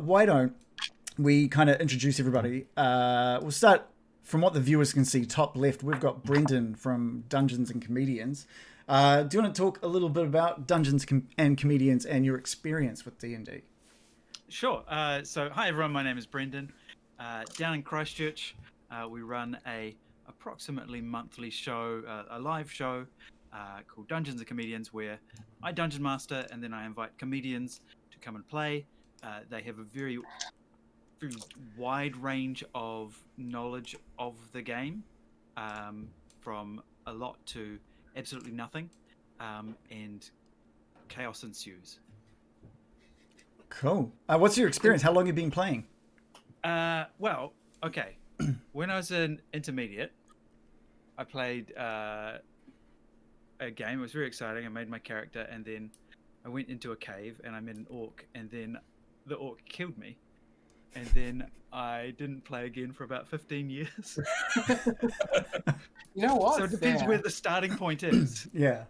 why don't we kind of introduce everybody? We'll start from what the viewers can see. Top left, we've got Brendan from Dungeons and Comedians. Do you want to talk a little bit about Dungeons and Comedians and your experience with D&D? Sure. So, hi everyone. My name is Brendan. Down in Christchurch, we run a approximately monthly show, a live show called Dungeons and Comedians, where I dungeon master and then I invite comedians to come and play. They have a very wide range of knowledge of the game, from a lot to absolutely nothing, and chaos ensues. Cool. What's your experience? How long have you been playing? Well, okay. When I was in intermediate, I played a game. It was very exciting. I made my character, and then I went into a cave and I met an orc, and then the orc killed me. And then I didn't play again for about 15 years. You know what? So it depends where the starting point is. Yeah.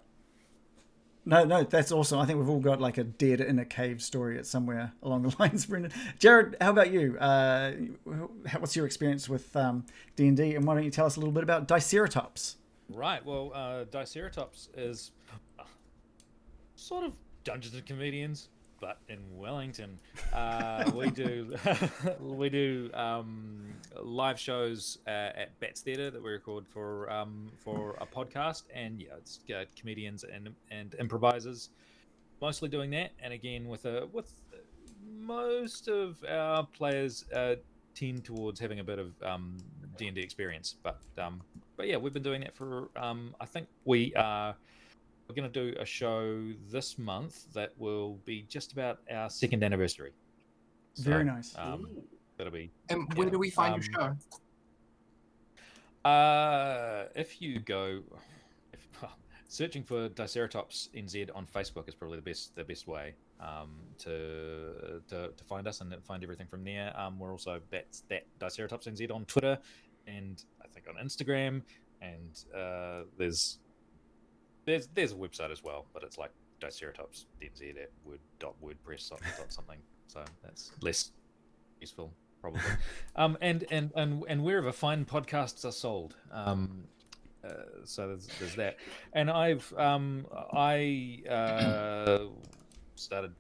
No, that's awesome. I think we've all got like a dead in a cave story at somewhere along the lines, Brendan. Jared, how about you? What's your experience with D&D? And why don't you tell us a little bit about Diceratops? Right. Well, Diceratops is sort of Dungeons and Comedians, but in Wellington. We do live shows at Bats Theatre that we record for a podcast, and yeah, it's comedians and improvisers mostly doing that. And again, with most of our players tend towards having a bit of D&D experience, but yeah, we've been doing that for I think we're going to do a show this month that will be just about our 2nd anniversary. So, very nice. That'll be. And where do we find your show? If you go, searching for Diceratops NZ on Facebook is probably the best way to find us and find everything from there. We're also that Diceratops NZ on Twitter, and I think on Instagram, and there's a website as well, but it's like Diceratops DZ at wordpress something. So that's less useful probably. And wherever fine podcasts are sold. So there's that. And I've started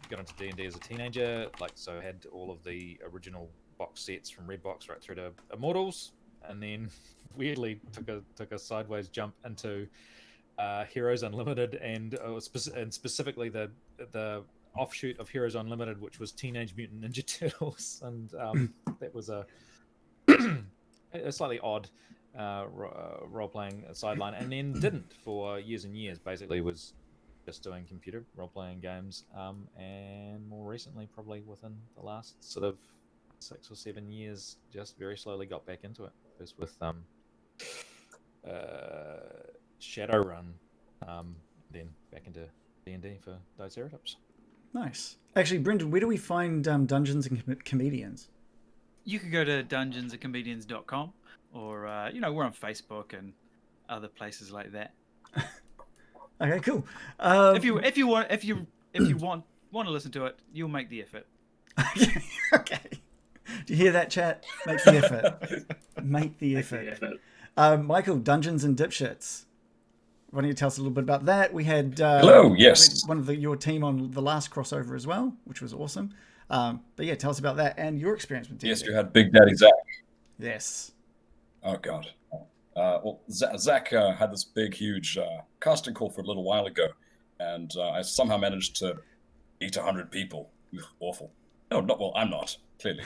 got into D&D as a teenager. So I had all of the original box sets from Redbox right through to Immortals, and then weirdly took a sideways jump into Heroes Unlimited, and specifically the offshoot of Heroes Unlimited, which was Teenage Mutant Ninja Turtles, and that was a slightly odd role-playing sideline, and then didn't for years and years. Basically was just doing computer role-playing games, and more recently, probably within the last sort of 6 or 7 years, just very slowly got back into it. First with Shadowrun, then back into D&D for Diceratops. Nice. Actually, Brendan, where do we find Dungeons and Comedians? You could go to dungeonsandcomedians.com, or we're on Facebook and other places like that. Okay, cool. If you want to listen to it, you'll make the effort. Okay. Do you hear that, chat? Make the effort. Make the effort. Michael, Dungeons and Dipshits. Why don't you tell us a little bit about that? We had hello, yes, one of your team on the last crossover as well, which was awesome. But yeah, tell us about that and your experience with D&D. Yes, you had Big Daddy Zach. Yes. Oh God. Well, Zach had this big, huge casting call for a little while ago, and I somehow managed to eat 100 people. Ugh, awful. No, not well. I'm not clearly.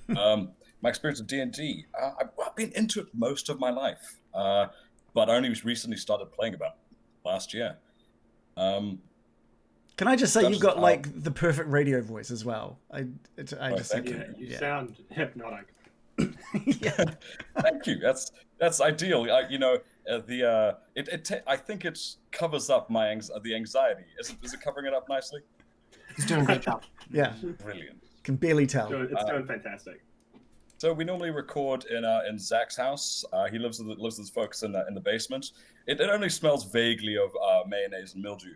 My experience with D&D, I've been into it most of my life, but I only recently started playing about last year. Can I just say you've got like the perfect radio voice as well? You sound hypnotic. Yeah. Thank you. That's ideal. I think it covers up the anxiety. Is it covering it up nicely? He's doing a great job. Yeah. Brilliant. Can barely tell. It's doing fantastic. So we normally record in Zach's house. He lives with his folks in the basement. It only smells vaguely of mayonnaise and mildew.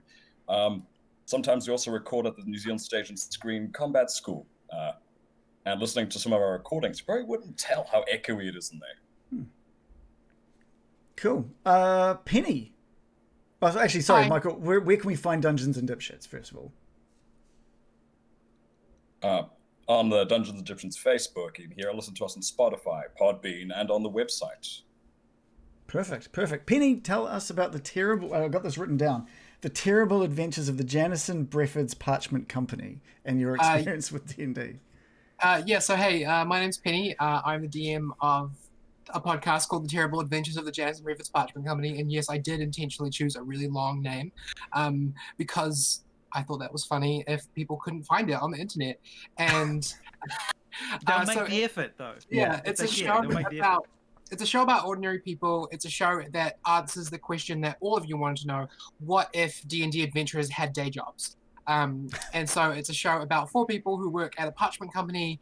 Sometimes we also record at the New Zealand Stage and Screen Combat School, And listening to some of our recordings, you probably wouldn't tell how echoey it is in there. Cool. Penny. Oh, actually, sorry, Hi. Michael. Where can we find Dungeons and Dipshits, first of all? On the Dungeons and Dipshits Facebook, you can hear or listen to us on Spotify, Podbean, and on the website. Perfect. Penny, tell us about the terrible... I got this written down. The terrible adventures of the Janderson Breffords Parchment Company and your experience with D&D. So hey, my name's Penny. I'm the DM of a podcast called The Terrible Adventures of the Janderson Breffords Parchment Company, and yes, I did intentionally choose a really long name, because I thought that was funny if people couldn't find it on the internet. And They'll make the effort, though. Yeah, If it's they a care, show they'll make the effort. about it's a show about ordinary people. It's a show that answers the question that all of you wanted to know: what if D&D adventurers had day jobs? And so it's a show about 4 people who work at a parchment company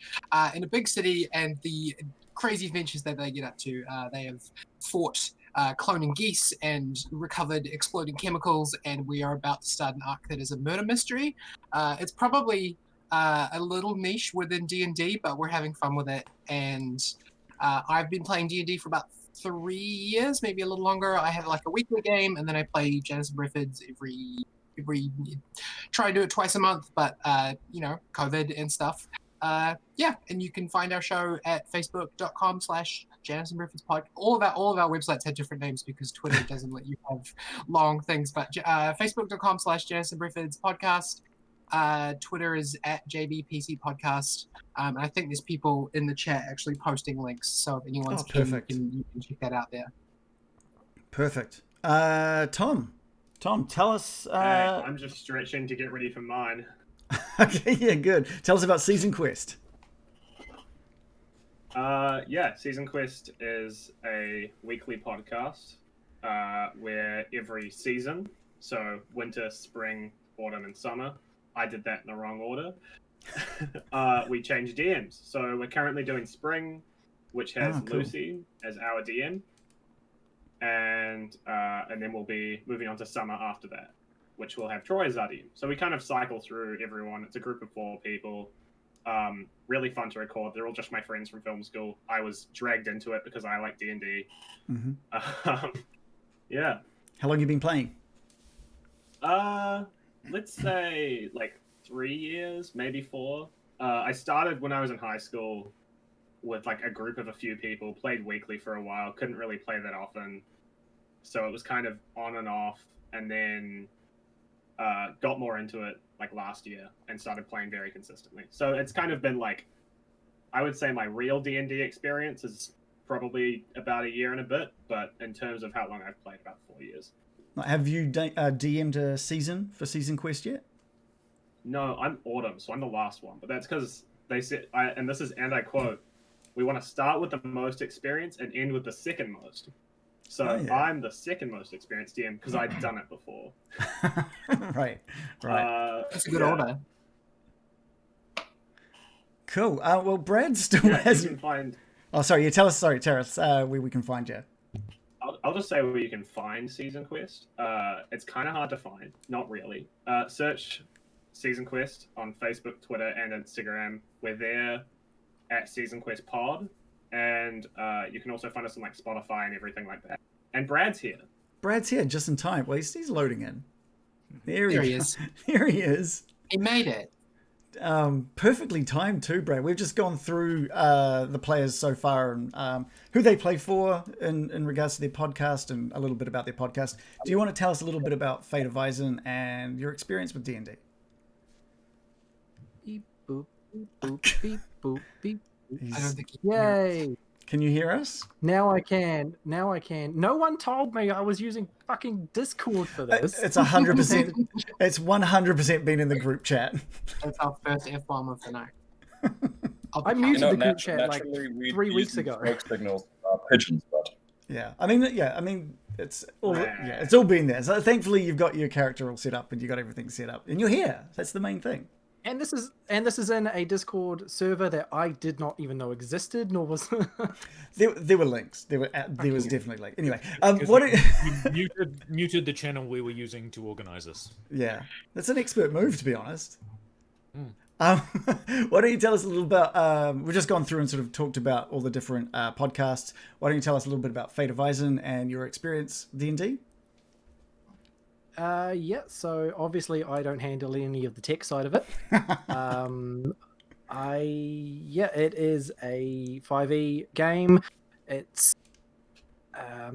in a big city, and the crazy adventures that they get up to. They have fought cloning geese and recovered exploding chemicals, and we are about to start an arc that is a murder mystery. It's probably a little niche within D&D, but we're having fun with it. And I've been playing D&D for about 3 years, maybe a little longer. I have like a weekly game, and then I play Janderson Breffords every try to do it twice a month, but COVID and stuff. And you can find our show at facebook.com/Janderson Breffords Pod. All of our websites have different names because Twitter doesn't let you have long things, but facebook.com/Janderson Breffords Podcast. Twitter is at JBPC Podcast. And I think there's people in the chat actually posting links, so if anyone's keen, you can check that out there. Perfect. Tom, tell us... I'm just stretching to get ready for mine. Okay, yeah, good. Tell us about Season Quest. Season Quest is a weekly podcast where every season, so winter, spring, autumn, and summer, I did that in the wrong order, we change DMs. So we're currently doing spring, which has cool. Lucy as our DM. And then we'll be moving on to summer after that, which will have Troy as our DM. So we kind of cycle through everyone. It's a group of 4 people. Really fun to record. They're all just my friends from film school. I was dragged into it because I like D&D. Mm-hmm. Yeah. How long have you been playing? Let's say like 3 years, maybe 4. I started when I was in high school with like a group of a few people, played weekly for a while, couldn't really play that often. So it was kind of on and off, and then got more into it like last year and started playing very consistently. So it's kind of been like, I would say my real D&D experience is probably about a year and a bit, but in terms of how long I've played, about 4 years. Have you DM'd a season for Season Quest yet? No, I'm Autumn, so I'm the last one. But that's because they said, and this is, and I quote, we want to start with the most experience and end with the second most. So I'm the second most experienced DM because I'd done it before. Right. That's a good order. Cool. Well, Brad still hasn't... You can find... Oh, sorry. You tell us, Terrace, where we can find you. I'll just say where you can find Season Quest. It's kind of hard to find. Not really. Search Season Quest on Facebook, Twitter, and Instagram. We're there at Season Quest Pod. And you can also find us on like Spotify and everything like that. And Brad's here. Brad's here just in time. Well, he's loading in. There he is. Here he is. He made it. Perfectly timed too, Brad. We've just gone through the players so far and who they play for in regards to their podcast and a little bit about their podcast. Do you want to tell us a little bit about Fate of Isen and your experience with D&D? Beep boop beep boop beep boop beep. I don't think Yay! Can you hear us? Now I can. No one told me I was using fucking Discord for this. It's 100%. It's 100% been in the group chat. That's our first F-bomb of the night. I muted the group chat like 3 weeks ago. Smoke signals, pigeons, but Yeah, I mean, it's all been there. So thankfully, you've got your character all set up and you got everything set up, and you're here. That's the main thing. And this is in a Discord server that I did not even know existed, nor was. There were links. There was definitely links. Anyway, You muted the channel we were using to organize this. Yeah, that's an expert move, to be honest. Why don't you tell us a little about? We've just gone through and sort of talked about all the different podcasts. Why don't you tell us a little bit about Fate of Isen and your experience D&D? Yeah, so obviously I don't handle any of the tech side of it. It is a 5e game. It's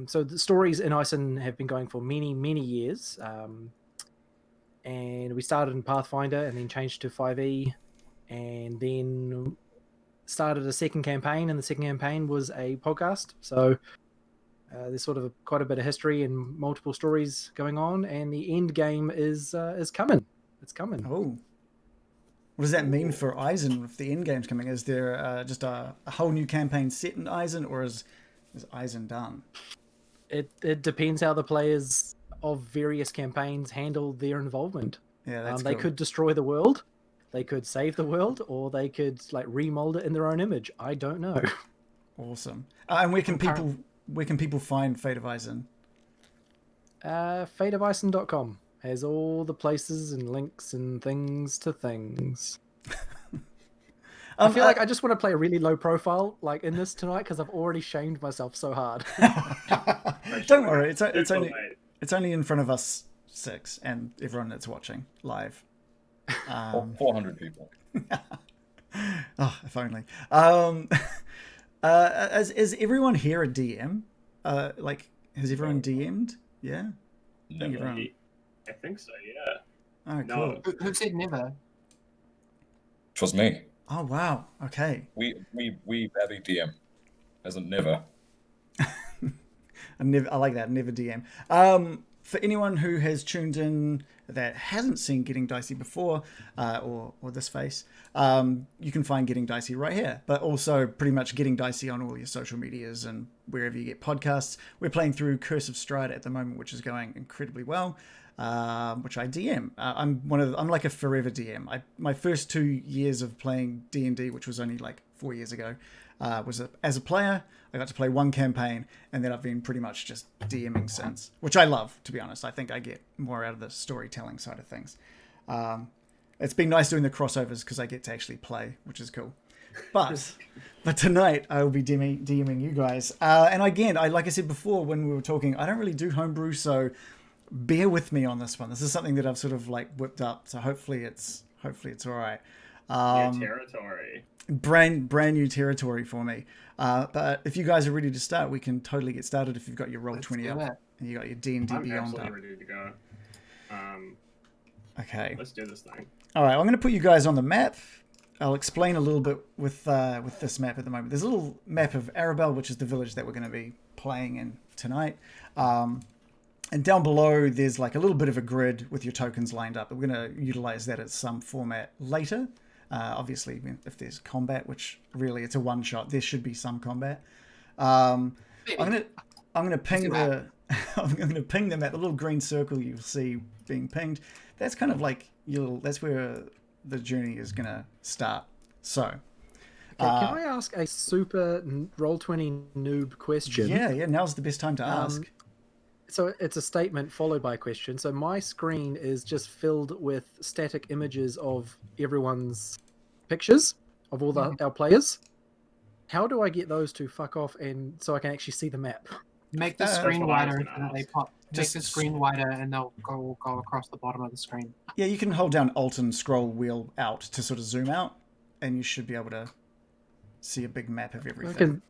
so the stories in Isen have been going for many years. And we started in Pathfinder and then changed to 5e, and then started a second campaign, and the second campaign was a podcast. So there's sort of quite a bit of history and multiple stories going on, and the end game is coming. It's coming. Oh, what does that mean for Isen if the end game's coming? Is there just a whole new campaign set in Isen, or is Isen done? It depends how the players of various campaigns handle their involvement. Yeah, that's they cool. could destroy the world, they could save the world, or they could like remold it in their own image. I don't know. Awesome. And where can people find Fate of Isen? Fateofisen.com has all the places and links and things to things. I feel like I just want to play a really low profile like in this tonight because I've already shamed myself so hard. Don't worry, it's only in front of us 6 and everyone that's watching live. 400 people. Oh, if only. Is everyone here a DM? Has everyone DM'd? Yeah. Never. I think so. Yeah. Oh, No. cool. Who said never? Which was me. Oh, wow. Okay. We Babby DM. As in never. I like that. Never DM. For anyone who has tuned in that hasn't seen Getting Dicey before, or this face, you can find Getting Dicey right here, but also pretty much Getting Dicey on all your social medias and wherever you get podcasts. We're playing through Curse of Strahd at the moment, which is going incredibly well, which I DM. I'm like a forever DM. My first 2 years of playing D&D, which was only like 4 years ago, was as a player. I got to play one campaign, and then I've been pretty much just DMing since, which I love, to be honest. I think I get more out of the storytelling side of things. It's been nice doing the crossovers because I get to actually play, which is cool. But tonight I will be DMing you guys. And again, like I said before when we were talking, I don't really do homebrew, so bear with me on this one. This is something that I've sort of like whipped up, so hopefully it's all right. New territory. Brand new territory for me. But if you guys are ready to start, we can totally get started. If you've got your Roll20 up and you got your D&D I'm Beyond absolutely up. ready to go. Okay. Let's do this thing. All right. I'm going to put you guys on the map. I'll explain a little bit with this map at the moment. There's a little map of Arabelle, which is the village that we're going to be playing in tonight. And down below, there's like a little bit of a grid with your tokens lined up. We're going to utilize that at some format later. Obviously, if there's combat, which really it's a one shot, there should be some combat. I'm gonna ping I'm gonna ping them at the little green circle you'll see being pinged. That's kind of like that's where the journey is gonna start. So, can I ask a super Roll20 noob question? Yeah. Now's the best time to ask. So it's a statement followed by a question. So my screen is just filled with static images of everyone's pictures of all our players. How do I get those to fuck off and so I can actually see the map? Make the screen wider and they pop. Just Make the screen wider and they'll go across the bottom of the screen. Yeah, you can hold down Alt and scroll wheel out to sort of zoom out, and you should be able to see a big map of everything.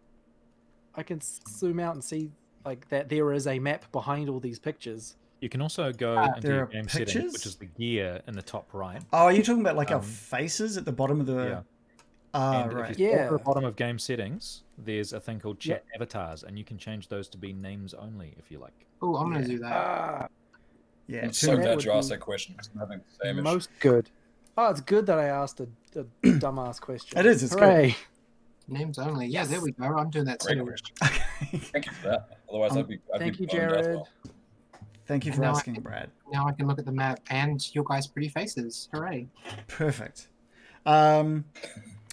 I can zoom out and see like that there is a map behind all these pictures. You can also go into your game settings, which is the gear in the top right. Oh, are you talking about like our faces at the bottom of the... Yeah. Ah, and right. If you scroll to the bottom of game settings, there's a thing called chat avatars, and you can change those to be names only if you like. Oh, I'm gonna do that. Yeah, I'm so glad you asked that question because I'm having the same issue. Most good. Oh, it's good that I asked a dumbass question. It is. It's Hooray. good. Names only. Yeah, there we go. I'm doing that Great too. question. Thank you for that. Otherwise, I'd be Thank you, bummed as Jared. well. Thank you for And now I asking, can- Brad. Now I can look at the map and your guys' pretty faces. Hooray. Perfect. All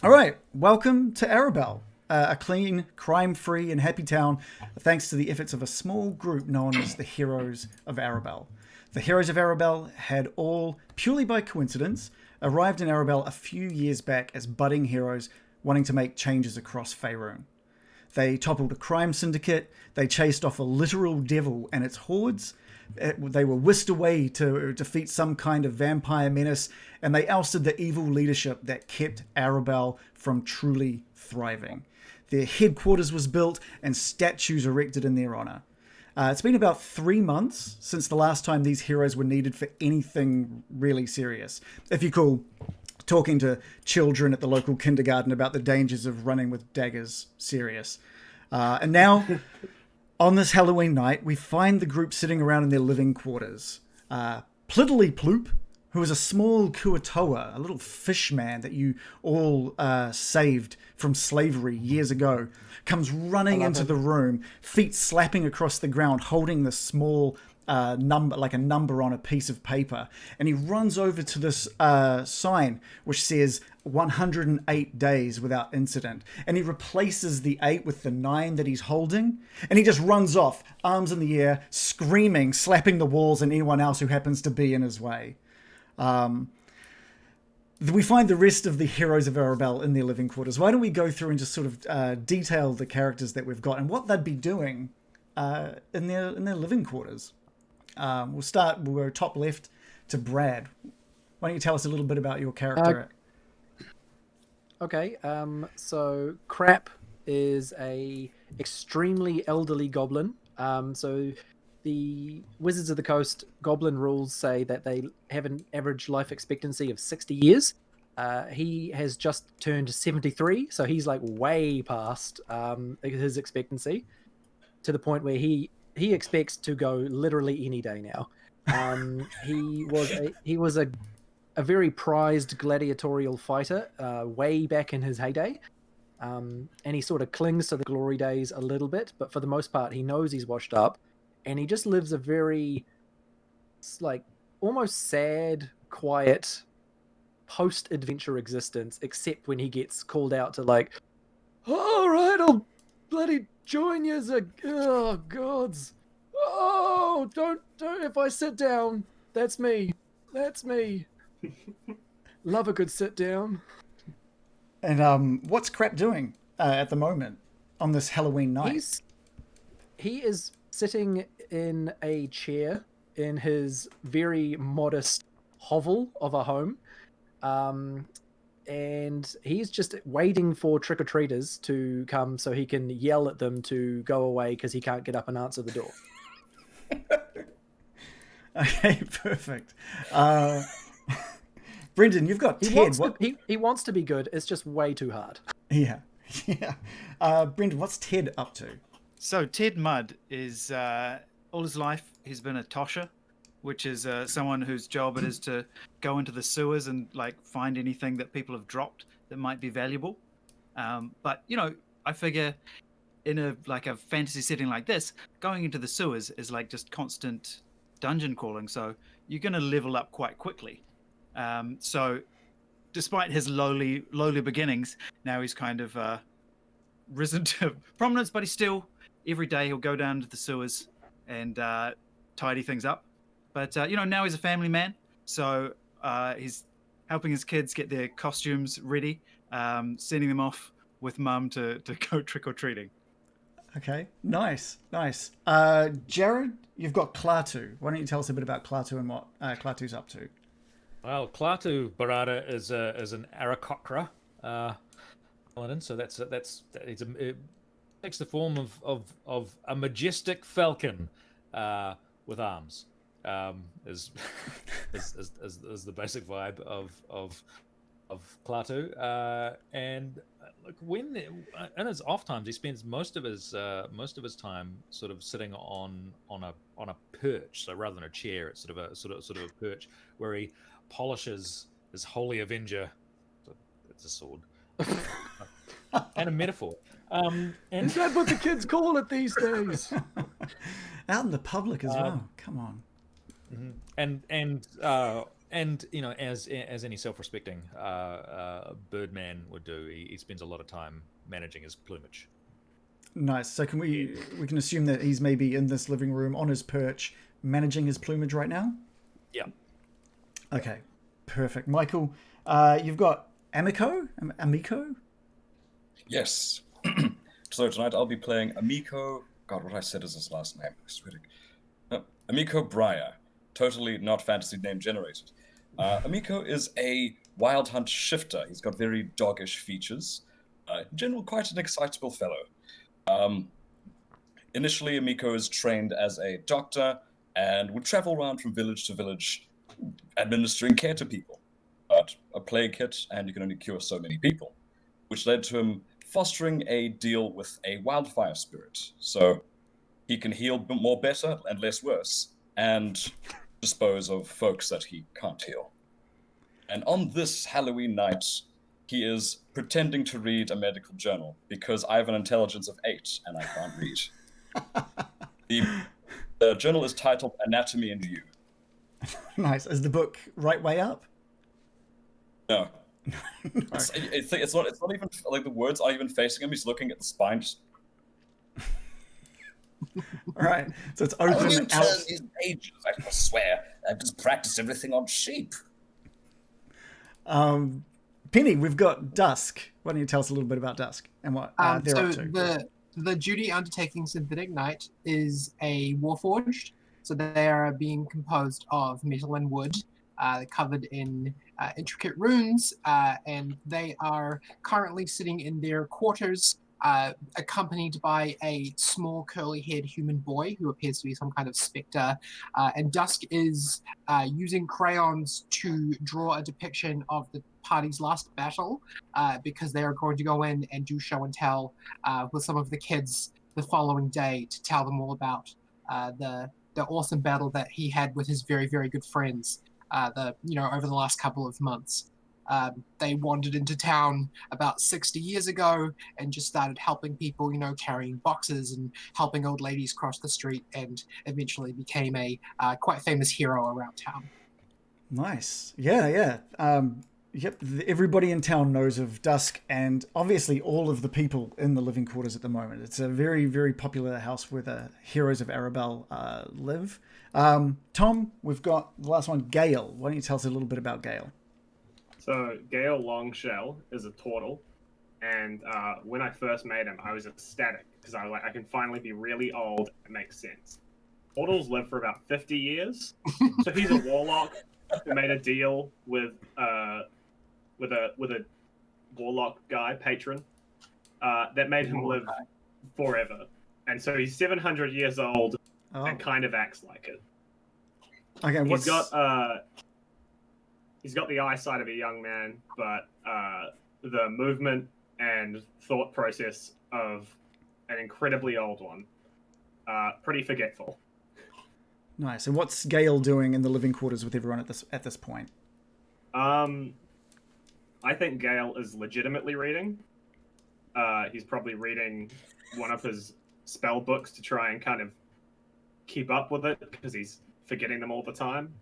right. Welcome to Arabelle, a clean, crime-free, and happy town, thanks to the efforts of a small group known as the Heroes of Arabelle. The Heroes of Arabelle had all, purely by coincidence, arrived in Arabelle a few years back as budding heroes wanting to make changes across Faerun. They toppled a crime syndicate, they chased off a literal devil and its hordes, they were whisked away to defeat some kind of vampire menace, and they ousted the evil leadership that kept Arabelle from truly thriving. Their headquarters was built and statues erected in their honor. It's been about 3 months since the last time these heroes were needed for anything really serious. If you call talking to children at the local kindergarten about the dangers of running with daggers serious. And now, on this Halloween night, we find the group sitting around in their living quarters. Pliddly Ploop, who is a small Kuatoa, a little fish man that you all saved from slavery years ago, comes running into the room, feet slapping across the ground, holding the small number, like a number on a piece of paper. And he runs over to this sign, which says 108 days without incident. And he replaces the 8 with the 9 that he's holding. And he just runs off, arms in the air, screaming, slapping the walls and anyone else who happens to be in his way. We find the rest of the Heroes of Arabelle in their living quarters. Why don't we go through and just sort of detail the characters that we've got and what they'd be doing in their living quarters. We'll go top left to Brad. Why don't you tell us a little bit about your character? Okay, so Crap is a extremely elderly goblin. So the Wizards of the Coast goblin rules say that they have an average life expectancy of 60 years. He has just turned 73, so he's like way past his expectancy, to the point where he expects to go literally any day now. He was a very prized gladiatorial fighter way back in his heyday. And he sort of clings to the glory days a little bit, but for the most part, he knows he's washed up. And he just lives a very, like, almost sad, quiet, post-adventure existence, except when he gets called out to, like, all right, I'll bloody join you. Oh, gods. Oh, don't, if I sit down, that's me. Love a good sit down. And what's Crap doing at the moment on this Halloween night? He is sitting in a chair in his very modest hovel of a home. And he's just waiting for trick-or-treaters to come so he can yell at them to go away because he can't get up and answer the door. Okay, perfect. Brendan, you've got Ted. He wants to be good. It's just way too hard. Yeah. Brendan, what's Ted up to? So Ted Mudd is all his life he's been a tosher, which is someone whose job it is to go into the sewers and like find anything that people have dropped that might be valuable. But you know, I figure in a fantasy setting like this, going into the sewers is like just constant dungeon crawling, so you're going to level up quite quickly. So despite his lowly beginnings, now he's kind of risen to prominence, but he's still, every day he'll go down to the sewers and tidy things up. But now he's a family man, so he's helping his kids get their costumes ready, sending them off with mum to go trick-or-treating. Okay, nice. Jared, you've got Klaatu. Why don't you tell us a bit about Klaatu and what Klaatu's up to? Well, Klaatu Barada is an Aarakocra paladin, so it takes the form of a majestic falcon with arms. Is the basic vibe of Klaatu, and look, when in his off times he spends most of his time sort of sitting on a perch. So rather than a chair, it's sort of a perch where he polishes his holy avenger. It's a sword and a metaphor. And is that what the kids call it these days? Out in the public as well. Come on. Mm-hmm. And as any self-respecting birdman would do, he spends a lot of time managing his plumage. Nice. So we can assume that he's maybe in this living room on his perch managing his plumage right now? Yeah. Okay. Perfect. Michael, You've got Amico? Yes. So tonight I'll be playing Amico. God, what I said is his last name. I swear to... Amico Breyer. Totally not fantasy name generated. Amico is a wild hunt shifter. He's got very doggish features. In general, quite an excitable fellow. Initially, Amico is trained as a doctor and would travel around from village to village administering care to people. But a plague hit, and you can only cure so many people, which led to him fostering a deal with a wildfire spirit, so he can heal more better and less worse, and dispose of folks that he can't heal. And on this Halloween night, he is pretending to read a medical journal, because I have an intelligence of 8, and I can't read. The journal is titled Anatomy and You. Nice. Is the book right way up? No. It's not even like the words aren't even facing him. He's looking at the spine. Just... All right. So it's open you out. turn these pages, I swear. I've just practiced everything on sheep. Penny, we've got Dusk. Why don't you tell us a little bit about Dusk and what they're up to? The duty undertaking Synthetic Knight is a warforged. So they are being composed of metal and wood, covered in intricate runes, and they are currently sitting in their quarters, accompanied by a small curly-haired human boy who appears to be some kind of spectre. And Dusk is using crayons to draw a depiction of the party's last battle, because they are going to go in and do show and tell with some of the kids the following day to tell them all about the awesome battle that he had with his very, very good friends over the last couple of months. They wandered into town about 60 years ago and just started helping people, carrying boxes and helping old ladies cross the street, and eventually became a quite famous hero around town. Nice. Yeah. Yep, everybody in town knows of Dusk, and obviously all of the people in the living quarters at the moment. It's a very, very popular house where the Heroes of Arabelle live. Tom, we've got the last one, Gail. Why don't you tell us a little bit about Gail? So Gail Longshell is a turtle, and when I first made him, I was ecstatic because I was like, I can finally be really old. It makes sense. Turtles live for about 50 years, so he's a warlock who made a deal with a warlock guy patron that made him live forever, and so he's 700 years old and kind of acts like it. Okay, he's got the eyesight of a young man, but the movement and thought process of an incredibly old one. Pretty forgetful. Nice. And what's Gail doing in the living quarters with everyone at this point? I think Gail is legitimately reading. He's probably reading one of his spell books to try and kind of keep up with it because he's forgetting them all the time.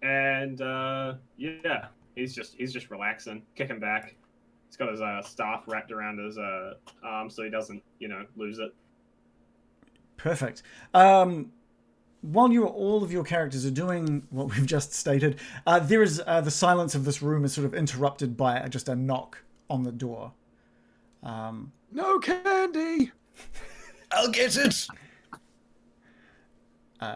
Yeah, he's just relaxing, kicking back. He's got his staff wrapped around his arm so he doesn't, lose it. Perfect. While all of your characters are doing what we've just stated, there is the silence of this room is sort of interrupted by just a knock on the door. No candy! I'll get it!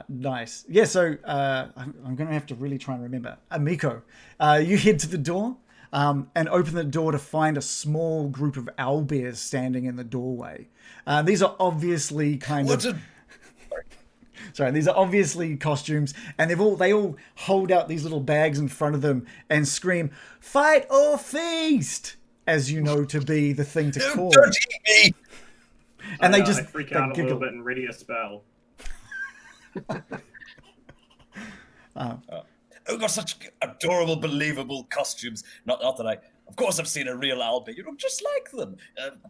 Nice. Yeah, so I'm going to have to really try and remember. Amico, you head to the door and open the door to find a small group of owlbears standing in the doorway. These are obviously these are obviously costumes, and they all hold out these little bags in front of them and scream, "Fight or feast!" as you know to be the thing to call. Don't eat me! And I freak out a little bit and ready a spell. We've got such adorable, believable costumes. Not that I... Of course I've seen a real owl, but you look just like them.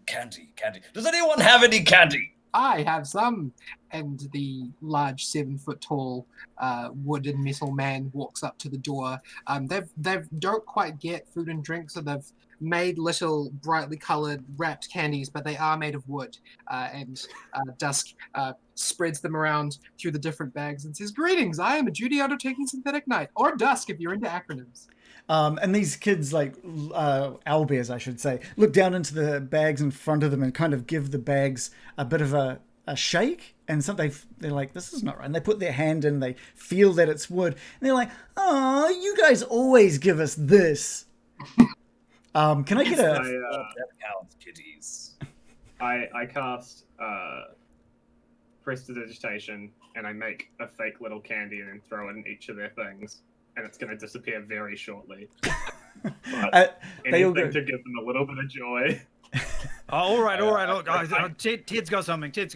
Candy. Does anyone have any candy? I have some. And the large 7-foot-tall wooden metal man walks up to the door. They don't quite get food and drink, so they've made little brightly coloured wrapped candies, but they are made of wood. And Dusk spreads them around through the different bags and says, "Greetings, I am a duty undertaking synthetic knight," or Dusk if you're into acronyms. And these kids, like owlbears, I should say, look down into the bags in front of them and kind of give the bags a bit of a shake. And they're like, "This is not right." And they put their hand in, they feel that it's wood. And they're like, "Oh, you guys always give us this." Can I get a... that counts, kitties. I cast Prestidigitation, and I make a fake little candy and then throw it in each of their things. And it's going to disappear very shortly. But they all anything go... to give them a little bit of joy. All right. Look, Ted's got something. Ted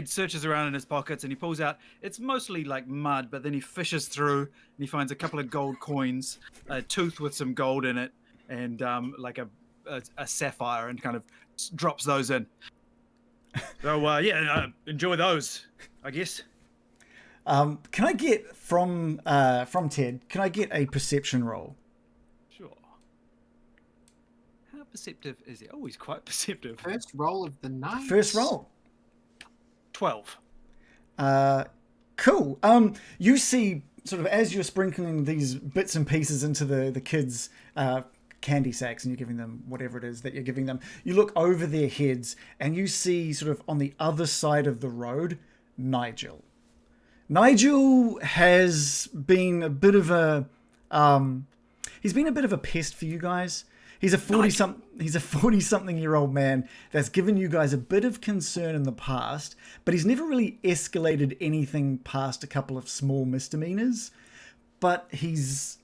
searches around in his pockets and he pulls out. It's mostly like mud, but then he fishes through and he finds a couple of gold coins, a tooth with some gold in it, and like a sapphire, and kind of drops those in. So enjoy those, I guess. Can I get from Ted? Can I get a perception roll? Sure. How perceptive is he? Oh, he's quite perceptive. First roll of the night. First roll. 12. Cool. You see, sort of as you're sprinkling these bits and pieces into the kids' candy sacks, and you're giving them whatever it is that you're giving them, you look over their heads and you see, sort of on the other side of the road, Nigel. Nigel has been a bit of a pest for you guys. He's a 40-something-year-old man that's given you guys a bit of concern in the past, but he's never really escalated anything past a couple of small misdemeanors. But he's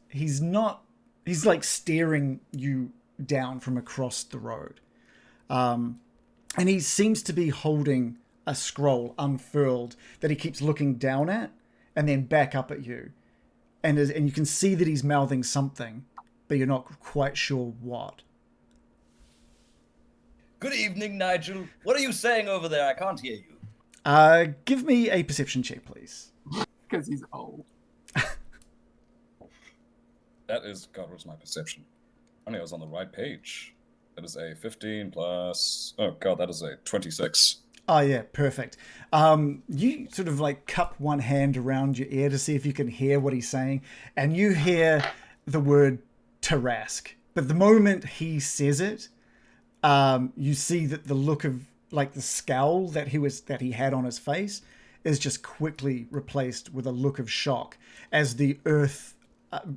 like staring you down from across the road. And he seems to be holding a scroll unfurled that he keeps looking down at and then back up at you. And you can see that he's mouthing something, but you're not quite sure what. Good evening, Nigel. What are you saying over there? I can't hear you. Give me a perception check, please. Because he's old. That is... God, what's my perception? Only I was on the right page. That is a 15 plus... Oh, God, that is a 26. Oh, yeah, perfect. You sort of like cup one hand around your ear to see if you can hear what he's saying, and you hear the word Tarrasque. But the moment he says it, you see that the look of, like, the scowl that he had on his face is just quickly replaced with a look of shock as the earth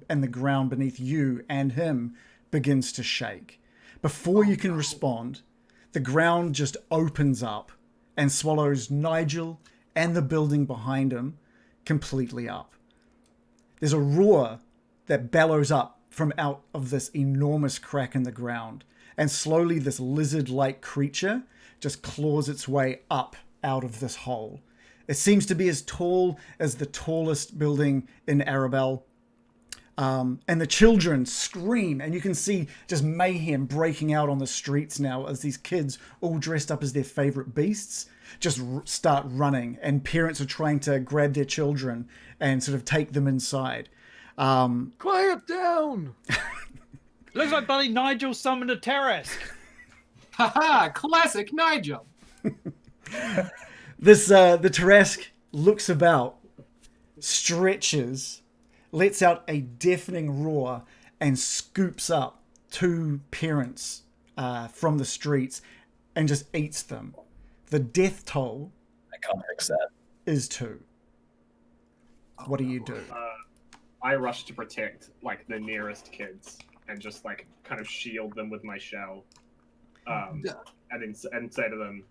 and the ground beneath you and him begins to shake. Before you can respond, the ground just opens up and swallows Nigel and the building behind him completely up. There's a roar that bellows up from out of this enormous crack in the ground, and slowly this lizard-like creature just claws its way up out of this hole. It seems to be as tall as the tallest building in Arabelle. And the children scream, and you can see just mayhem breaking out on the streets now as these kids, all dressed up as their favorite beasts, just start running, and parents are trying to grab their children and sort of take them inside. Quiet down! Looks like bloody Nigel summoned a Tarrasque. Haha, classic Nigel. The Tarrasque looks about, stretches, lets out a deafening roar, and scoops up two parents from the streets and just eats them. The death toll I can't fix that. is 2. What do you do? I rush to protect, like, the nearest kids and just, like, kind of shield them with my shell. And say to them,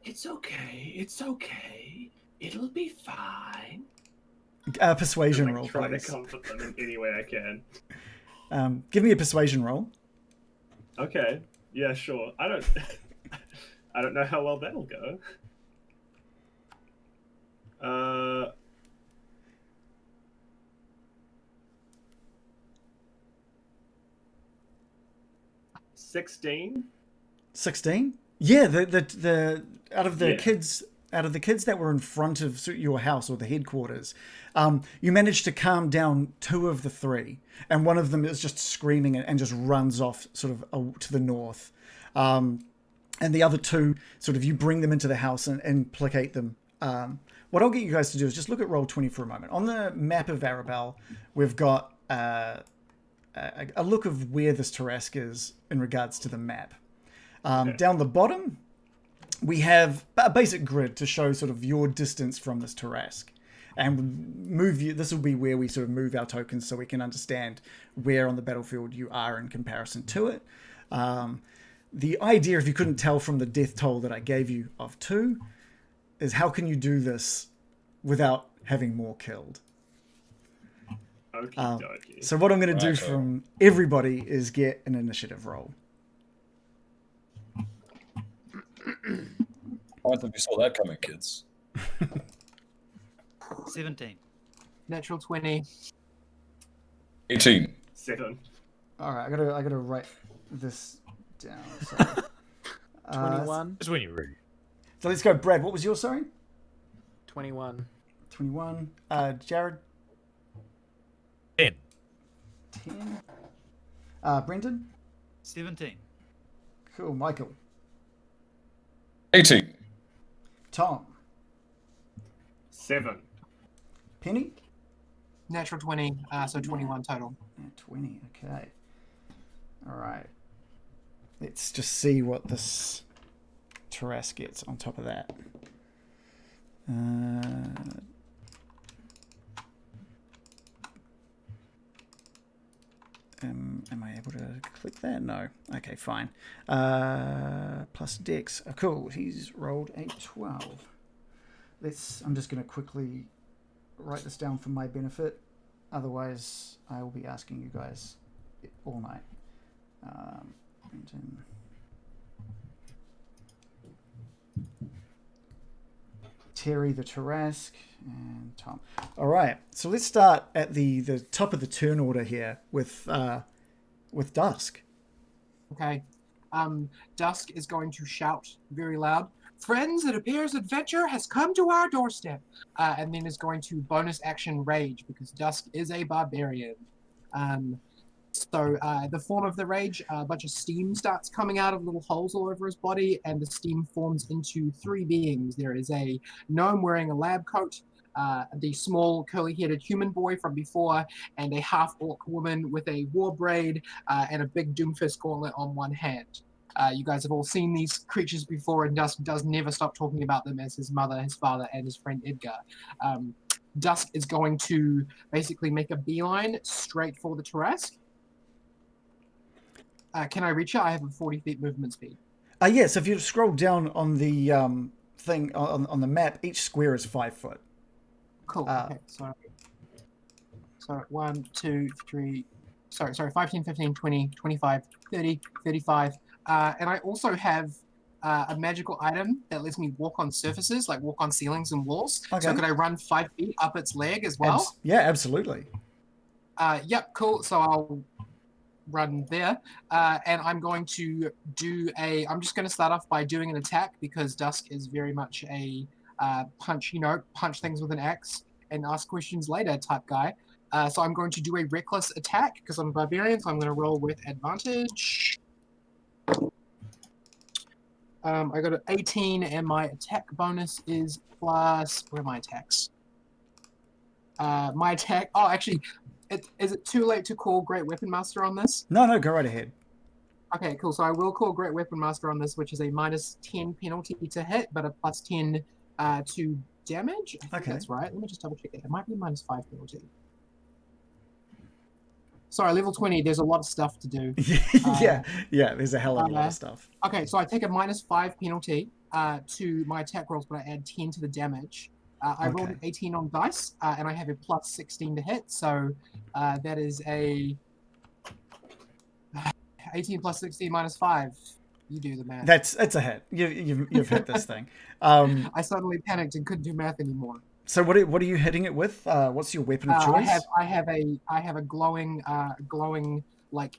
"It's okay, it'll be fine." Persuasion and, like, roll, try please. to comfort them in any way I can. Give me a persuasion roll. Okay, yeah, sure. I don't know how well that'll go. 16. 16? Yeah, the out of the Yeah. kids that were in front of your house or the headquarters, you managed to calm down 2 of the 3, and one of them is just screaming and just runs off sort of to the north, and the other 2 sort of you bring them into the house and placate them. What I'll get you guys to do is just look at Roll20 for a moment. On the map of Arabelle, we've got a look of where this Tarrasque is in regards to the map. Down the bottom, we have a basic grid to show sort of your distance from this Tarrasque. And this will be where we sort of move our tokens so we can understand where on the battlefield you are in comparison to it. The idea, if you couldn't tell from the death toll that I gave you of 2, is how can you do this without having more killed? Okie So what I'm going to do Right, from everybody is get an initiative roll. I don't think you saw that coming, kids. 17. Natural 20. 18. 7. All right, I gotta write this down. Sorry. 21. Just when you're ready. So let's go, Brad. What was yours? Sorry, 21. 21. Jared, 10. 10. Brendan, 17. cool. Michael, 18. Tom, 7. Penny, Natural 20. So 21 total. 20. Okay. All right. Let's just see what this Tarrasque gets on top of that. Am I able to click that? No. Okay, fine. Plus Dex. Oh, cool. He's rolled a 12. I'm just going to quickly write this down for my benefit. Otherwise, I will be asking you guys all night. Brenton. Terry the Tarrasque, and Tom. All right, so let's start at the top of the turn order here with Dusk. Okay. Dusk is going to shout very loud, "Friends, it appears adventure has come to our doorstep," and then is going to bonus action rage because Dusk is a barbarian. So the form of the rage, a bunch of steam starts coming out of little holes all over his body, and the steam forms into 3 beings. There is a gnome wearing a lab coat, the small curly-headed human boy from before, and a half-orc woman with a war braid and a big Doomfist gauntlet on one hand. You guys have all seen these creatures before, and Dusk does never stop talking about them as his mother, his father, and his friend Edgar. Dusk is going to basically make a beeline straight for the Tarrasque. Can I reach it? I have a 40 feet movement speed. Yeah, so if you scroll down on the thing on the map, each square is 5 foot. Cool. Okay, so 1, 2, 3, sorry, 5, 10, 15, 20, 25, 30, 35. And I also have a magical item that lets me walk on surfaces, like walk on ceilings and walls. Okay. So could I run 5 feet up its leg as well? Yeah, absolutely. Yep, cool. So I'll run there. And I'm going to I'm just going to start off by doing an attack because Dusk is very much a punch things with an axe and ask questions later type guy. So I'm going to do a reckless attack because I'm a barbarian, so I'm going to roll with advantage. I got an 18 and my attack bonus is plus, where are my attacks? My attack, actually, is it too late to call Great Weapon Master on this? No, go right ahead. Okay, cool. So I will call Great Weapon Master on this, which is a minus 10 penalty to hit, but a plus 10 to damage. I think that's right. Let me just double check it. It might be minus 5 penalty. Sorry, level 20, there's a lot of stuff to do. yeah, there's a hell of a lot of stuff. Okay, so I take a minus 5 penalty to my attack rolls, but I add 10 to the damage. I rolled an 18 on dice, and I have a plus 16 to hit, so that is a 18 plus 16 minus 5. You do the math. It's a hit. You've hit this thing. I suddenly panicked and couldn't do math anymore. So what are you hitting it with? What's your weapon of choice? I have a glowing like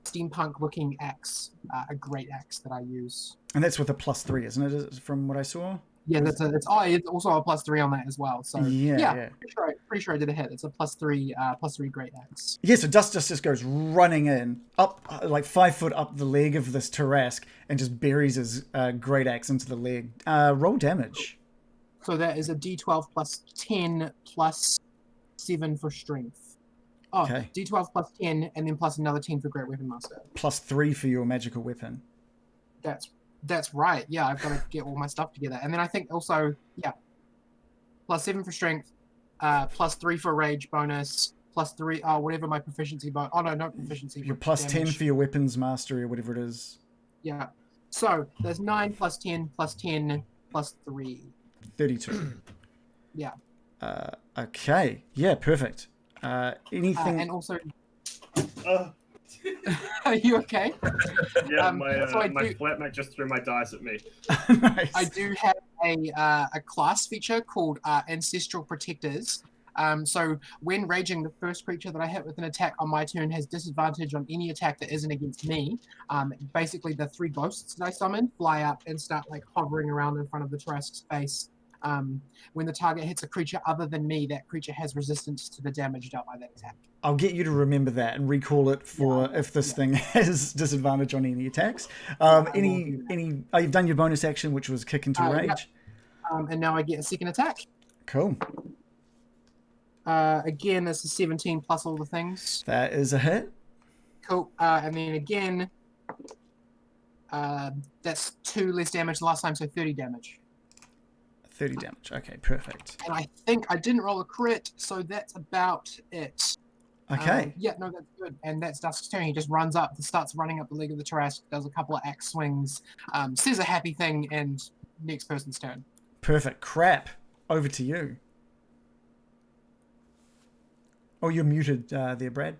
steampunk-looking axe, a great axe that I use. And that's with a +3, isn't it? From what I saw. Yeah, it's also a +3 on that as well. So Yeah. pretty sure I did a hit. It's a +3 great axe. Yeah, so Dust just goes running in, up like 5 foot up the leg of this Tarrasque and just buries his great axe into the leg. Roll damage. So that is a D12 plus 10 plus 7 for strength. Oh, Okay. D12 plus 10 and then plus another 10 for Great Weapon Master. +3 for your magical weapon. That's right. Yeah, I've got to get all my stuff together. And then I think also, plus 7 for strength, plus 3 for rage bonus, plus 3, whatever my proficiency bonus. Oh, no, not proficiency. Your plus damage. 10 for your weapons mastery or whatever it is. Yeah. So there's 9 plus 10 plus 10 plus 3. 32. Yeah. Okay. Yeah, perfect. Anything... And also... Are you okay? Yeah, So my flatmate just threw my dice at me. Nice. I do have a class feature called Ancestral Protectors. So when raging, the first creature that I hit with an attack on my turn has disadvantage on any attack that isn't against me. Basically, the 3 ghosts that I summon fly up and start like hovering around in front of the Tarrasque's face. When the target hits a creature other than me, that creature has resistance to the damage dealt by that attack. I'll get you to remember that and recall it for if this thing has disadvantage on any attacks. You've done your bonus action, which was kick into rage. And now I get a second attack. Cool. Again, it's a 17 plus all the things. That is a hit. Cool. And then again, that's 2 less damage than last time, so 30 damage. 30 damage. Okay, perfect. And I think I didn't roll a crit, so that's about it. Okay. That's good. And that's Dusk's turn. He just runs up, starts running up the leg of the Tarrasque, does a couple of axe swings, says a happy thing, and next person's turn. Perfect. Crap. Over to you. Oh, you're muted there, Brad.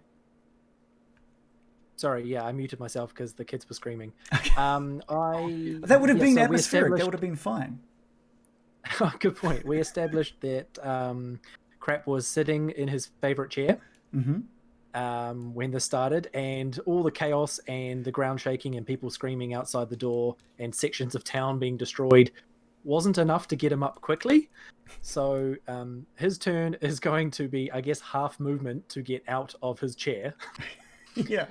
Sorry, yeah, I muted myself because the kids were screaming. Okay. That would have been so we atmospheric. That would have been fine. Good point. We established that Crap was sitting in his favorite chair when this started, and all the chaos and the ground shaking and people screaming outside the door and sections of town being destroyed wasn't enough to get him up quickly. So his turn is going to be, I guess, half movement to get out of his chair. Yeah.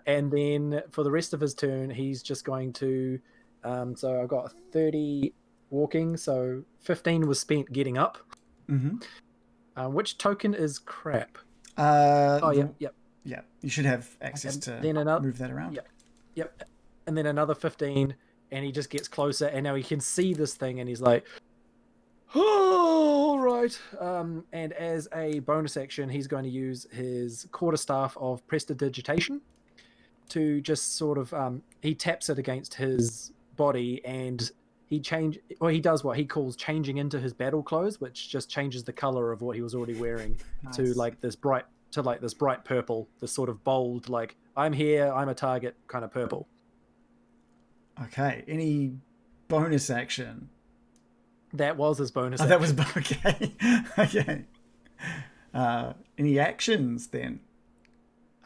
And then for the rest of his turn, he's just going to... so I've got 30... walking, so 15 was spent getting up. Which token is Crap? Yep. Yeah, you should have access to move that around. Yep. And then another 15, and he just gets closer, and now he can see this thing, and he's like, oh, all right. And as a bonus action, he's going to use his quarterstaff of Prestidigitation to just sort of, he taps it against his body, and he does what he calls changing into his battle clothes, which just changes the color of what he was already wearing to this bright purple, this sort of bold, like, I'm here, I'm a target kind of purple. Okay. Any bonus action? That was his bonus action. That was okay. Okay. Any actions then?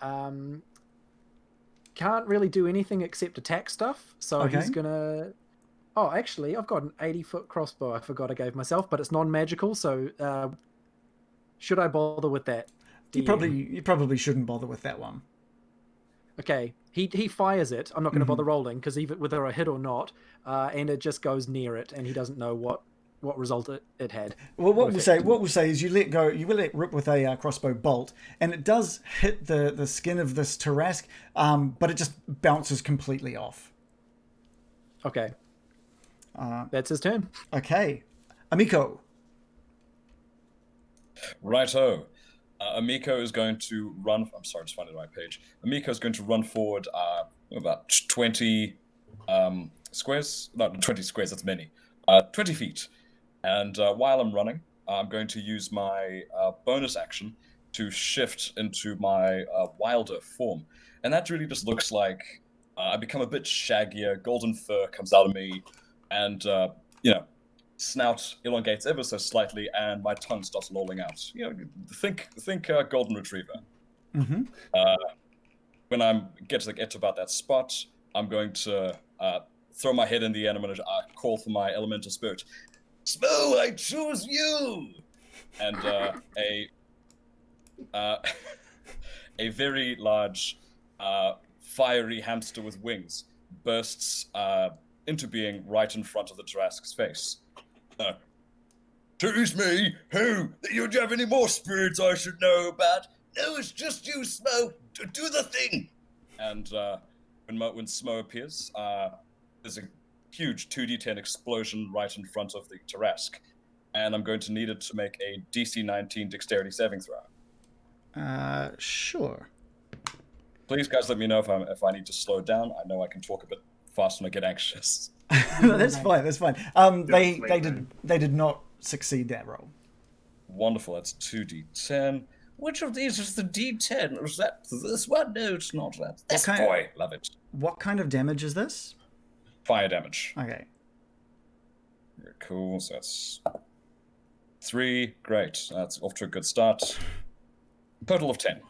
Can't really do anything except attack stuff. So he's gonna. Oh, actually, I've got an 80-foot crossbow. I forgot I gave myself, but it's non-magical. So should I bother with that? You probably shouldn't bother with that one. Okay, he fires it. I'm not going to bother rolling because even whether I hit or not, and it just goes near it, and he doesn't know what result it had. Well, what we'll say is you will let rip with a crossbow bolt, and it does hit the skin of this Tarrasque, but it just bounces completely off. Okay. That's his turn. Okay. Amico. Righto. Amico is going to run... I'm sorry, just finding the right page. Amico is going to run forward about 20 squares. Not 20 squares, that's many. 20 feet. And while I'm running, I'm going to use my bonus action to shift into my wilder form. And that really just looks like I become a bit shaggier, golden fur comes out of me, and, snout elongates ever so slightly, and my tongue starts lolling out. Think golden retriever. Mm-hmm. when I'm get to about that spot, I'm going to throw my head in the air and I'm going to call for my elemental spirit. Smo, I choose you! And a very large fiery hamster with wings bursts into being right in front of the Tarrasque's face. Choose me? Who? You have any more spirits I should know about? No, it's just you, Smo. Do the thing. And when Smo appears, there's a huge 2d10 explosion right in front of the Tarrasque, and I'm going to need it to make a DC 19 Dexterity saving throw. Sure. Please, guys, let me know if I need to slow down. I know I can talk a bit fast when I get anxious. That's fine. That's fine. They did not succeed that roll. Wonderful. That's 2d10. Which of these is the d10? Is that this one? No, it's not that. This boy, love it. What kind of damage is this? Fire damage. Okay. Very cool. So that's 3. Great. That's off to a good start. Total of 10.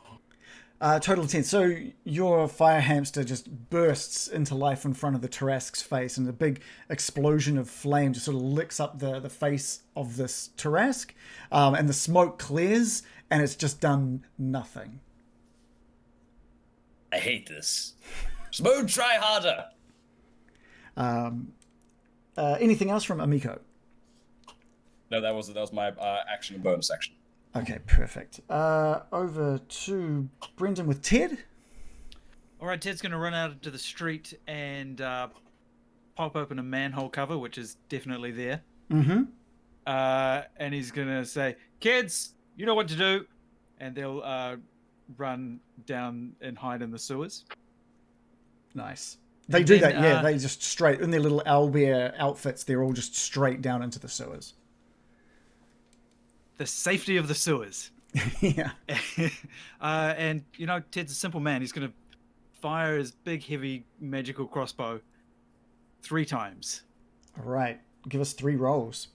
Total of 10. So your fire hamster just bursts into life in front of the Tarrasque's face, and a big explosion of flame just sort of licks up the face of this Tarrasque, and the smoke clears, and it's just done nothing. I hate this. Smo, try harder. Anything else from Amico? No, that was my action and bonus action. Okay, perfect. Over to Brendan with Ted. All right, Ted's going to run out into the street and pop open a manhole cover, which is definitely there. Mm-hmm. And he's going to say, "Kids, you know what to do." And they'll run down and hide in the sewers. Nice. They do that, yeah. They just straight, in their little owlbear outfits, they're all just straight down into the sewers. The safety of the sewers. Yeah. And, you know, Ted's a simple man. He's going to fire his big, heavy, magical crossbow 3 times. All right. Give us 3 rolls.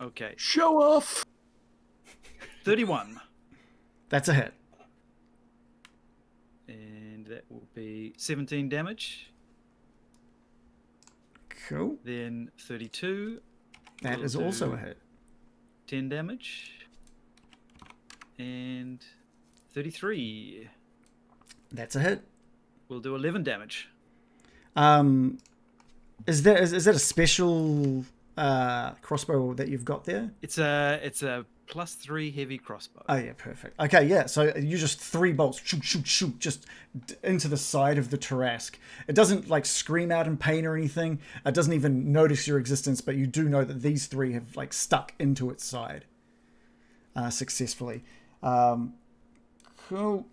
Okay. Show off! 31. That's a hit. And that will be 17 damage. Cool. Then 32. That is also a hit. 10 damage. And 33. That's a hit. We'll do 11 damage. Is that a special crossbow that you've got there? It's a +3 heavy crossbow. Oh yeah, perfect. Okay, yeah. So you just 3 bolts, shoot, shoot, shoot, just into the side of the Tarrasque. It doesn't like scream out in pain or anything. It doesn't even notice your existence, but you do know that these 3 have like stuck into its side successfully. Cool.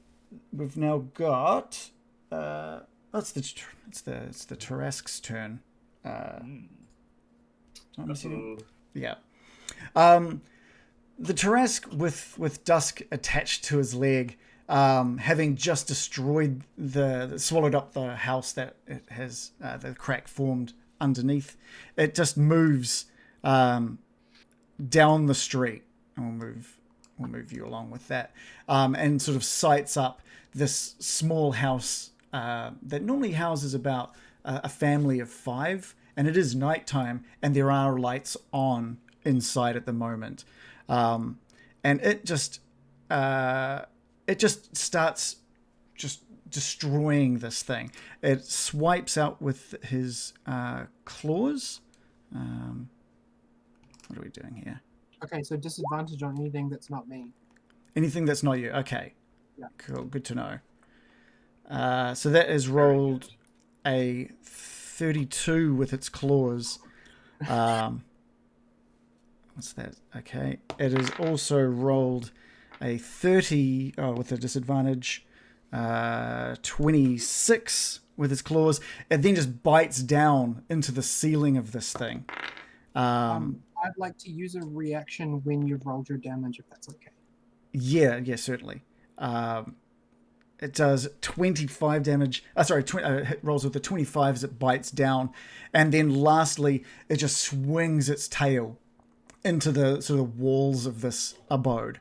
We've now got it's the Tarrasque's turn. Yeah. The Tarrasque with Dusk attached to his leg, having just destroyed swallowed up the house that it has, the crack formed underneath. It just moves down the street, and we'll move you along with that, and sort of sights up this small house that normally houses about a family of 5, and it is nighttime, and there are lights on inside at the moment. And it just starts just destroying this thing. It swipes out with his claws. What are we doing here? Okay, so disadvantage on anything that's not me. Anything that's not you. Okay. Yeah. Cool. Good to know. So that is rolled a 32 with its claws. What's that? Okay. It is also rolled a 30 with a disadvantage, 26 with its claws. It then just bites down into the ceiling of this thing. I'd like to use a reaction when you've rolled your damage, if that's okay. Yeah, certainly. It does 25 damage. It rolls with a 25 as it bites down. And then lastly, it just swings its tail into the sort of walls of this abode.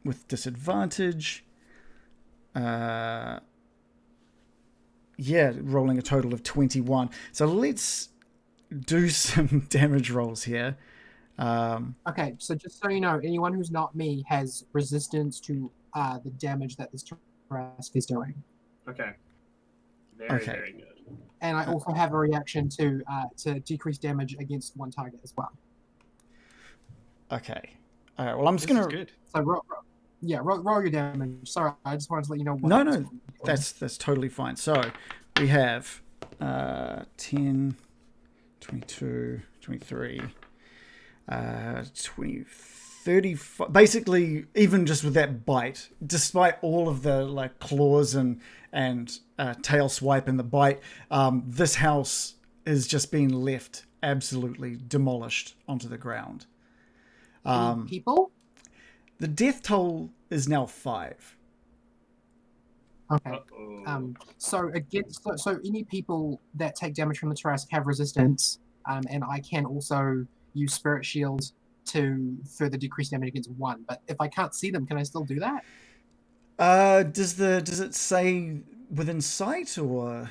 With disadvantage. rolling a total of 21. So let's do some damage rolls here. Okay, so just so you know, anyone who's not me has resistance to the damage that this Tarrasque is doing. Okay. Okay. Very good. And I also have a reaction to decrease damage against one target as well. Okay. All right. Well, I'm just This gonna. is good. So roll your damage. Sorry, I just wanted to let you know. What No, that's totally fine. So we have 10, 22, 23, 20, 35. Basically, even just with that bite, despite all of the like claws and tail swipe and the bite, this house is just being left absolutely demolished onto the ground. People? The death toll is now 5. Okay. Uh-oh. So any people that take damage from the Tarrasque have resistance, and I can also use Spirit Shield to further decrease damage against one. But if I can't see them, can I still do that? Does it say within sight or?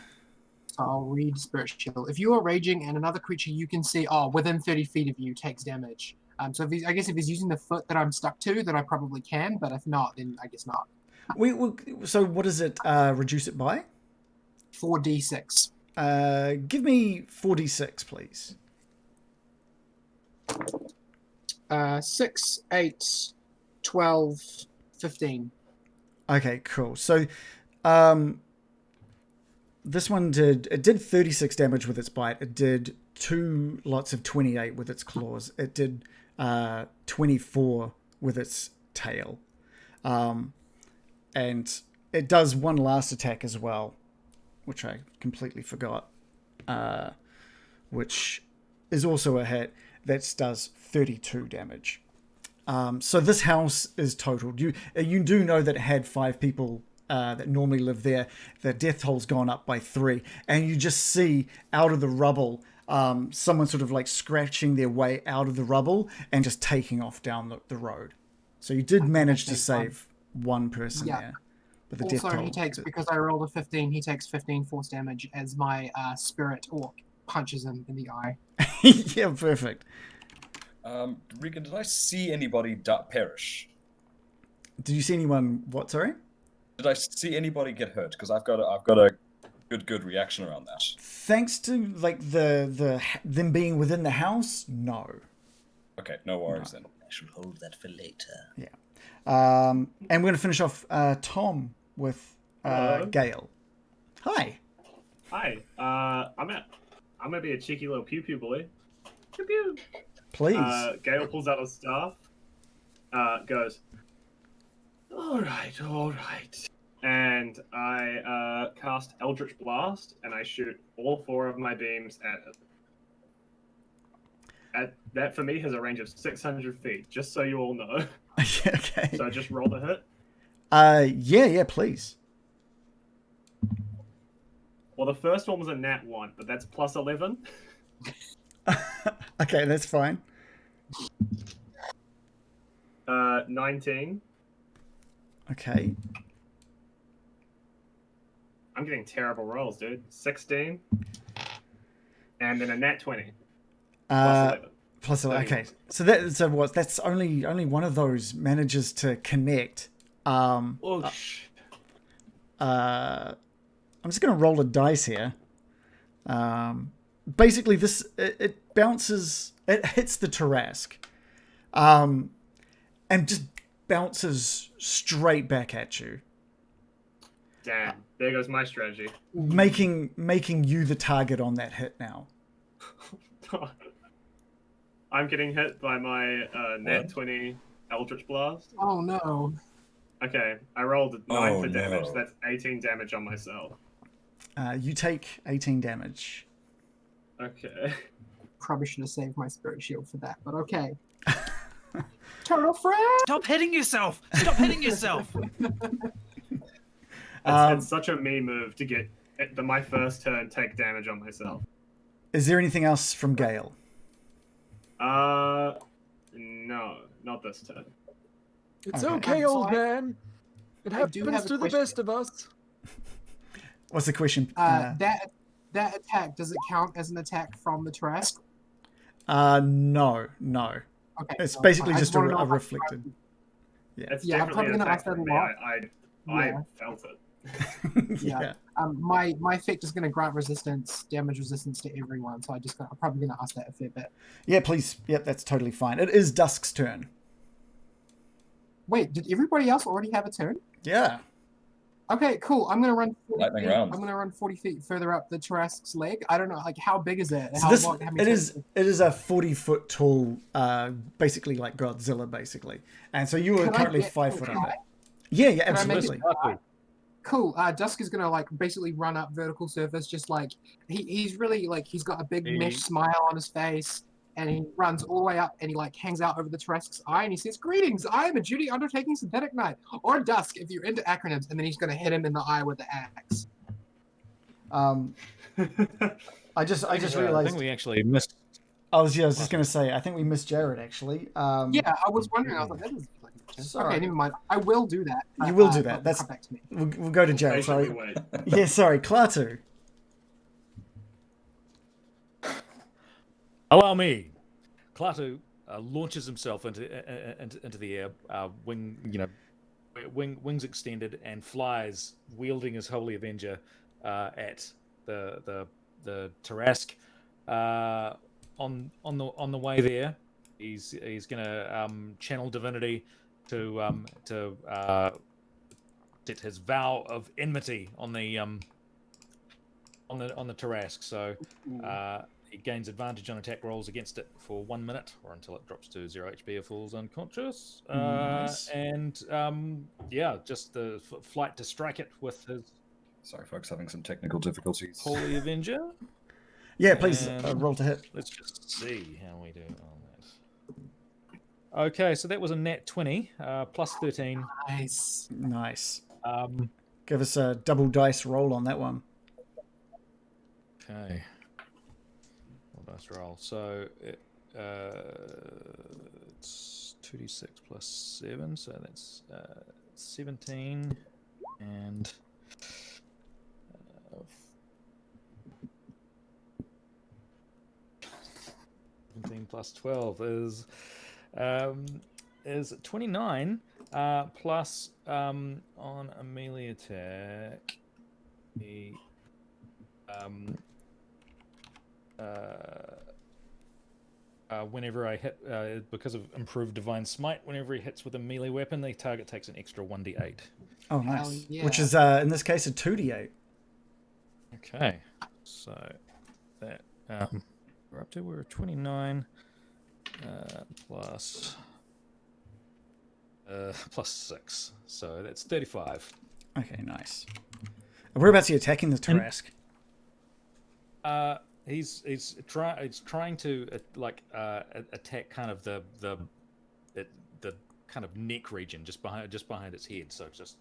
So I'll read Spirit Shield. If you are raging and another creature you can see, within 30 feet of you takes damage. So I guess if he's using the foot that I'm stuck to, then I probably can. But if not, then I guess not. So what does it reduce it by? 4d6. Give me 4d6, please. 6, 8, 12, 15. Okay, cool. So, this one did 36 damage with its bite. It did 2 lots of 28 with its claws. It did 24 with its tail. And it does one last attack as well, which I completely forgot, which is also a hit. That does 32 damage. So this house is totaled. You do know that it had 5 people that normally live there. The death toll's gone up by 3, and you just see out of the rubble someone sort of like scratching their way out of the rubble and just taking off down the road. So you did manage to save one person there. But the death Also, toll, he takes, because I rolled a 15, he takes 15 force damage as my spirit orc punches him in the eye. yeah, perfect. Regan, did I see anybody perish? Did you see anyone? What? Sorry. Did I see anybody get hurt? Because I've got a good reaction around that. Thanks to like them being within the house, no. Okay, no worries then. I should hold that for later. Yeah. And we're going to finish off Tom with Gail. Hi. Hi. I'm gonna be a cheeky little pew pew boy. Pew pew. Please. Gail pulls out a staff. Goes. All right. And I cast Eldritch Blast, and I shoot all 4 of my beams at it. That for me has a range of 600 feet. Just so you all know. Okay. So just roll the hit. Yeah, please. Well, the first one was a nat 1, but that's plus 11. Okay, that's fine. 19. Okay. I'm getting terrible rolls, dude. 16. And then a nat 20. Plus 11. Okay. So that's only one of those manages to connect. I'm just going to roll a dice here. Basically, it bounces. It hits the Tarrasque, and just bounces straight back at you. Damn. There goes my strategy. Making you the target on that hit now. I'm getting hit by my nat 20 Eldritch Blast. Oh no. Okay, I rolled 9 for damage. No. That's 18 damage on myself. You take 18 damage. Okay. Probably should have saved my spirit shield for that, but okay. Turtle friend! Stop hitting yourself! Stop hitting yourself! It's such a me move to get my first turn take damage on myself. Is there anything else from Gail? No, not this turn. It's Okay. okay, So old man. It I do happens have a to the question. best of us. What's the question? That attack, does it count as an attack from the Tarrasque? No. Okay. It's no, basically fine. I just wanna know a if I- reflected. It's Yeah, I'm definitely probably an gonna attack ask that from a me. lot. I Yeah. felt it. Yeah. My effect is going to grant damage resistance to everyone, so I'm probably going to ask that a fair bit. Yeah, please. Yep, that's totally fine. It is Dusk's turn. Wait, did everybody else already have a turn? Yeah. Okay, cool. I'm going to run 40 Lightning feet. round. I'm going to run 40 feet further up the Tarrasque's leg. I don't know, like, how big is it? So How many turns? it is a 40-foot tall, basically like Godzilla, basically. And so you are Can I currently get 5 to foot try? under. Yeah, Can I make it absolutely. try? Cool. Dusk is gonna like basically run up vertical surface, just like he's really like he's got a big mesh smile on his face, and he runs all the way up and he like hangs out over the Tarrasque's eye and he says, "Greetings, I am a duty undertaking synthetic knight, or Dusk if you're into acronyms," and then he's gonna hit him in the eye with the axe. I just I realized think we actually missed. I was just gonna say I think we missed Jared actually. Yeah, I was wondering. I was like, that is like Sorry. okay, never mind. I will do that. You will do that. But That's come back to me. we'll go to Jared. Patiently Sorry. wait. Yeah, sorry, Klaatu. Allow me. Klaatu launches himself into the air, wings extended, and flies, wielding his Holy Avenger at the Tarrasque. On the way there, he's gonna channel divinity to set his vow of enmity on the Tarrasque. So he gains advantage on attack rolls against it for 1 minute, or until it drops to 0 HP or falls unconscious. Nice. And just the flight to strike it with his Sorry, folks, having some technical difficulties. Holy Avenger. Yeah, please And roll to hit. Let's just see how we do on that. Okay, so that was a nat 20, plus 13. Nice. Nice. Give us a double dice roll on that one. Okay. Well, dice roll. So it's 2d6 plus 7, so that's 17, and 17 plus 12 is 29, plus on a melee attack he whenever I hit, because of improved divine smite, whenever he hits with a melee weapon, the target takes an extra 1d8. Oh, nice. Hell yeah. Which is in this case a 2d8. Okay, so that we're up to, we're 29 plus 6, so that's 35. Okay, nice. Whereabouts are you attacking the Tarrasque? He's trying to attack kind of the kind of neck region just behind its head. So it's just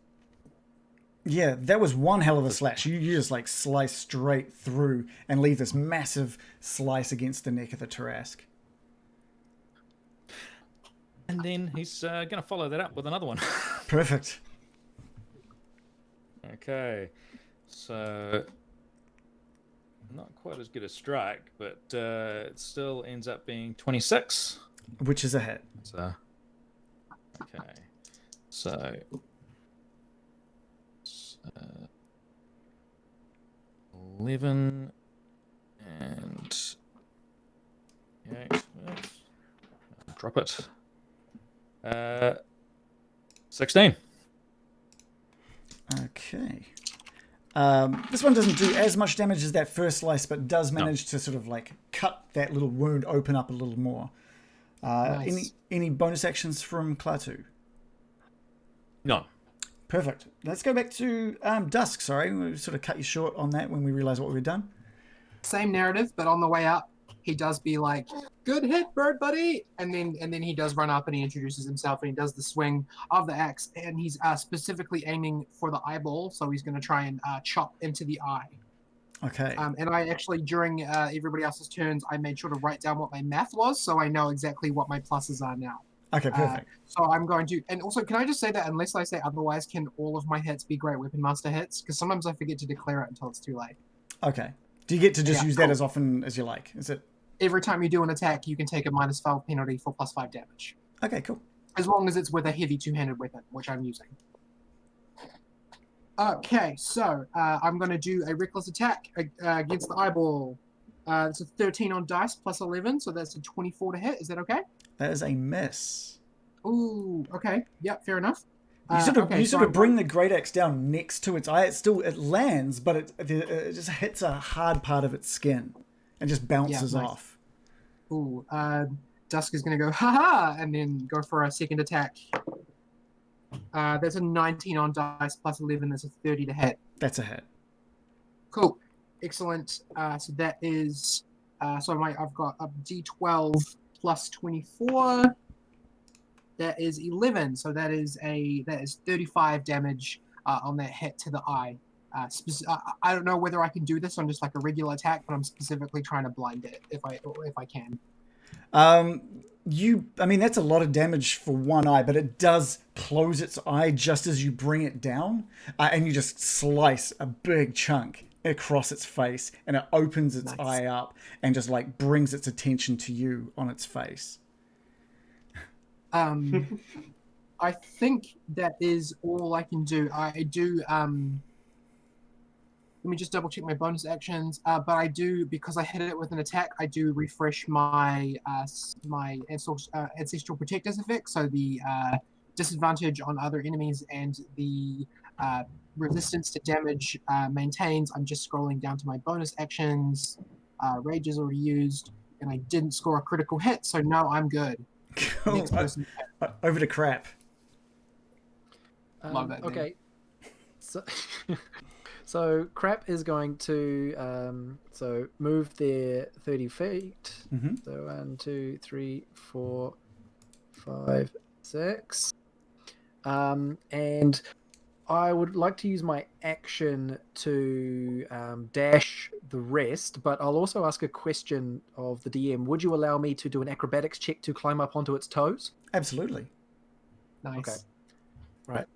Yeah, that was one hell of a slash. You just like slice straight through and leave this massive slice against the neck of the Tarrasque. and then he's gonna follow that up with another one. Perfect. Okay, so not quite as good a strike, but it still ends up being 26. Which is a hit. So, okay, so 11 and 8. Drop it. 16. Okay. This one doesn't do as much damage as that first slice, but does manage to sort of like cut that little wound open up a little more. Nice. Any bonus actions from Klaatu? No. Perfect. Let's go back to Dusk. Sorry, we sort of cut you short on that when we realised what we'd done. Same narrative, but on the way up, he does be like, "Good hit, bird buddy," and then he does run up and he introduces himself and he does the swing of the axe, and he's specifically aiming for the eyeball, so he's going to try and chop into the eye. Okay. And I actually, during everybody else's turns, I made sure to write down what my math was, so I know exactly what my pluses are now. Okay, perfect. So I'm going to, and also, can I just say that unless I say otherwise, can all of my hits be Great Weapon Master hits? Because sometimes I forget to declare it until it's too late. Okay. Do you get to just Yeah, use that as often as you like? Is it? Every time you do an attack, you can take a -12 penalty for +5 damage. Okay, cool. As long as it's with a heavy two-handed weapon, which I'm using. Okay, so I'm going to do a reckless attack against the eyeball. It's a 13 on dice plus 11, so that's a 24 to hit. Is that okay? That is a miss. Ooh, okay. Yep, fair enough. You sort of bring the great axe down next to its eye. It lands, but it just hits a hard part of its skin and just bounces off. Ooh, Dusk is going to go, haha, and then go for a second attack. That's a 19 on dice plus 11. That's a 30 to hit. That's a hit. Cool. Excellent. So that is, I've got a D12 plus 24. That is 11. So that is 35 damage on that hit to the eye. I don't know whether I can do this on just like a regular attack, but I'm specifically trying to blind it if I can. That's a lot of damage for one eye, but it does close its eye just as you bring it down, and you just slice a big chunk across its face, and it opens its eye up and just like brings its attention to you on its face. I think that is all I can do. I do. Let me just double check my bonus actions. But I do, because I hit it with an attack, I do refresh my Ancestral Protectors effect. So the disadvantage on other enemies and the resistance to damage maintains. I'm just scrolling down to my bonus actions. Rage is already used, and I didn't score a critical hit, so no, I'm good. Cool. Next person. Over to Crap. Okay. So Crap is going to move there 30 feet. Mm-hmm. So 1, 2, 3, 4, 5, 6. And I would like to use my action to dash the rest, but I'll also ask a question of the DM. Would you allow me to do an acrobatics check to climb up onto its toes? Absolutely. Nice. Okay. Right.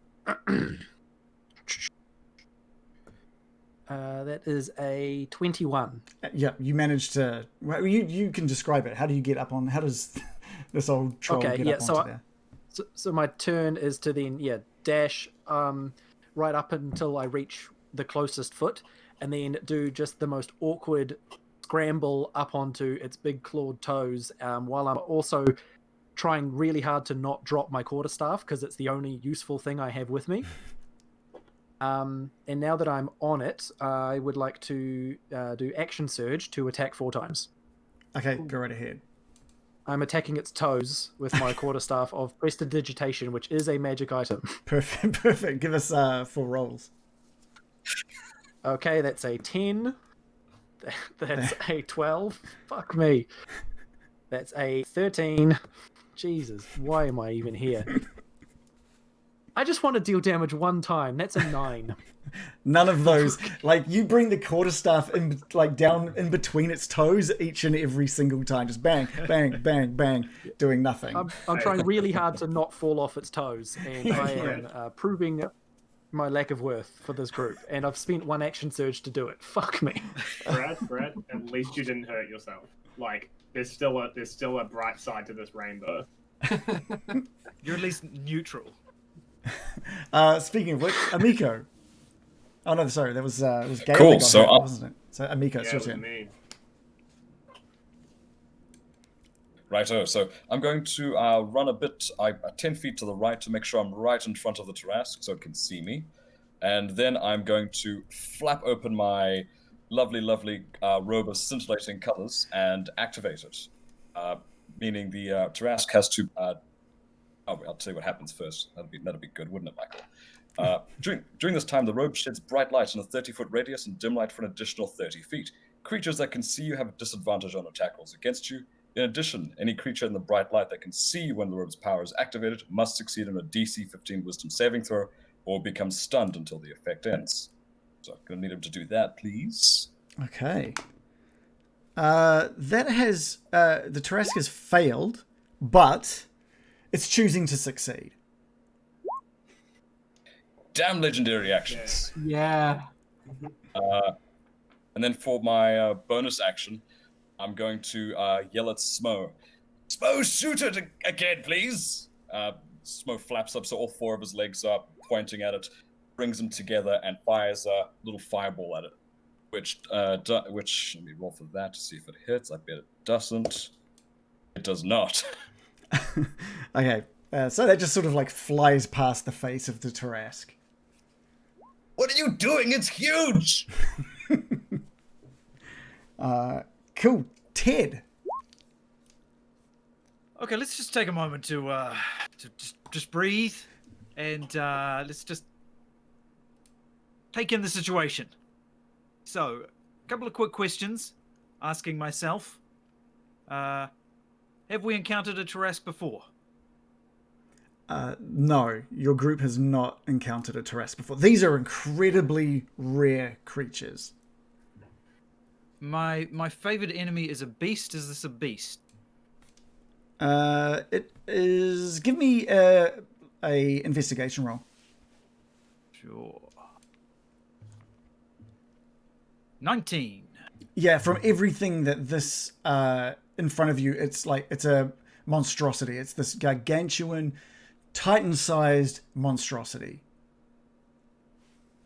That is a 21. Yeah, you managed to. Well, you can describe it. How do you get up on? How does this old troll get up onto there? So my turn is to then dash right up until I reach the closest foot, and then do just the most awkward scramble up onto its big clawed toes, while I'm also trying really hard to not drop my quarterstaff because it's the only useful thing I have with me. And now that I'm on it, I would like to do Action Surge to attack 4 times. Okay, go right ahead. I'm attacking its toes with my quarterstaff of Prestidigitation, which is a magic item. Perfect. Give us 4 rolls. Okay, that's a 10. That's a 12. Fuck me. That's a 13. Jesus, why am I even here? I just want to deal damage 1 time. That's a 9. None of those. Like, you bring the quarterstaff in, like, down in between its toes each and every single time. Just bang, bang, bang, bang, doing nothing. I'm trying really hard to not fall off its toes, and I am proving my lack of worth for this group. And I've spent 1 action surge to do it. Fuck me. Brad, at least you didn't hurt yourself. Like, there's still a bright side to this rainbow. You're at least neutral. Speaking of which, Amico. Oh no, sorry, that was Gail. Cool. So wasn't it? So Amico, it's your turn. Me. Righto. So I'm going to run a bit 10 feet to the right to make sure I'm right in front of the Tarrasque so it can see me, and then I'm going to flap open my lovely robe of scintillating colors and activate it. Meaning the Tarrasque has to. I'll tell you what happens first. That'd be good, wouldn't it, Michael? During this time, the robe sheds bright light in a 30-foot radius and dim light for an additional 30 feet. Creatures that can see you have a disadvantage on attack rolls against you. In addition, any creature in the bright light that can see you when the robe's power is activated must succeed on a DC 15 Wisdom saving throw or become stunned until the effect ends. So I'm going to need him to do that, please. Okay. That has the Tarrasque has failed, but It's choosing to succeed. Damn legendary actions. Yeah. And then for my bonus action, I'm going to yell at Smo. Smo, shoot it again, please! Smo flaps up so all 4 of his legs are pointing at it, brings them together, and fires a little fireball at it. Which let me roll for that to see if it hits. I bet it doesn't. It does not. Okay, so that just sort of like flies past the face of the Tarrasque. What are you doing? It's huge! Cool. Ted. Okay, let's just take a moment to just breathe, and let's just take in the situation. So, a couple of quick questions, asking myself: have we encountered a Tarrasque before? No, your group has not encountered a Tarrasque before. These are incredibly rare creatures. My favorite enemy is a beast. Is this a beast? It is. Give me a investigation roll. Sure. 19. Yeah, from everything that this in front of you, it's a monstrosity. It's this gargantuan, Titan-sized monstrosity.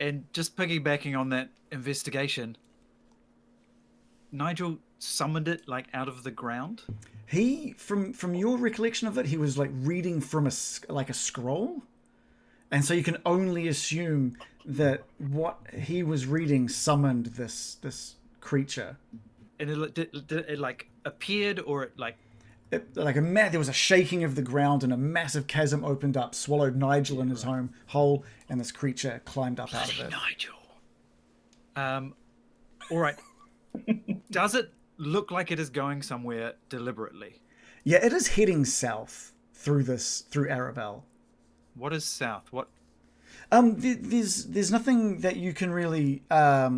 And just piggybacking on that investigation, Nigel summoned it like out of the ground. He, from your recollection of it, he was like reading from a scroll, and so you can only assume that what he was reading summoned this creature. And it like appeared, or it like there was a shaking of the ground, and a massive chasm opened up, swallowed Nigel in his hole, and this creature climbed up out of it. Nigel. All right. Does it look like it is going somewhere deliberately? Yeah, it is heading south through Arabelle. What is south? What? There's nothing that you can really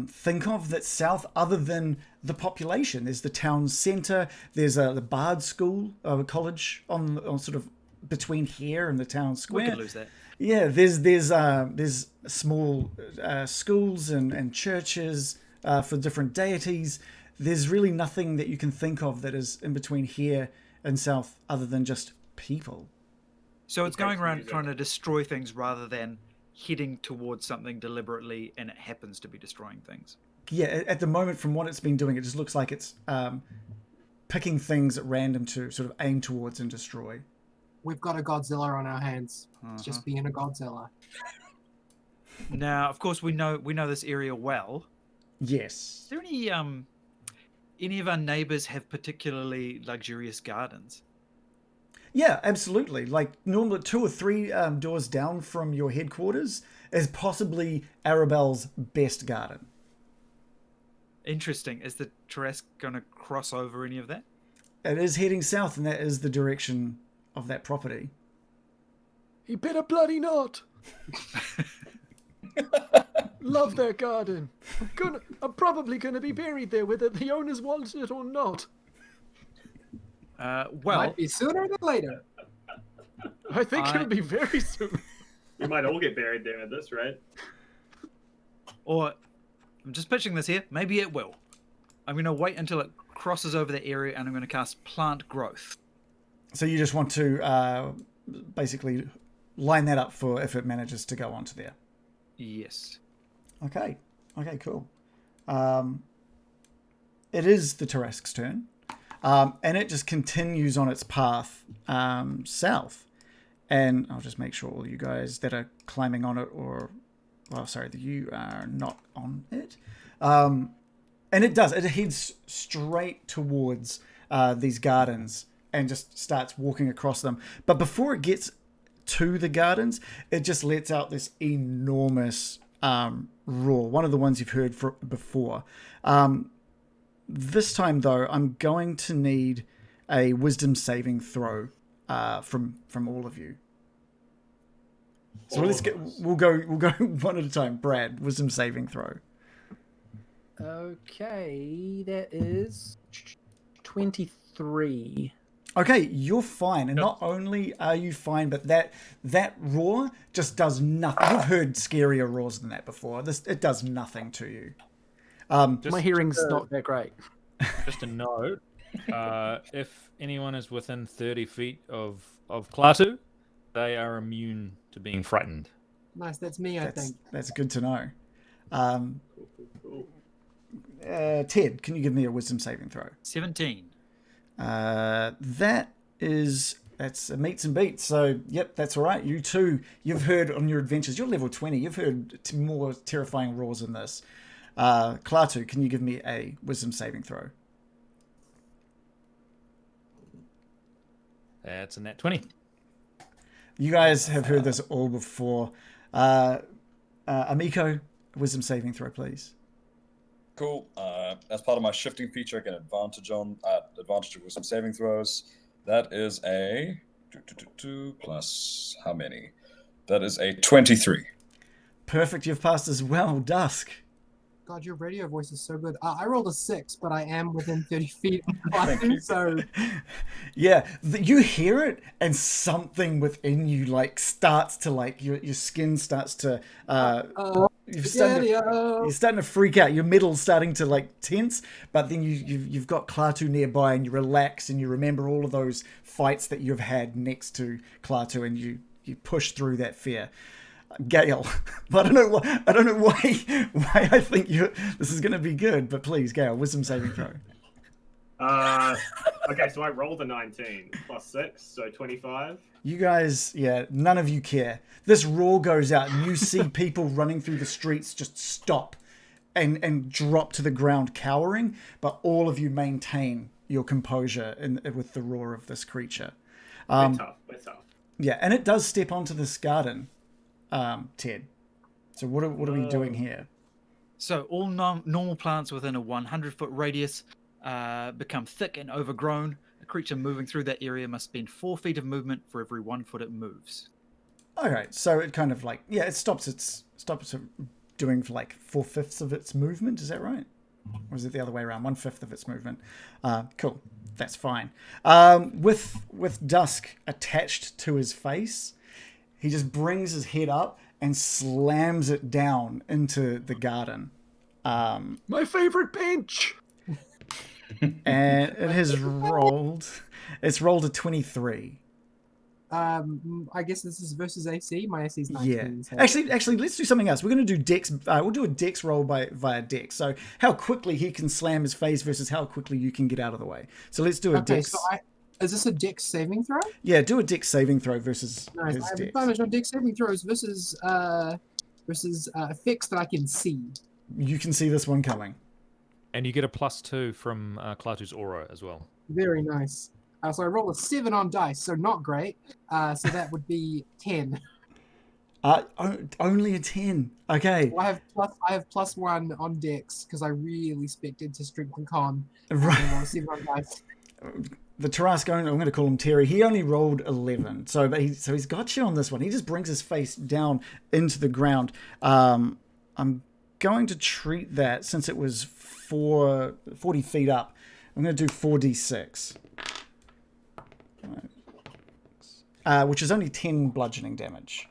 think of that's south other than the population. There's the town centre. There's the Bard School, college on sort of between here and the town square. We could lose that. Yeah, there's small schools and churches for different deities. There's really nothing that you can think of that is in between here and south other than just people. So it's going around trying to destroy things rather than heading towards something deliberately, and it happens to be destroying things. Yeah, at the moment, from what it's been doing, it just looks like it's picking things at random to sort of aim towards and destroy. We've got a Godzilla on our hands. It's just being a Godzilla. Now, of course, we know this area well. Yes. Is there any of our neighbors have particularly luxurious gardens? Yeah, absolutely. Like normally 2 or 3 doors down from your headquarters is possibly Arabelle's best garden. Interesting. Is the Tarrasque going to cross over any of that? It is heading south, and that is the direction of that property. He better bloody not. Love their garden. I'm probably gonna be buried there, whether the owners want it or not. Well, Might be sooner than later. I think it'll be very soon. We might all get buried there at this rate. Or I'm just pitching this here. Maybe it will. I'm going to wait until it crosses over the area, and I'm going to cast Plant Growth. So you just want to basically line that up for if it manages to go onto there. Yes. Okay, cool. It is the Tarrasque's turn, and it just continues on its path south. And I'll just make sure all you guys that are climbing on it, that you are not on it. And it heads straight towards these gardens and just starts walking across them. But before it gets to the gardens, it just lets out this enormous roar, one of the ones you've heard before. This time, though, I'm going to need a wisdom saving throw from all of you. So we'll go one at a time. Brad, wisdom saving throw. Okay, that is 23. Okay, you're fine, and not only are you fine, but that roar just does nothing. You've heard scarier roars than that before. It does nothing to you. My hearing's not that great. Just a note: if anyone is within 30 feet of Klaatu, they are immune to being frightened. Nice, that's me, I think. That's good to know. Ted, can you give me a wisdom saving throw? 17. That's a meets and beats. So, yep, that's all right. You too, you've heard on your adventures, you're level 20, you've heard more terrifying roars than this. Klaatu, can you give me a wisdom saving throw? That's a nat 20. You guys have heard this all before. Amico, wisdom saving throw, please. Cool. As part of my shifting feature, I get advantage of wisdom saving throws. That is a 2 plus how many? That is a 23. Perfect. You've passed as well, Dusk. God, your radio voice is so good. I rolled a 6, but I am within 30 feet of Klaatu, so... Yeah, you hear it, and something within you, like, starts to, like, your skin starts to... You're starting to freak out. Your metal's starting to, like, tense, but then you've got Klaatu nearby, and you relax, and you remember all of those fights that you've had next to Klaatu, and you push through that fear. Gail, I don't know why I think this is going to be good, but please, Gail, wisdom saving throw. Okay, so I rolled a 19 plus 6, so 25. You guys, none of you care. This roar goes out, and you see people running through the streets just stop and drop to the ground cowering, but all of you maintain your composure with the roar of this creature. We're tough. Yeah, and it does step onto this garden. Ted. So what are we doing here? So all normal plants within a 100-foot radius become thick and overgrown. A creature moving through that area must spend 4 feet of movement for every 1 foot it moves. Okay, so it kind of like it stops it doing for like 4/5 of its movement. Is that right? Or is it the other way around? 1/5 of its movement. Cool. That's fine. With Dusk attached to his face, he just brings his head up and slams it down into the garden. My favorite bench! And it has rolled... It's rolled a 23. I guess this is versus AC. My AC is 19. Yeah. So. Actually, let's do something else. We're going to do Dex. We'll do a Dex roll via Dex. So how quickly he can slam his face versus how quickly you can get out of the way. So let's do a Dex. So is this a Dex saving throw? Yeah, do a Dex saving throw versus nice. his I have Dex. advantage on Dex saving throws versus effects that I can see. You can see this one coming. And you get a +2 from Klaatu's aura as well. Very nice. So I roll a 7 on dice, so not great. So that would be 10. Only a 10. Okay. Well, I have +1 on Dex because I really spec'd into Strength and Con. Right. 7 on dice. The Tarrasque, I'm going to call him Terry. He only rolled 11, so he's got you on this one. He just brings his face down into the ground. I'm going to treat that, since it was 40 feet up, I'm going to do 4d6, which is only 10 bludgeoning damage.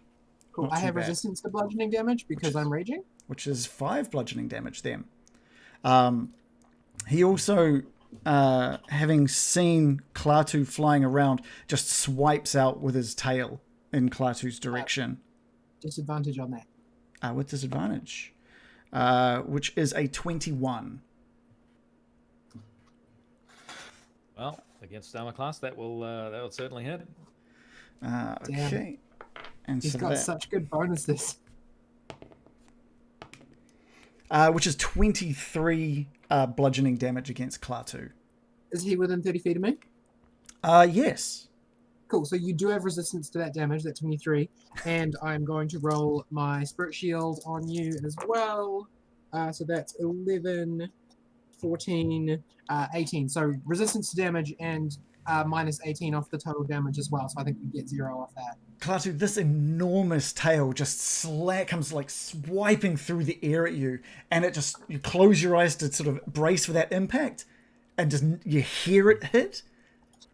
Cool. Not I too have bad. resistance to bludgeoning damage because I'm raging. Which is 5 bludgeoning damage then. He also... having seen Klaatu flying around, just swipes out with his tail in Klaatu's direction. Disadvantage on that. With disadvantage. Which is a 21. Well, against armor class, that will certainly hit. Okay. And He's so got such good bonuses. which is 23 bludgeoning damage against Klaatu. Is he within 30 feet of me? Yes. Cool, so you do have resistance to that damage, that 23, and I'm going to roll my Spirit Shield on you as well. So that's 11, 14, 18. So resistance to damage and minus 18 off the total damage as well, so I think you get 0 off that. Klaatu, this enormous tail just comes like swiping through the air at you, and it just, you close your eyes to sort of brace for that impact, and just you hear it hit,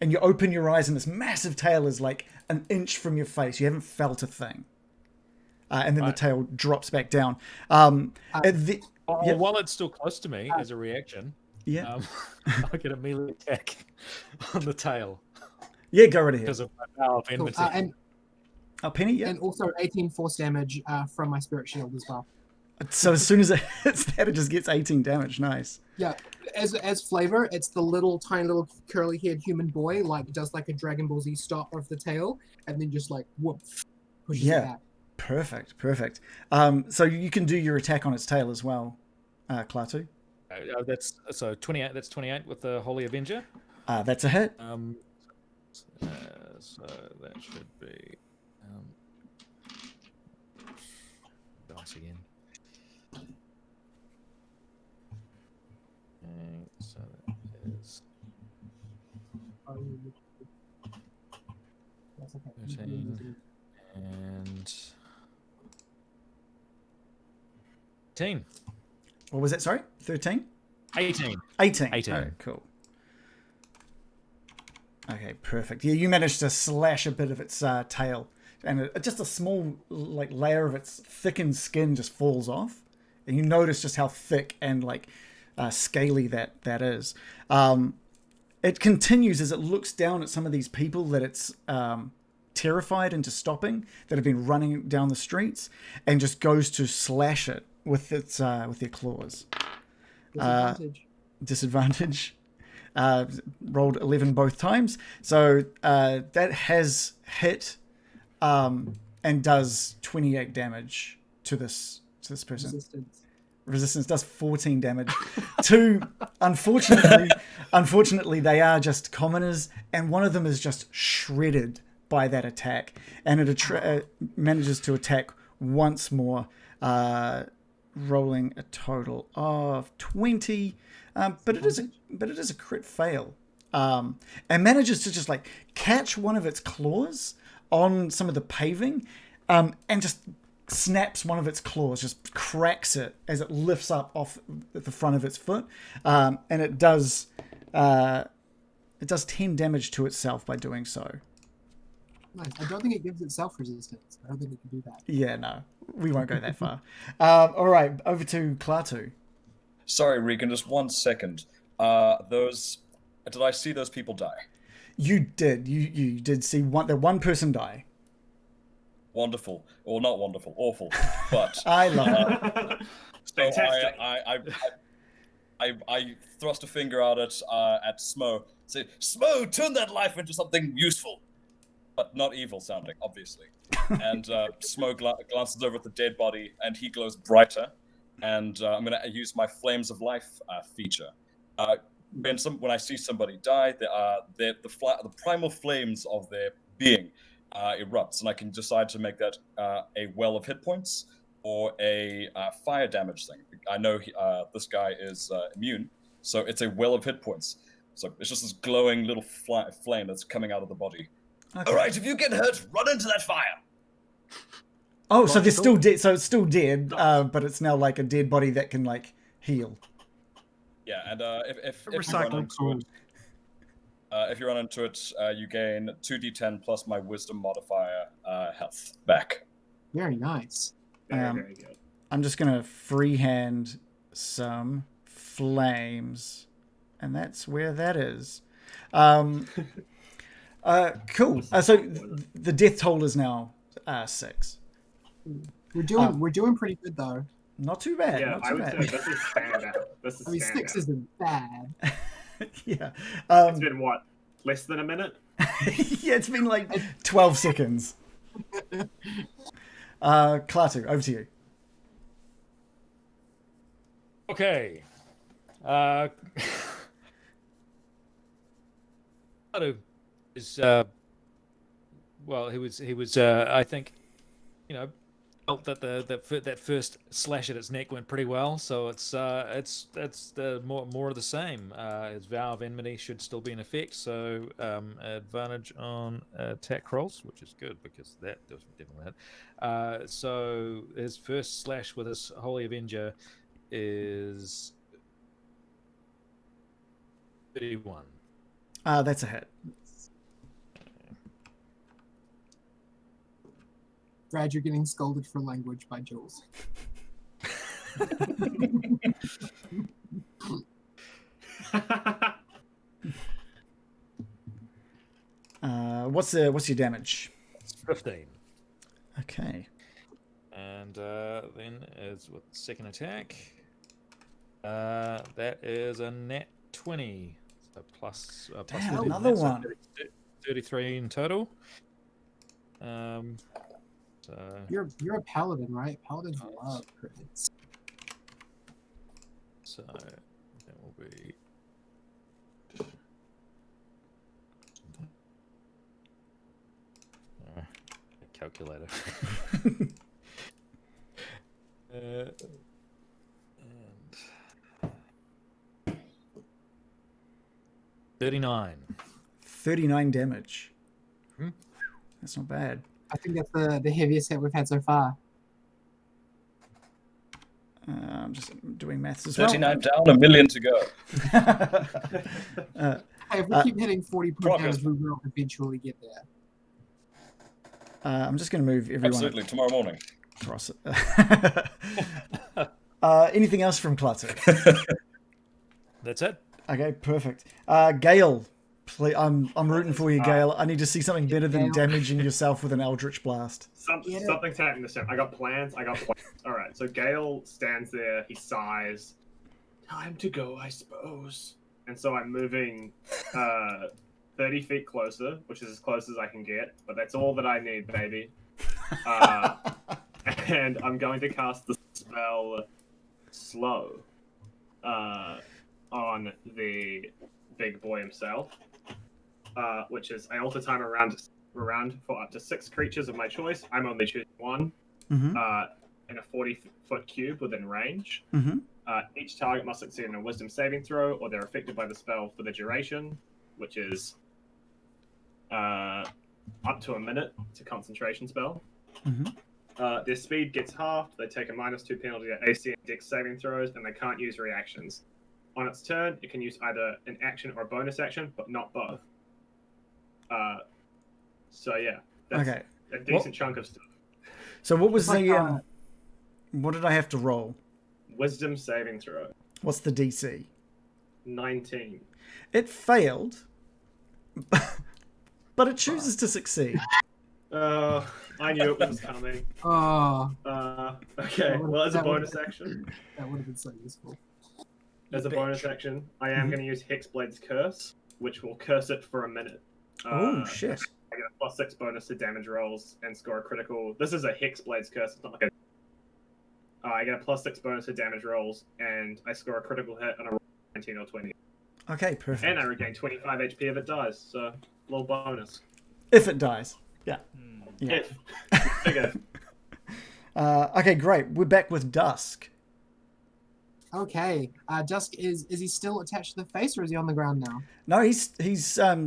and you open your eyes, and this massive tail is like an inch from your face. You haven't felt a thing. And then the tail drops back down. While it's still close to me, as a reaction, I get a melee attack on the tail. Yeah, go right ahead. Because of my power of enmity. Penny, yeah. And also 18 force damage from my spirit shield as well. So as soon as it hits that, it just gets 18 damage. Nice. Yeah, as flavor, it's the tiny little curly-haired human boy, like does like a Dragon Ball Z stop of the tail, and then just like whoop, pushes it back. Perfect. So you can do your attack on its tail as well, Klaatu. That's 28. That's 28 with the Holy Avenger. That's a hit. So that should be dice again. Okay, so that is 13 and 18. What was it? Sorry, 13. 18. 18. 18. Oh, cool. Okay, perfect. Yeah, you managed to slash a bit of its tail, and just a small like layer of its thickened skin just falls off, and you notice just how thick and like scaly that is. It continues as it looks down at some of these people that it's terrified into stopping, that have been running down the streets, and just goes to slash it with its with their claws. Disadvantage. Rolled 11 both times, so that has hit and does 28 damage to this person. Resistance does 14 damage. Unfortunately, they are just commoners, and one of them is just shredded by that attack, and it manages to attack once more, rolling a total of 20. But it is a crit fail, and manages to just like catch one of its claws on some of the paving, and just snaps one of its claws, just cracks it as it lifts up off the front of its foot, and it does 10 damage to itself by doing so. Nice. I don't think it gives itself resistance. I don't think it can do that. Yeah, no, we won't go that far. All right, over to Klaatu. Sorry, Regan, just 1 second. Did I see those people die? You did. You did see one person die. Wonderful. Or not wonderful, awful. But I love it. So I thrust a finger out at Smo. Say, Smo, turn that life into something useful. But not evil sounding, obviously. And Smo glances over at the dead body, and he glows brighter. And I'm going to use my Flames of Life feature. When I see somebody die, the primal flames of their being erupts, and I can decide to make that a well of hit points or a fire damage thing. I know this guy is immune, so it's a well of hit points. So it's just this glowing little flame that's coming out of the body. Okay. All right, if you get hurt, run into that fire. Oh, so they're still dead. So it's still dead, but it's now like a dead body that can like heal. Yeah, and if you run into it, if you run into it, you gain 2d10 plus my Wisdom modifier health back. Very nice. Very good. I'm just gonna freehand some flames, and that's where that is. Cool. So the death toll is now 6. We're doing pretty good though. Not too bad. Yeah, not I too would bad. say this is standout. 6 isn't bad. Yeah. It's been what, less than a minute? Yeah, it's been like 12 seconds. Klaatu, over to you. Okay. Klaatu is well, he was I think, felt that that first slash at its neck went pretty well, so it's the more of the same. His vow of enmity should still be in effect, so advantage on attack rolls, which is good because that was definitely that. So his first slash with his Holy Avenger is 31. That's a hit. Brad, you're getting scolded for language by Jules. What's your damage? It's 15. Okay. And then is with second attack. That is a nat 20. So plus Damn, 14, another so one. 33 in total. So You're a paladin, right? Paladins love crits. So that will be. Calculator. And 39. 39 damage. Hmm. That's not bad. I think that's the heaviest hit we've had so far. I'm just doing maths as well. 39 down, 1 million to go. Hey, if we keep hitting 40 point progress. damage, we will eventually get there. I'm just going to move everyone Absolutely, tomorrow morning. across it. Anything else from Clutter? That's it. Okay, perfect. Gail, please, I'm rooting for you, Gail. I need to see something better than damaging yourself with an Eldritch Blast. Something's happening this time. I got plans. All right, so Gale stands there. He sighs. Time to go, I suppose. And so I'm moving 30 feet closer, which is as close as I can get. But that's all that I need, baby. And I'm going to cast the spell Slow on the big boy himself, which is I alter time around for up to 6 creatures of my choice. I'm only choosing one Mm-hmm. in a 40-foot cube within range. Mm-hmm. Each target must succeed in a wisdom saving throw, or they're affected by the spell for the duration, which is up to a minute. It's a concentration spell. Mm-hmm. Their speed gets halved. They take a -2 penalty to AC and Dex saving throws, and they can't use reactions. On its turn, it can use either an action or a bonus action, but not both. So yeah, that's Okay. a decent chunk of stuff. So what was It's like, the what did I have to roll? Wisdom saving throw, What's the DC? 19. It failed, but it chooses to succeed. I knew it was coming. Oh, Okay, well, as a bonus action, that would have been so useful. as a bonus action, I am going to use Hexblade's Curse, which will curse it for a minute. Oh shit! I get a +6 bonus to damage rolls and score a critical. This is a Hexblade's Curse. It's not like a. I get a +6 bonus to damage rolls, and I score a critical hit on a roll 19 or 20. Okay, perfect. And I regain 25 HP if it dies, so little bonus. If it dies, yeah. Yeah. If. Big if. Okay, great. We're back with Dusk. Okay, Dusk is he still attached to the face, or is he on the ground now? No, he's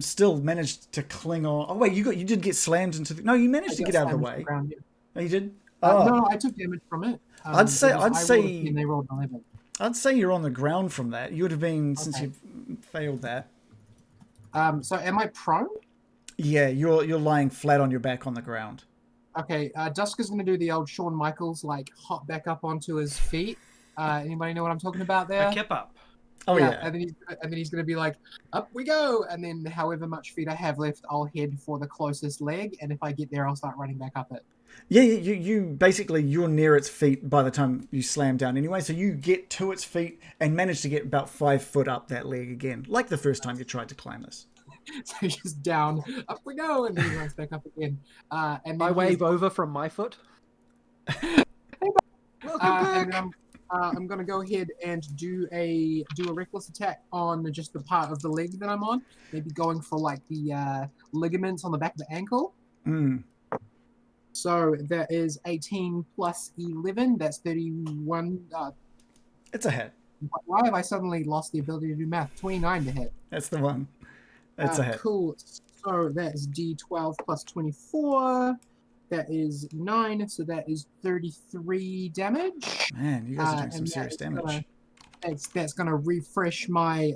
still managed to cling on. Oh wait, you did get slammed into the. No, you managed to get out of the way. Ground, yeah. Oh, you did. Oh, No, I took damage from it. I'd say they rolled 11. I'd say you're on the ground from that. You would have been since Okay. you failed that. So am I prone? Yeah, you're lying flat on your back on the ground. Okay, Dusk is going to do the old Shawn Michaels, like, hop back up onto his feet. Anybody know what I'm talking about there? A kip up. Oh yeah. And then he's going to be like, up we go! And then however much feet I have left, I'll head for the closest leg, and if I get there, I'll start running back up it. Yeah, you basically you're near its feet by the time you slam down anyway, so you get to its feet and manage to get about 5 foot up that leg again, like the first time you tried to climb this. So he's just down, up we go, and then he runs back up again. And then I wave over from my foot. Welcome and back. then I'm gonna go ahead and do a reckless attack on just the part of the leg that I'm on. Maybe going for like the ligaments on the back of the ankle. Mm. So that is 18 plus 11. That's 31. It's a hit. Why have I suddenly lost the ability to do math? 29 to hit. That's the one. It's a hit. Cool. So that is D12 plus 24. That is 9. So that is 33 damage. Man, you guys are doing some and serious that is damage. That's gonna refresh my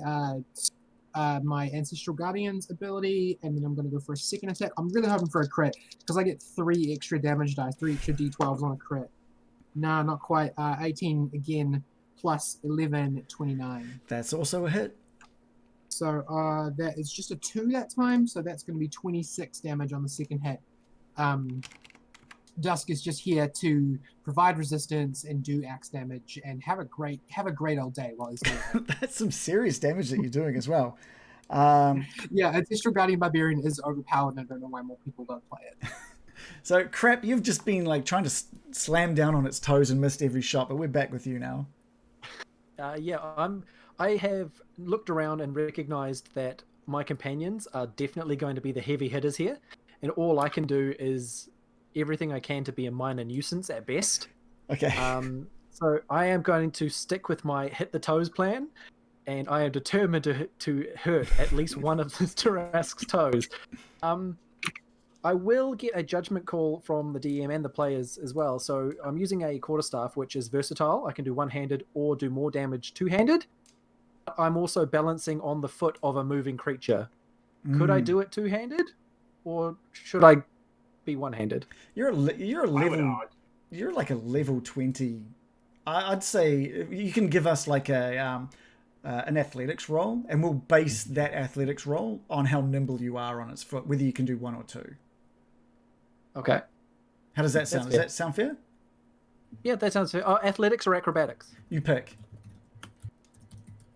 my Ancestral Guardian's ability, and then I'm going to go for a second attack. I'm really hoping for a crit, because I get 3 extra damage dice, 3 extra d12s on a crit. Nah, not quite. 18 again, plus 11, 29. That's also a hit. So that is just a 2 that time, so that's going to be 26 damage on the second hit. Dusk is just here to provide resistance and do axe damage and have a great old day while he's doing it. That's some serious damage that you're doing as well. Yeah, Ancestral Guardian Barbarian is overpowered, and I don't know why more people don't play it. So, Crap, you've just been like trying to slam down on its toes and missed every shot, but we're back with you now. I have looked around and recognized that my companions are definitely going to be the heavy hitters here, and all I can do is everything I can to be a minor nuisance at best. Okay. So I am going to stick with my hit the toes plan, and I am determined to hurt at least one of the Tarrasque's toes. I will get a judgment call from the DM and the players as well. So I'm using a quarterstaff, which is versatile. I can do one-handed or do more damage two-handed. I'm also balancing on the foot of a moving creature. Could I do it two-handed, or should I be one-handed? You're like a level 20. I'd say you can give us like an athletics roll, and we'll base that athletics roll on how nimble you are on its foot, whether you can do 1 or 2. Okay. How does that sound? Does that sound fair? Yeah, that sounds fair. Athletics or acrobatics? You pick.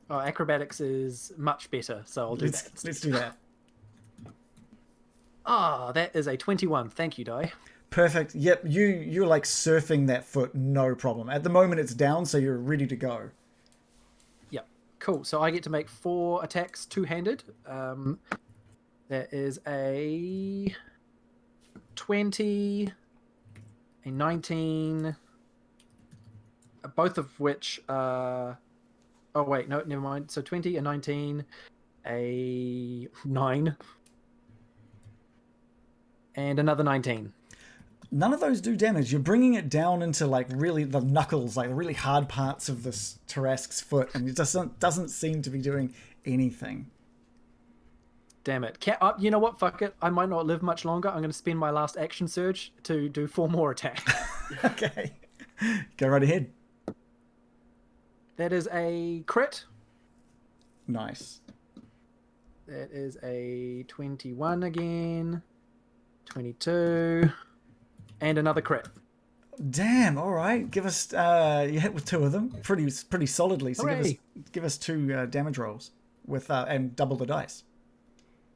Acrobatics is much better, so I'll do that. Let's do that. That is a 21. Thank you, Di. Perfect. Yep, you're like surfing that foot, no problem. At the moment it's down, so you're ready to go. Yep. Cool. So I get to make 4 attacks two-handed. That is a 20, a 19, both of which are... Oh, wait, no, never mind. So 20, a 19, a 9, and another 19. None of those do damage. You're bringing it down into like really the knuckles, like the really hard parts of this Tarrasque's foot, and it doesn't seem to be doing anything. Damn it. You know what? Fuck it. I might not live much longer. I'm going to spend my last action surge to do 4 more attacks. Okay. Go right ahead. That is a crit. Nice. That is a 21 again. 22. And another crit. Damn, all right. Give us you hit with 2 of them pretty solidly. So give us 2 damage rolls with and double the dice.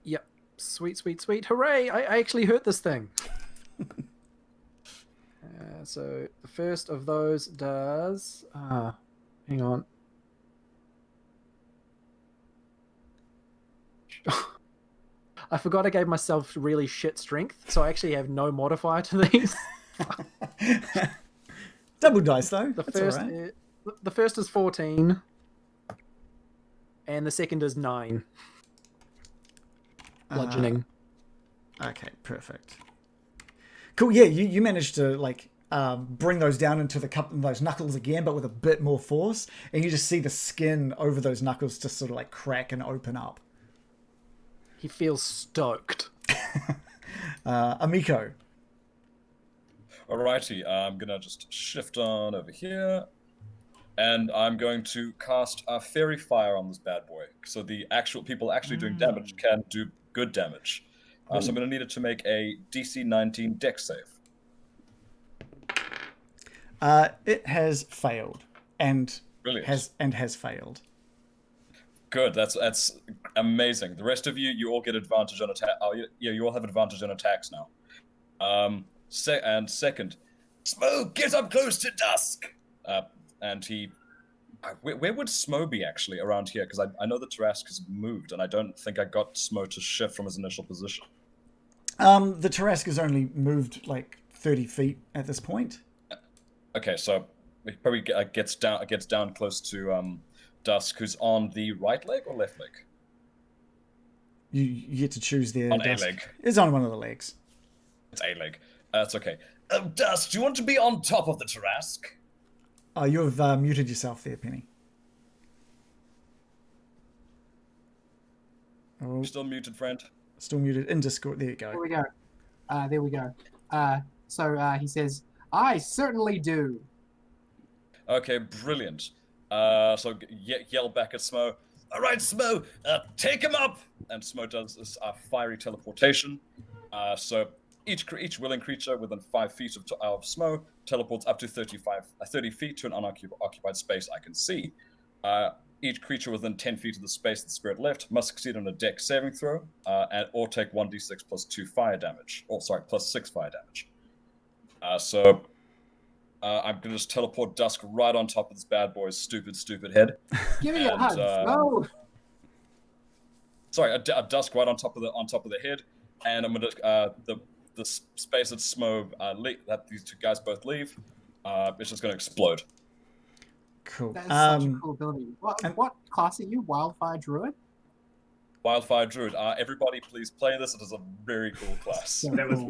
Yep. Sweet. Hooray! I actually hurt this thing. So the first of those does hang on. I forgot I gave myself really shit strength, so I actually have no modifier to these. Double dice though. The first is 14, and the second is 9. Bludgeoning. Okay, perfect. Cool. Yeah, you managed to like bring those down into those knuckles again, but with a bit more force, and you just see the skin over those knuckles just sort of like crack and open up. He feels stoked. Amico. Alrighty, I'm gonna just shift on over here, and I'm going to cast a Fairy Fire on this bad boy. So the actual people actually doing damage can do good damage. So I'm gonna need it to make a DC 19 Dex save. It has failed, and Brilliant. has failed. Good, that's amazing. The rest of you all get advantage on attack. Oh, yeah, you all have advantage on attacks now. And second, Smo, get up close to Dusk. And he, where would Smo be actually around here? Because I know the Tarrasque has moved, and I don't think I got Smo to shift from his initial position. The Tarrasque has only moved like 30 feet at this point. Okay, so he probably gets down close to Dusk, who's on the right leg or left leg? You get to choose there. On Dusk. a leg. It's on one of the legs. It's a leg. That's okay. Dusk, do you want to be on top of the Tarrasque? Oh, you've muted yourself there, Penny. Still muted, friend. Still muted in Discord. There you go. There we go. So he says, I certainly do. Okay, brilliant. So yell back at Smo. All right, Smo, take him up. And Smo does this fiery teleportation. So each willing creature within 5 feet of Smo teleports up to 30 feet to an unoccupied space I can see. Each creature within 10 feet of the space the spirit left must succeed on a Dex saving throw, or take 1d6 plus 2 fire damage. Plus 6 fire damage. So I'm going to just teleport Dusk right on top of this bad boy's stupid head. Give me a hug. No. Sorry, a Dusk right on top of the head, and I'm going to the space that Smo that these two guys both leave, it's just going to explode. Cool. That is such a cool ability. What class are you? Wildfire Druid? Wildfire Druid. Everybody, please play this. It is a very cool class.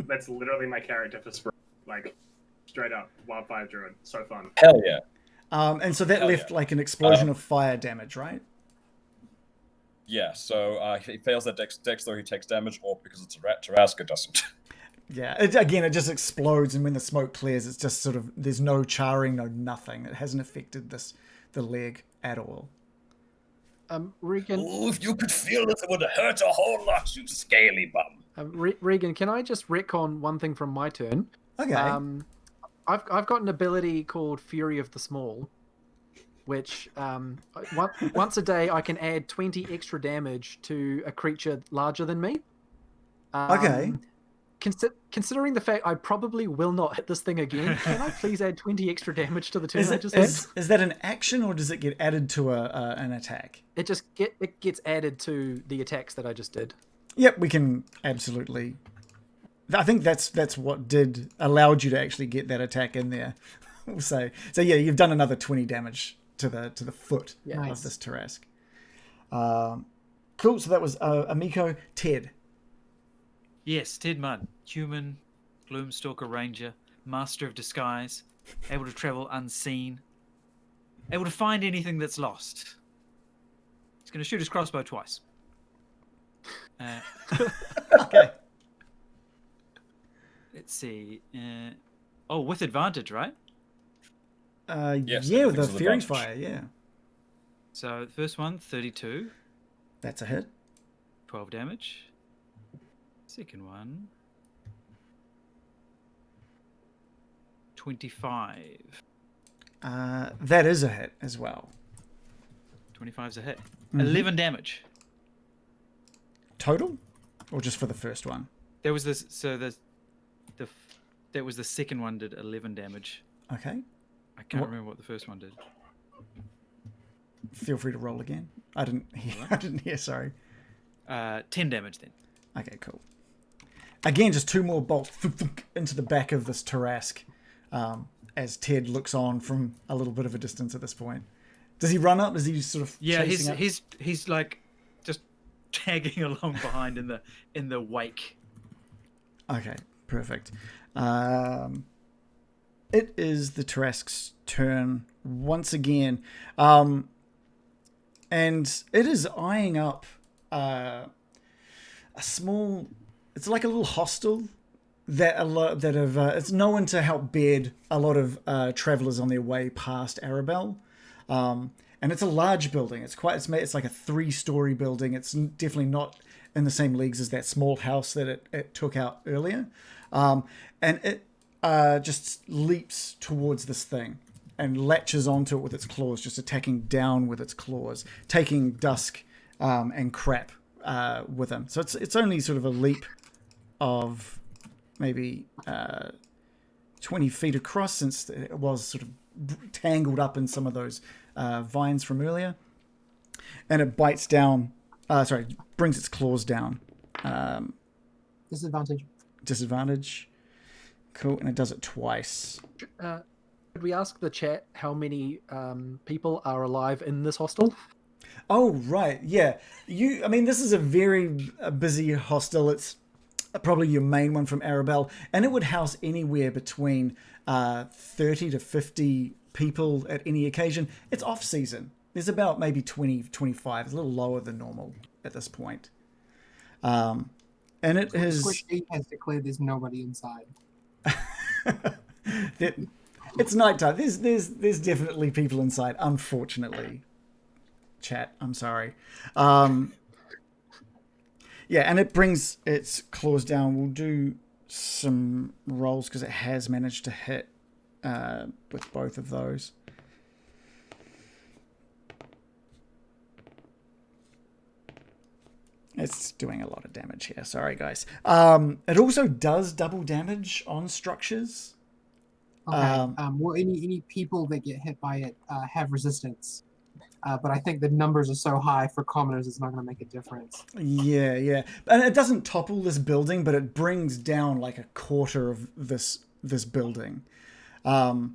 That's literally my character for spring. Like, straight up, Wildfire Druid. So fun. Hell yeah. And so that left like an explosion of fire damage, right? Yeah. So he fails that Dex though he takes damage, or because it's a Tarrasque, it doesn't. Yeah. It just explodes, and when the smoke clears, it's just sort of there's no charring, no nothing. It hasn't affected the leg at all. Regan. Oh, if you could feel this, it would hurt a whole lot, you scaly bum. Regan, can I just retcon one thing from my turn? Okay. I've got an ability called Fury of the Small, which once a day I can add 20 extra damage to a creature larger than me. Okay. Considering the fact I probably will not hit this thing again, can I please add 20 extra damage to the turn I just had? Is that an action, or does it get added to an attack? It gets added to the attacks that I just did. Yep, we can absolutely. I think that's what allowed you to actually get that attack in there. We'll say. So yeah, you've done another 20 damage to the foot of this Tarrasque. Cool. So that was Amico. Ted. Yes, Ted Mudd, human, Gloomstalker Ranger, master of disguise, able to travel unseen, able to find anything that's lost. He's going to shoot his crossbow twice. Okay. Let's see. With advantage, right? Yes, yeah, with the with Fury advantage. Fire, yeah. So the first one, 32, That's a hit. 12 damage. Second one, 25. That is a hit as well. 25's a hit. Mhm. 11 damage. Total? Or just for the first one? There was this. So that was the second one did 11 damage. Okay. I can't remember what the first one did. Feel free to roll again. I didn't hear, sorry. 10 damage then. Okay, cool. Again, just 2 more bolts into the back of this Tarrasque as Ted looks on from a little bit of a distance at this point. Does he run up? Is he sort of chasing up? he's like just tagging along behind in the wake. Okay, perfect. It is the Tarrasque's turn once again. And it is eyeing up a small... It's like a little hostel it's known to help bed a lot of travelers on their way past Arabelle. And it's a large building. It's like a 3-story building. It's definitely not in the same leagues as that small house that it took out earlier. And it just leaps towards this thing and latches onto it with its claws, just attacking down with its claws, taking Dusk and Crap with him. So it's only sort of a leap of maybe 20 feet across, since it was sort of tangled up in some of those vines from earlier. And it bites down, brings its claws down. Disadvantage. Cool, and it does it twice. Could we ask the chat how many people are alive in this hostel? Oh, right, yeah. This is a very busy hostel. It's probably your main one from Arabelle, and it would house anywhere between 30 to 50 people at any occasion. It's off season. There's about maybe 20, 25. It's a little lower than normal at this point. And it is. Squishy has declared there's nobody inside. It's nighttime. There's definitely people inside. Unfortunately, chat. I'm sorry. Yeah, and it brings its claws down. We'll do some rolls because it has managed to hit with both of those. It's doing a lot of damage here. Sorry, guys. It also does double damage on structures. Okay. Well, any people that get hit by it have resistance. But I think the numbers are so high for commoners, it's not going to make a difference. Yeah. And it doesn't topple this building, but it brings down like a quarter of this building. And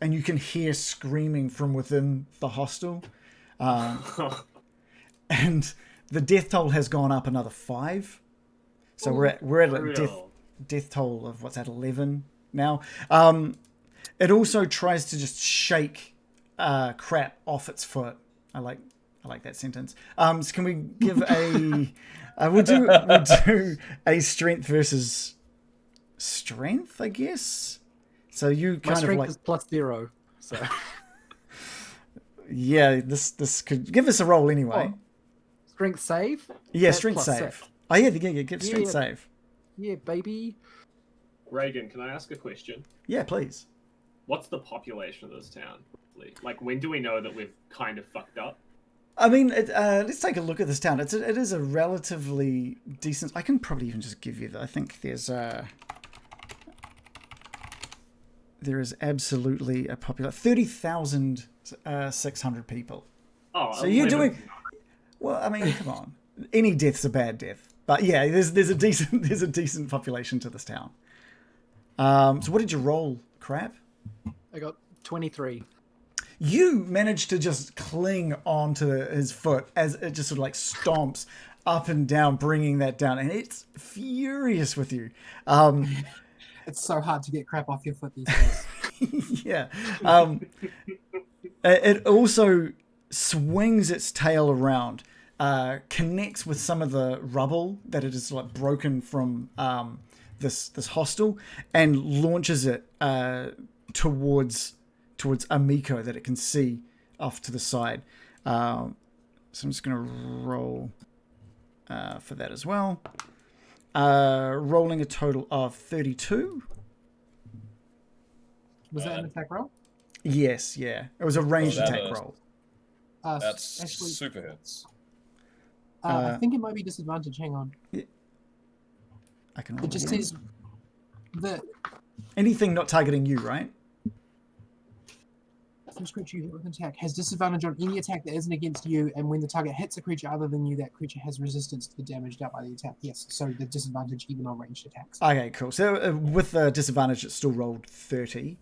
you can hear screaming from within the hostel. And the death toll has gone up another 5. So we're at a death toll of what's at 11 now. It also tries to just shake crap off its foot. I like that sentence. So can we give a we'll do a strength versus strength, I guess. So you My kind of strength like is +0. So yeah, this could give us a roll anyway. strength save? Yeah, That's strength +6. save. Oh yeah, give strength save. Yeah, baby. Reagan, can I ask a question? Yeah, please. What's the population of this town? Like, when do we know that we've kind of fucked up? I mean, let's take a look at this town. It is a relatively decent. I can probably even just give you that. I think there is absolutely a popular 30,600 people. Oh, so you're doing well. I mean, come on. Any death's a bad death, but yeah, there's a decent population to this town. So what did you roll, Crap? I got 23. You managed to just cling onto his foot as it just sort of like stomps up and down, bringing that down, and it's furious with you. It's so hard to get crap off your foot these days. Yeah. It also swings its tail around, connects with some of the rubble that it is like broken from this hostel, and launches it towards Amiko that it can see off to the side. So I'm just going to roll for that as well. Rolling a total of 32. Was that an attack roll? Yes, yeah. It was a ranged attack roll. That's actually, super hits. I think it might be disadvantage. Hang on. Yeah. I can roll It just again. says that Anything not targeting you, right? this creature you hit with an attack has disadvantage on any attack that isn't against you, and when the target hits a creature other than you, that creature has resistance to the damage dealt by the attack. Yes, so the disadvantage even on ranged attacks. Okay, cool. So with the disadvantage, it still rolled 30.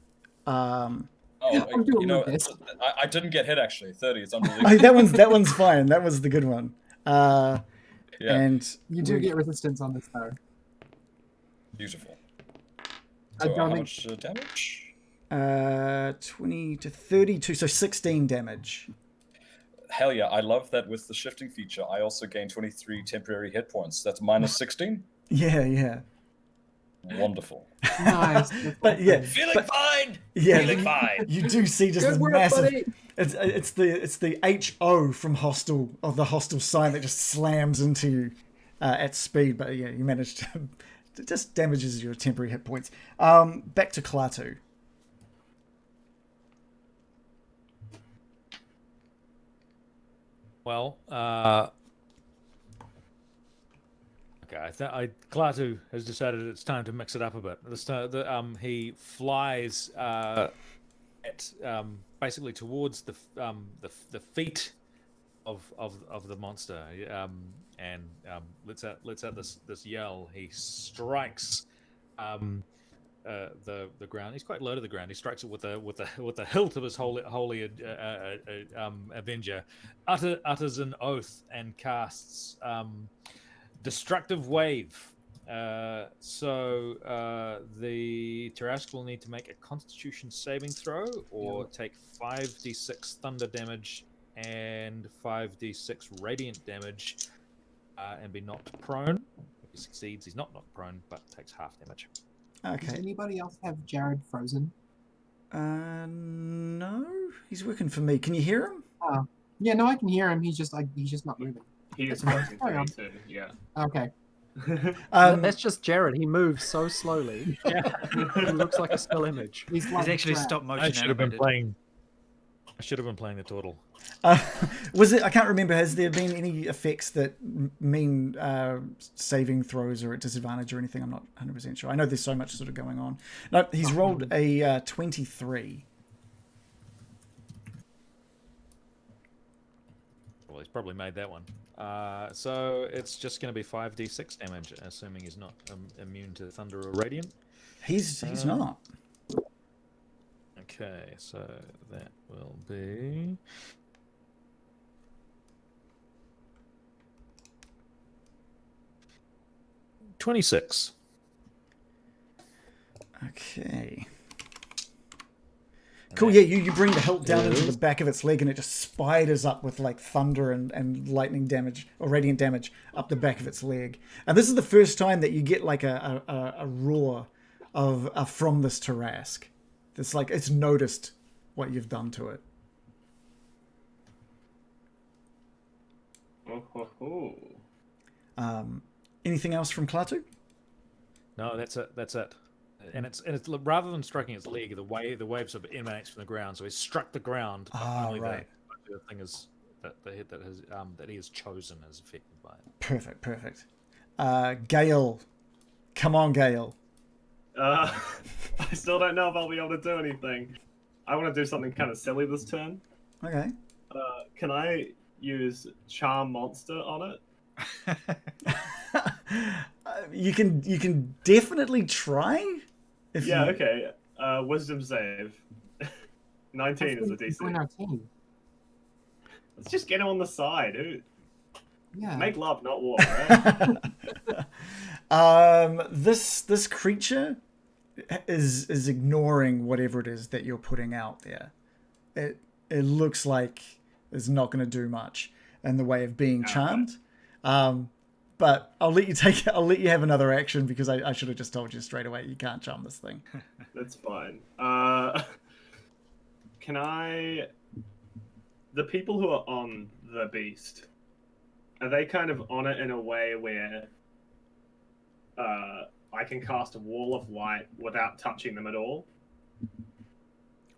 I'm doing my best. I didn't get hit actually. 30 is unbelievable. that one's fine. That was the good one. Yeah. And You do get resistance on this though. Beautiful. I So don't how think- much damage? 20 to 32, so 16 damage. Hell yeah, I love that with the shifting feature. I also gain 23 temporary hit points. That's minus 16. Yeah. Wonderful. Nice. But yeah, Feeling fine. yeah, Feeling fine. you do see just Good this work, massive. buddy. It's the HO from Hostel of the Hostel sign that just slams into you at speed. But yeah, you managed to. It just damages your temporary hit points. Back to Klaatu. Well, okay. Klaatu has decided it's time to mix it up a bit. This time, he flies at basically towards the feet of the monster, and lets out this yell. He strikes the ground. He's quite low to the ground. He strikes it with the hilt of his holy avenger. Utters an oath and casts destructive wave. So the Tarrasque will need to make a Constitution saving throw or take 5d6 thunder damage and 5d6 radiant damage and be knocked prone. If he succeeds, he's not knocked prone, but takes half damage. Does Okay. anybody else have Jared frozen? No, he's working for me. Can you hear him? Yeah, no, I can hear him. He's just not moving. He is That's fine. frozen for Carry me on. too. Yeah. Okay. That's just Jared. He moves so slowly. He looks like a still image. He's He's actually stop motion I should have been animated. playing. I should have been playing the turtle. Was it? I can't remember. Has there been any effects that mean saving throws or at disadvantage or anything? I'm not 100% sure. I know there's so much sort of going on. No, he's rolled a 23. Well, he's probably made that one. So it's just going to be 5d6 damage, assuming he's not immune to thunder or radiant. He's not. Okay, so that will be 26. Okay. Cool. Yeah, you bring the hilt down into the back of its leg, and it just spiders up with like thunder and lightning damage or radiant damage up the back of its leg. And this is the first time that you get like a roar of from this Tarrasque. It's like it's noticed what you've done to it. Anything else from Klaatu? No, that's it. That's it. And it's rather than striking its leg, the wave sort of emanates from the ground. So he's struck the ground. But only right. the thing is that the hit that he has chosen is affected by it. Perfect. Gail, come on, Gail. I still don't know if I'll be able to do anything. I want to do something kind of silly this turn. Okay. Can I use Charm Monster on it? You can definitely try. Okay. Wisdom save. 19 is the DC. 19. Let's just get him on the side, dude. Yeah. Make love, not war, right? This creature is ignoring whatever it is that you're putting out there. It looks like it's not going to do much in the way of being charmed. But I'll let you take it. I'll let you have another action because I should have just told you straight away you can't charm this thing. That's fine. Can I... The people who are on the beast, are they kind of on it in a way where I can cast a wall of light without touching them at all?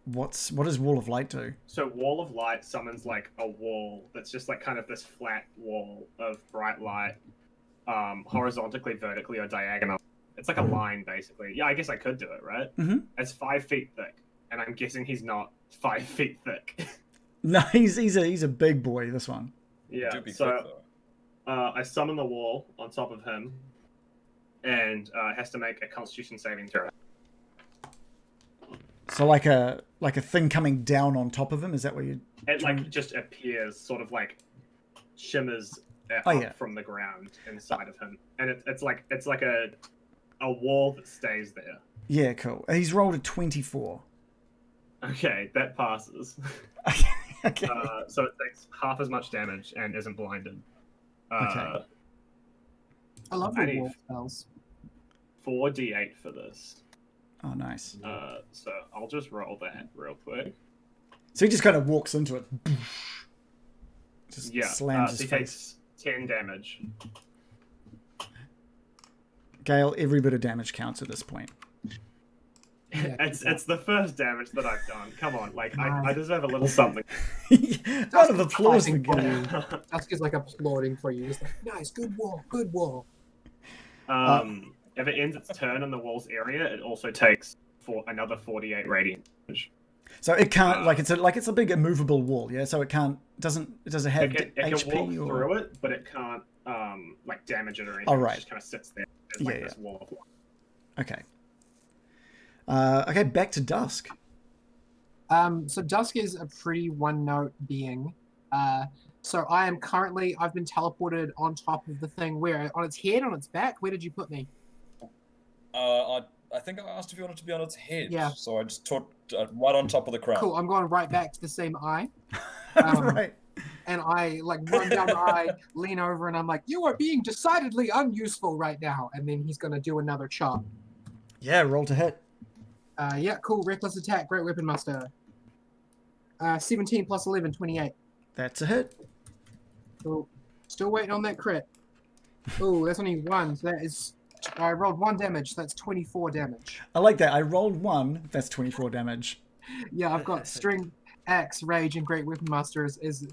What does Wall of Light do? So Wall of Light summons like a wall that's just like kind of this flat wall of bright light, horizontally, vertically, or diagonal. It's like a line, basically. Yeah, I guess I could do it, right? Mm-hmm. It's 5 feet thick, and I'm guessing he's not 5 feet thick. No, he's a big boy. This one. Yeah. Do be So quick, though. I summon the wall on top of him, and has to make a Constitution saving throw. So like a thing coming down on top of him. Is that what you? It like just appears, sort of like shimmers up from the ground inside of him, and it's like a wall that stays there. Yeah, cool. He's rolled a 24. Okay, that passes. Okay. So it takes half as much damage and isn't blinded. Okay. I love the wall spells. 4d8 for this. Oh, nice. So I'll just roll that real quick. So he just kind of walks into it. Just slams his he face. takes 10 damage. Gail, every bit of damage counts at this point. Yeah, It's the first damage that I've done. Come on, like I deserve a little something. Round of applause for for Gail. you. Dusk is like applauding for you. He's like, nice, good wall, good wall. If it ends its turn in the wall's area, it also takes another 48 radiant damage. So it can't it's a big immovable wall, yeah. So it does it have It HP can walk or? through it, but it can't like damage it or anything. Oh, right. It just kind of sits there. It's like this wall of light. Okay. Okay, back to Dusk. So Dusk is a pretty one-note being. So I've been teleported on top of the thing. Where? On its head? On its back? Where did you put me? I think I asked if you wanted to be on its head. Yeah. So I just took right on top of the crown. Cool. I'm going right back to the same eye. Right. and I like run down the eye, lean over, and I'm like, "You are being decidedly unuseful right now." And then he's gonna do another chop. Yeah, roll to hit. Yeah, cool. Reckless attack, great weapon master. 17 plus 11, 28. That's a hit. Cool. Still waiting on that crit. Oh, that's only one. So that is. I rolled 1 damage, so that's 24 damage. I like that. I rolled 1. That's 24 damage. Yeah, I've got Strength, Axe, Rage, and Great Weapon Master is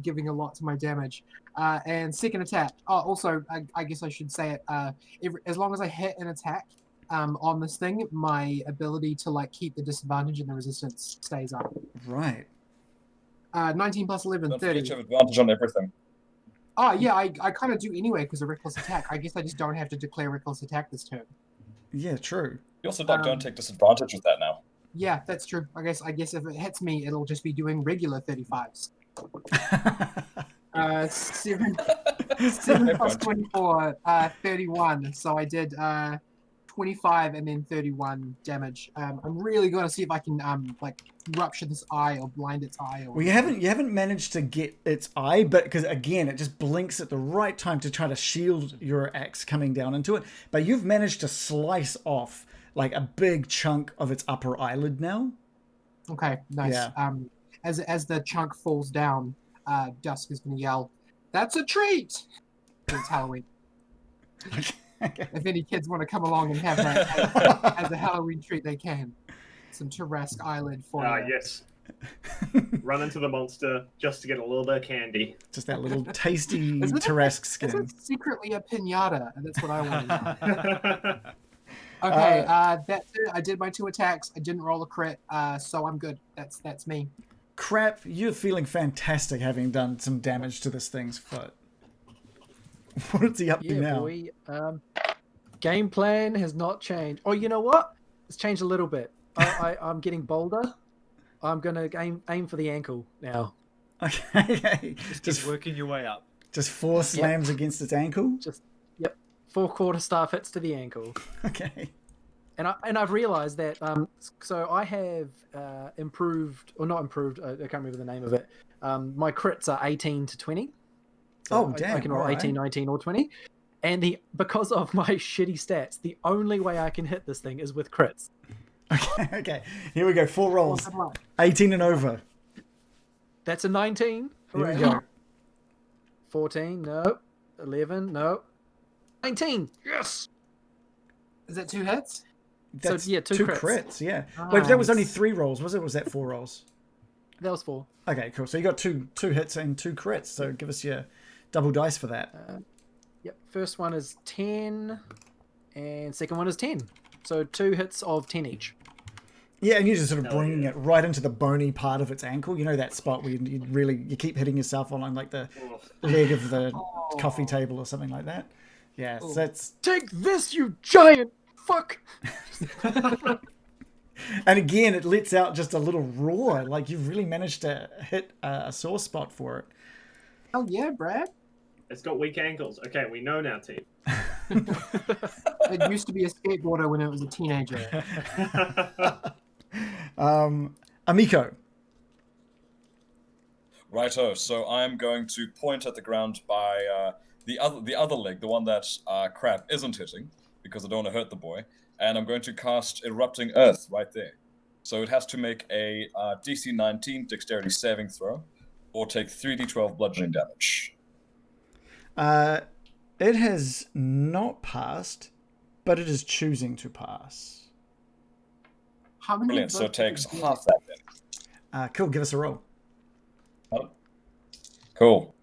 giving a lot to my damage. And second attack. Oh, also, I guess I should say it. As long as I hit an attack on this thing, my ability to like keep the disadvantage and the resistance stays up. Right. 19 plus 11, Don't 30. forget you have advantage on everything. Oh, yeah, I kind of do anyway because of Reckless Attack. I guess I just don't have to declare Reckless Attack this turn. Yeah, true. You also don't take disadvantage with that now. Yeah, that's true. I guess if it hits me, it'll just be doing regular 35s. 7 plus 24, 31. So I did 25 and then 31 damage. I'm really going to see if I can like rupture this eye or blind its eye. Or Well, you haven't managed to get its eye, but because again, it just blinks at the right time to try to shield your axe coming down into it. But you've managed to slice off like a big chunk of its upper eyelid now. Okay, nice. Yeah. As the chunk falls down, Dusk is going to yell, "That's a treat!" It's Halloween. Okay. If any kids want to come along and have that as a Halloween treat, they can. Some Tarrasque eyelid for you. Yes. Run into the monster just to get a little bit of candy. Just that little tasty Isn't it- Tarrasque Is skin. it secretly a pinata? And that's what I want to know. Okay, that's it. I did my 2 attacks. I didn't roll a crit, so I'm good. That's me. Crap, you're feeling fantastic having done some damage to this thing's foot. What is he up to now? Boy. Game plan has not changed. Oh, you know what? It's changed a little bit. I'm getting bolder. I'm gonna aim for the ankle now. Okay. Just working your way up. Just 4 slams against its ankle? Just 4 quarterstaff hits to the ankle. Okay. And I've realized that so I have improved, or not improved, I can't remember the name of it. My crits are 18 to 20. So damn. I can roll all 18, right. 19, or 20. And because of my shitty stats, the only way I can hit this thing is with crits. Okay. Here we go. 4 rolls. Good luck. 18 and over. That's a 19. Here we Hooray. go. 14, no. 11, no. 19. Yes. Is that 2 hits? That's yeah, 2 crits. crits. Yeah. Wait, that was only Nice. 3 rolls, was it? Was that 4 rolls? That was 4. Okay, cool. So you got two hits and 2 crits. So give us your double dice for that. Yep. First one is 10, and second one is 10. So 2 hits of 10 each. Yeah, and you're just sort of Hell bringing yeah. it right into the bony part of its ankle. You know that spot where you keep hitting yourself on like the leg of the coffee table or something like that. Yeah, so that's... Take this, you giant fuck! And again, it lets out just a little roar. Like you've really managed to hit a sore spot for it. Oh yeah, Brad. It's got weak ankles. Okay, we know now, team. It used to be a skateboarder when it was a teenager. Amico. Righto. So I'm going to point at the ground by the other leg, the one that Crap isn't hitting, because I don't want to hurt the boy. And I'm going to cast Erupting Earth right there. So it has to make a DC 19 Dexterity saving throw, or take 3d12 bludgeoning damage. It has not passed, but it is choosing to pass. How many? Brilliant. So it books takes did you half that then. Cool, give us a roll. Cool.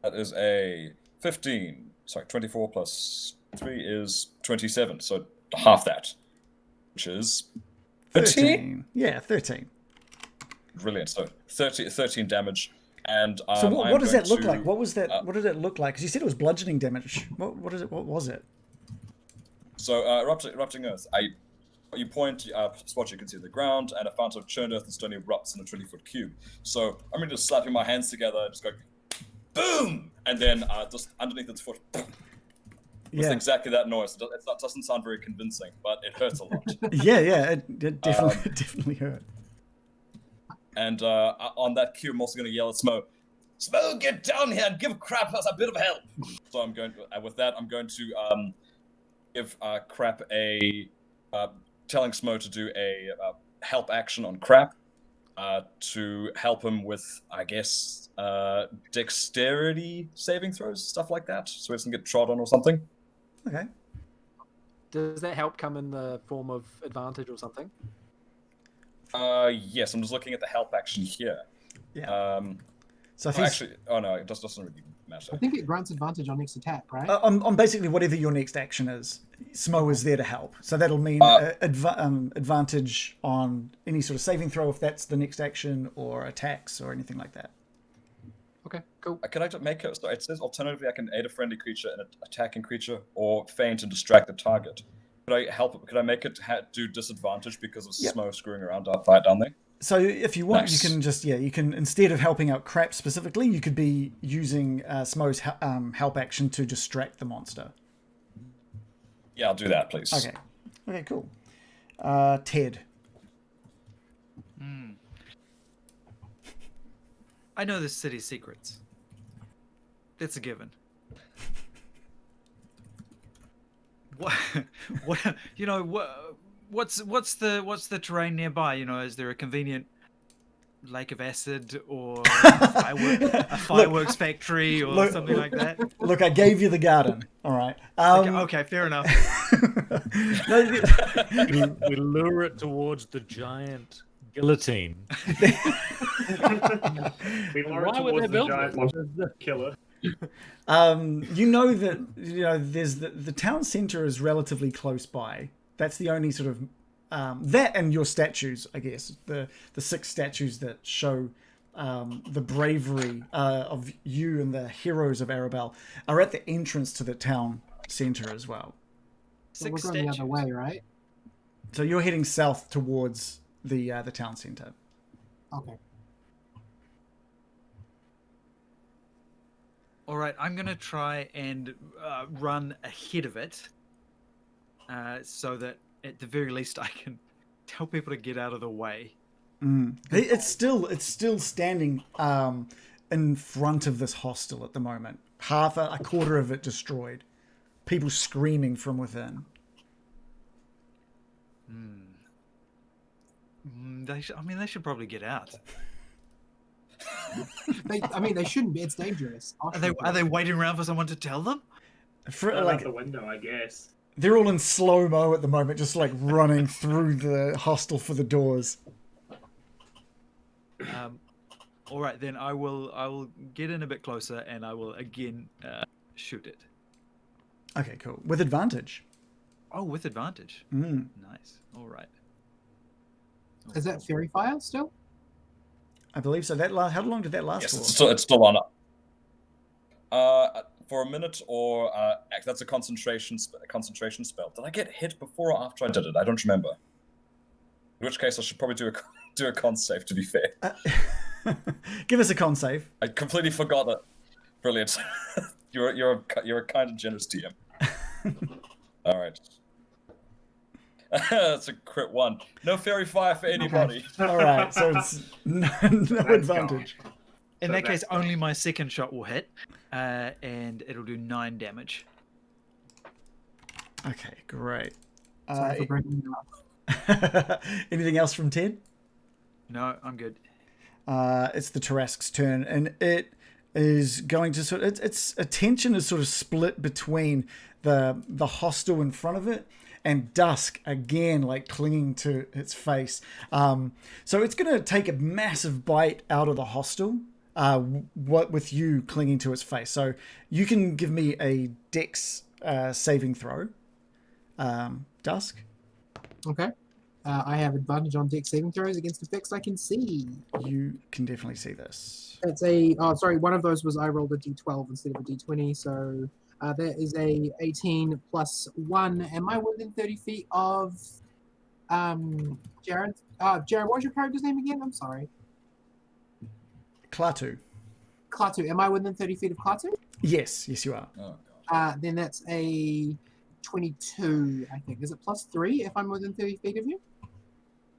That is a 15. Sorry, 24 plus 3 is 27. So half that, which is 13. Yeah, 13. Brilliant. So 13 damage. And So what does that look to- like? What was that? What did it look like? Because you said it was bludgeoning damage. What was it? So erupting earth. You point spot you can see the ground, and a fountain of churned earth and stone erupts in a 20-foot cube. So I'm just slapping my hands together and just go, boom, and then just underneath its foot. It's Yeah, exactly that noise. It doesn't sound very convincing, but it hurts a lot. yeah. It definitely hurt. And on that cue, I'm also going to yell at Smo, Smo, get down here and give Crap us a bit of help. So I'm going to, with that, I'm going to give Crap a telling Smo to do a help action on Crap to help him with, I guess, dexterity saving throws, stuff like that, so he doesn't get trod on or something. Okay. Does that help come in the form of advantage or something? Yes, I'm just looking at the help action here. Yeah. So I think actually, oh no, it doesn't really matter. I think it grants advantage on next attack, right? on basically whatever your next action is, Smo is there to help. So that'll mean advantage on any sort of saving throw if that's the next action, or attacks or anything like that. Okay, cool. Can I make it? So it says alternatively, I can aid a friendly creature and an attacking creature, or feint and distract the target. Could I help it? Could I make it do disadvantage because of Smo screwing around down there? So if you want, Nice. you can just you can, instead of helping out Crap specifically, you could be using Smo's help action to distract the monster. Yeah, I'll do that, please. Okay. Okay, cool. Ted. I know this city's secrets. That's a given. What you know? What's the terrain nearby? You know, is there a convenient lake of acid or a fireworks factory or something like that? Look, I gave you the garden. All right. Okay, fair enough. We lure it towards the giant guillotine. We lure it Why would towards they the build giant this? monster killer. You know that there's the town center is relatively close by. That's the only sort of that, and your statues, I guess, the 6 statues that show the bravery of you and the heroes of Arabelle are at the entrance to the town center as well. So we're going the other way, right? So you're heading south towards the town center. Okay. All right, I'm gonna try and run ahead of it, so that at the very least I can tell people to get out of the way. It's still standing in front of this hostel at the moment. Half a quarter of it destroyed. People screaming from within. They should probably get out. They shouldn't be. It's dangerous. Are they waiting around for someone to tell them? Out the window, I guess. They're all in slow-mo at the moment, just like running through the hostel for the doors. All right, then I will get in a bit closer and I will again shoot it. Okay, cool. With advantage. Oh, with advantage. Nice. All right. Is that fairy fire still? I believe so. How long did that last Yes, for? it's still on. For a minute, or that's a concentration spell. Did I get hit before or after I did it? I don't remember. In which case, I should probably do a con save. To be fair, Give us a con save. I completely forgot it. Brilliant. you're a kind and generous DM. All right. That's a crit 1. No fairy fire for anybody. All right, so it's no advantage. In that case, only my second shot will hit, and it'll do 9 damage. Okay, great. Sorry for breaking it up. Anything else from Ted? No, I'm good. It's the Tarrasque's turn, and it is going to its attention is sort of split between the hostel in front of it and Dusk again, like clinging to its face. So it's going to take a massive bite out of the hostel. What with you clinging to its face. So you can give me a Dex saving throw, Dusk. Okay. I have advantage on Dex saving throws against effects I can see. You can definitely see this. It's one of those was I rolled a d12 instead of a d20, so that is a 18 plus 1. Am I within 30 feet of Jared? Jared, what was your character's name again? I'm sorry. Klaatu. Klaatu. Am I within 30 feet of Klaatu? Yes, you are. Oh, God. Then that's a 22, I think. Is it plus 3 if I'm within 30 feet of you?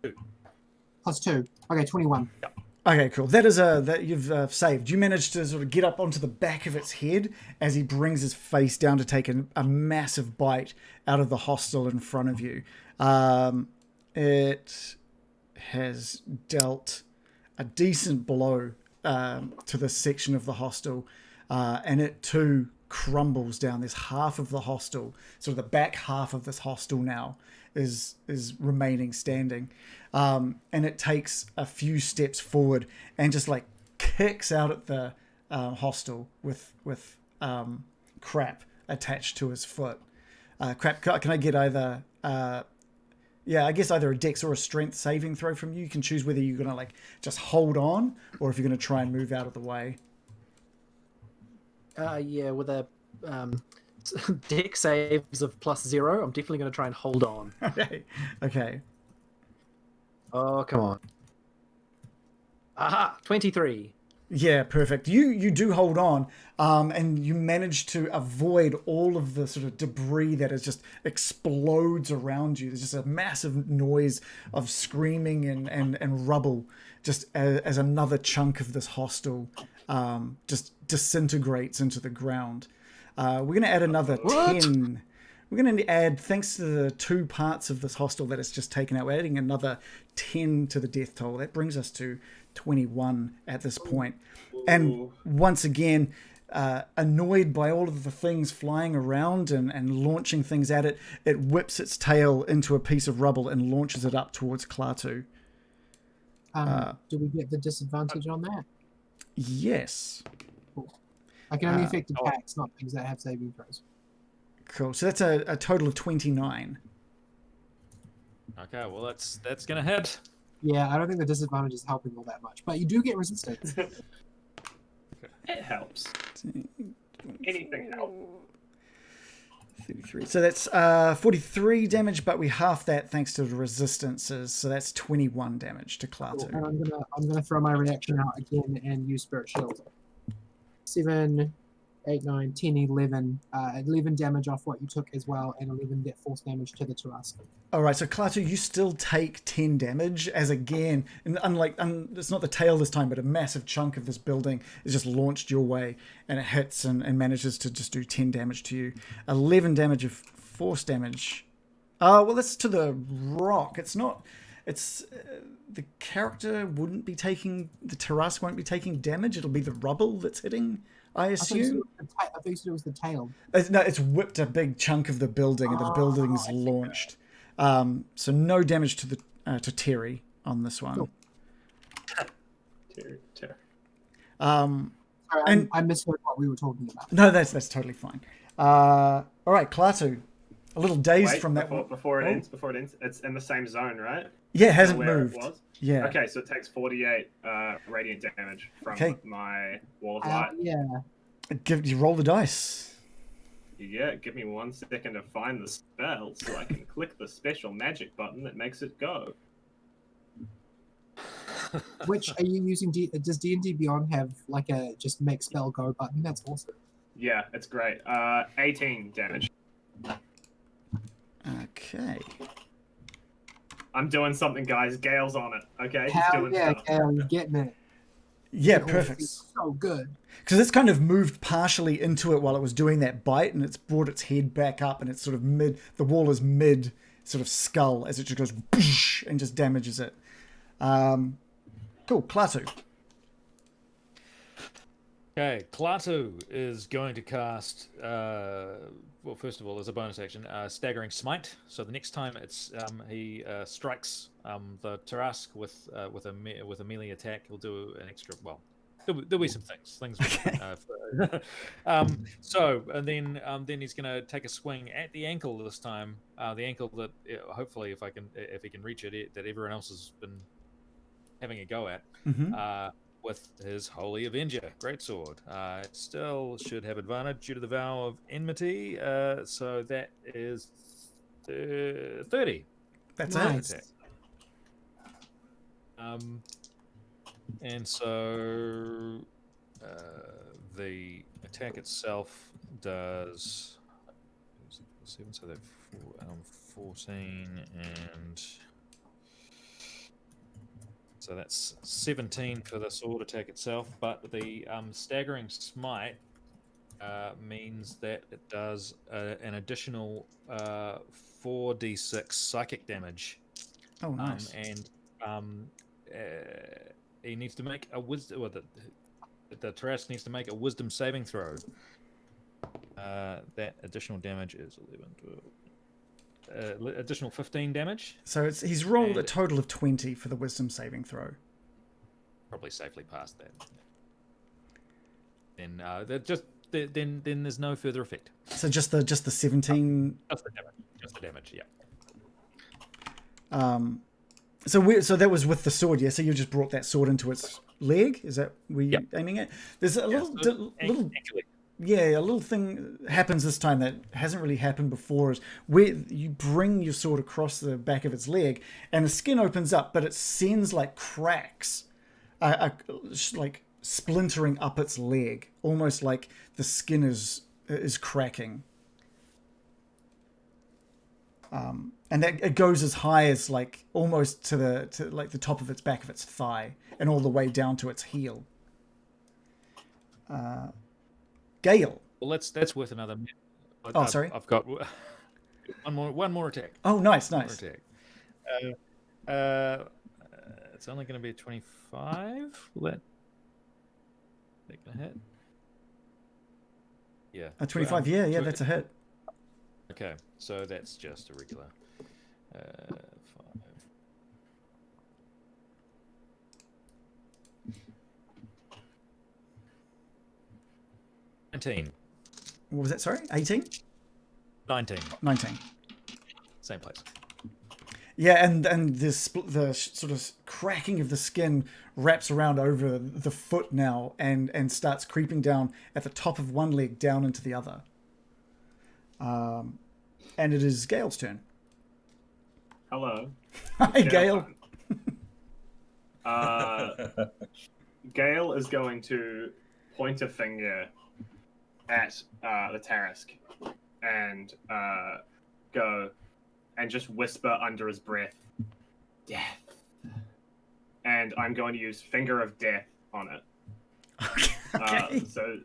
2. Plus 2. Okay, 21. Okay, cool. That is that you've saved. You managed to sort of get up onto the back of its head as he brings his face down to take a massive bite out of the hostel in front of you. It has dealt a decent blow to this section of the hostel, and it too crumbles down. There's half of the hostel, sort of the back half of this hostel now is remaining standing, and it takes a few steps forward and just like kicks out at the hostel with crap attached to his foot. Crap, can I get either I guess either a dex or a strength saving throw from you? You can choose whether you're gonna like just hold on or if you're gonna try and move out of the way. With a deck saves of +0, I'm definitely going to try and hold on. Okay. Oh, come on. Aha! 23. Yeah, perfect. You do hold on, and you manage to avoid all of the sort of debris that is just explodes around you. There's just a massive noise of screaming and rubble, just as another chunk of this hostel just disintegrates into the ground. We're going to add another 10. We're going to add, thanks to the 2 parts of this hostel that it's just taken out, we're adding another 10 to the death toll. That brings us to 21 at this point. And once again, annoyed by all of the things flying around and launching things at it, it whips its tail into a piece of rubble and launches it up towards Klaatu. Do we get the disadvantage on that? Yes. Cool. I can only affect attacks, not things that have saving throws. Cool. So that's a total of 29. Okay, well that's gonna hit. Yeah, I don't think the disadvantage is helping all that much, but you do get resistance. It helps. Anything helps. 33. So that's 43 damage, but we half that thanks to the resistances. So that's 21 damage to Klaatu. Cool. And I'm gonna throw my reaction out again and use Spirit Shield. 7, 8, 9, 10, 11. 11 damage off what you took as well, and 11 get force damage to the Tarrasque. All right, so Klaatu, you still take 10 damage as again, and unlike it's not the tail this time, but a massive chunk of this building is just launched your way, and it hits and manages to just do 10 damage to you. 11 damage of force damage. Well, that's to the rock. It's not. It's the character wouldn't be taking, the Tarrasque won't be taking damage. It'll be the rubble that's hitting, I assume. I thought you said it was the tail. No, it's whipped a big chunk of the building, and the building's launched. So no damage to the to Terry on this one. Cool. Terry. Sorry, I misheard what we were talking about. No, that's totally fine. All right, Klaatu, a little dazed from that. Before it ends, it's in the same zone, right? Yeah, it hasn't Where moved. It was? Yeah. Okay, so it takes 48 radiant damage from my wall of light. Yeah. You roll the dice. Yeah, give me 1 second to find the spell so I can click the special magic button that makes it go. Which are you using? Does D&D Beyond have like a just make spell go button? That's awesome. Yeah, it's great. 18 damage. Okay. I'm doing something, guys. Gail's on it. Okay, Hell doing yeah, stuff. Gail, you're getting it. Yeah, It perfect. was so good. Because it's kind of moved partially into it while it was doing that bite, and it's brought its head back up, and it's sort of the wall is mid sort of skull as it just goes whoosh, and just damages it. Cool, Klaatu. Okay, Klaatu is going to cast. Well, first of all, as a bonus action, Staggering Smite. So the next time it's he strikes the Tarrasque with a melee attack, he'll do an extra. Well, there'll be some things. So and then he's going to take a swing at the ankle this time. The ankle that hopefully, if he can reach it, that everyone else has been having a go at. Mm-hmm. With his Holy Avenger greatsword. It still should have advantage due to the vow of enmity. So that is 30. That's Nice. it. And so the attack itself does 7, so that 14 and So that's 17 for the sword attack itself, but the staggering smite means that it does an additional 4d6 psychic damage. Oh, nice. And he needs to make a wisdom. Well, the Tarrasque needs to make a wisdom saving throw. That additional damage is 11, 12. Additional 15 damage. So he's rolled a total of 20 for the wisdom saving throw. Probably safely past that. Then then there's no further effect. So just the 17. Just the damage. Yeah. So that was with the sword, yeah. So you just brought that sword into its leg. Is that where you're aiming at? There's a little thing happens this time that hasn't really happened before. Is where you bring your sword across the back of its leg, and the skin opens up, but it sends like cracks, like splintering up its leg, almost like the skin is cracking. And that it goes as high as like almost to the top of its back of its thigh, and all the way down to its heel. Gale. Well, that's worth another. Sorry. I've got one more attack. Oh, nice. One more attack. It's only going to be a 25. Will that gonna hit? Yeah. A 25. Yeah, that's a hit. Okay, so that's just a regular 5. 19. What was that? Sorry, 18. 19. 19. Same place. Yeah, and the sort of cracking of the skin wraps around over the foot now, and starts creeping down at the top of one leg down into the other. And it is Gale's turn. Hello. Hi, Gale. Gale is going to point a finger at the Tarrasque and go and just whisper under his breath, "Death." And I'm going to use Finger of Death on it. Okay. So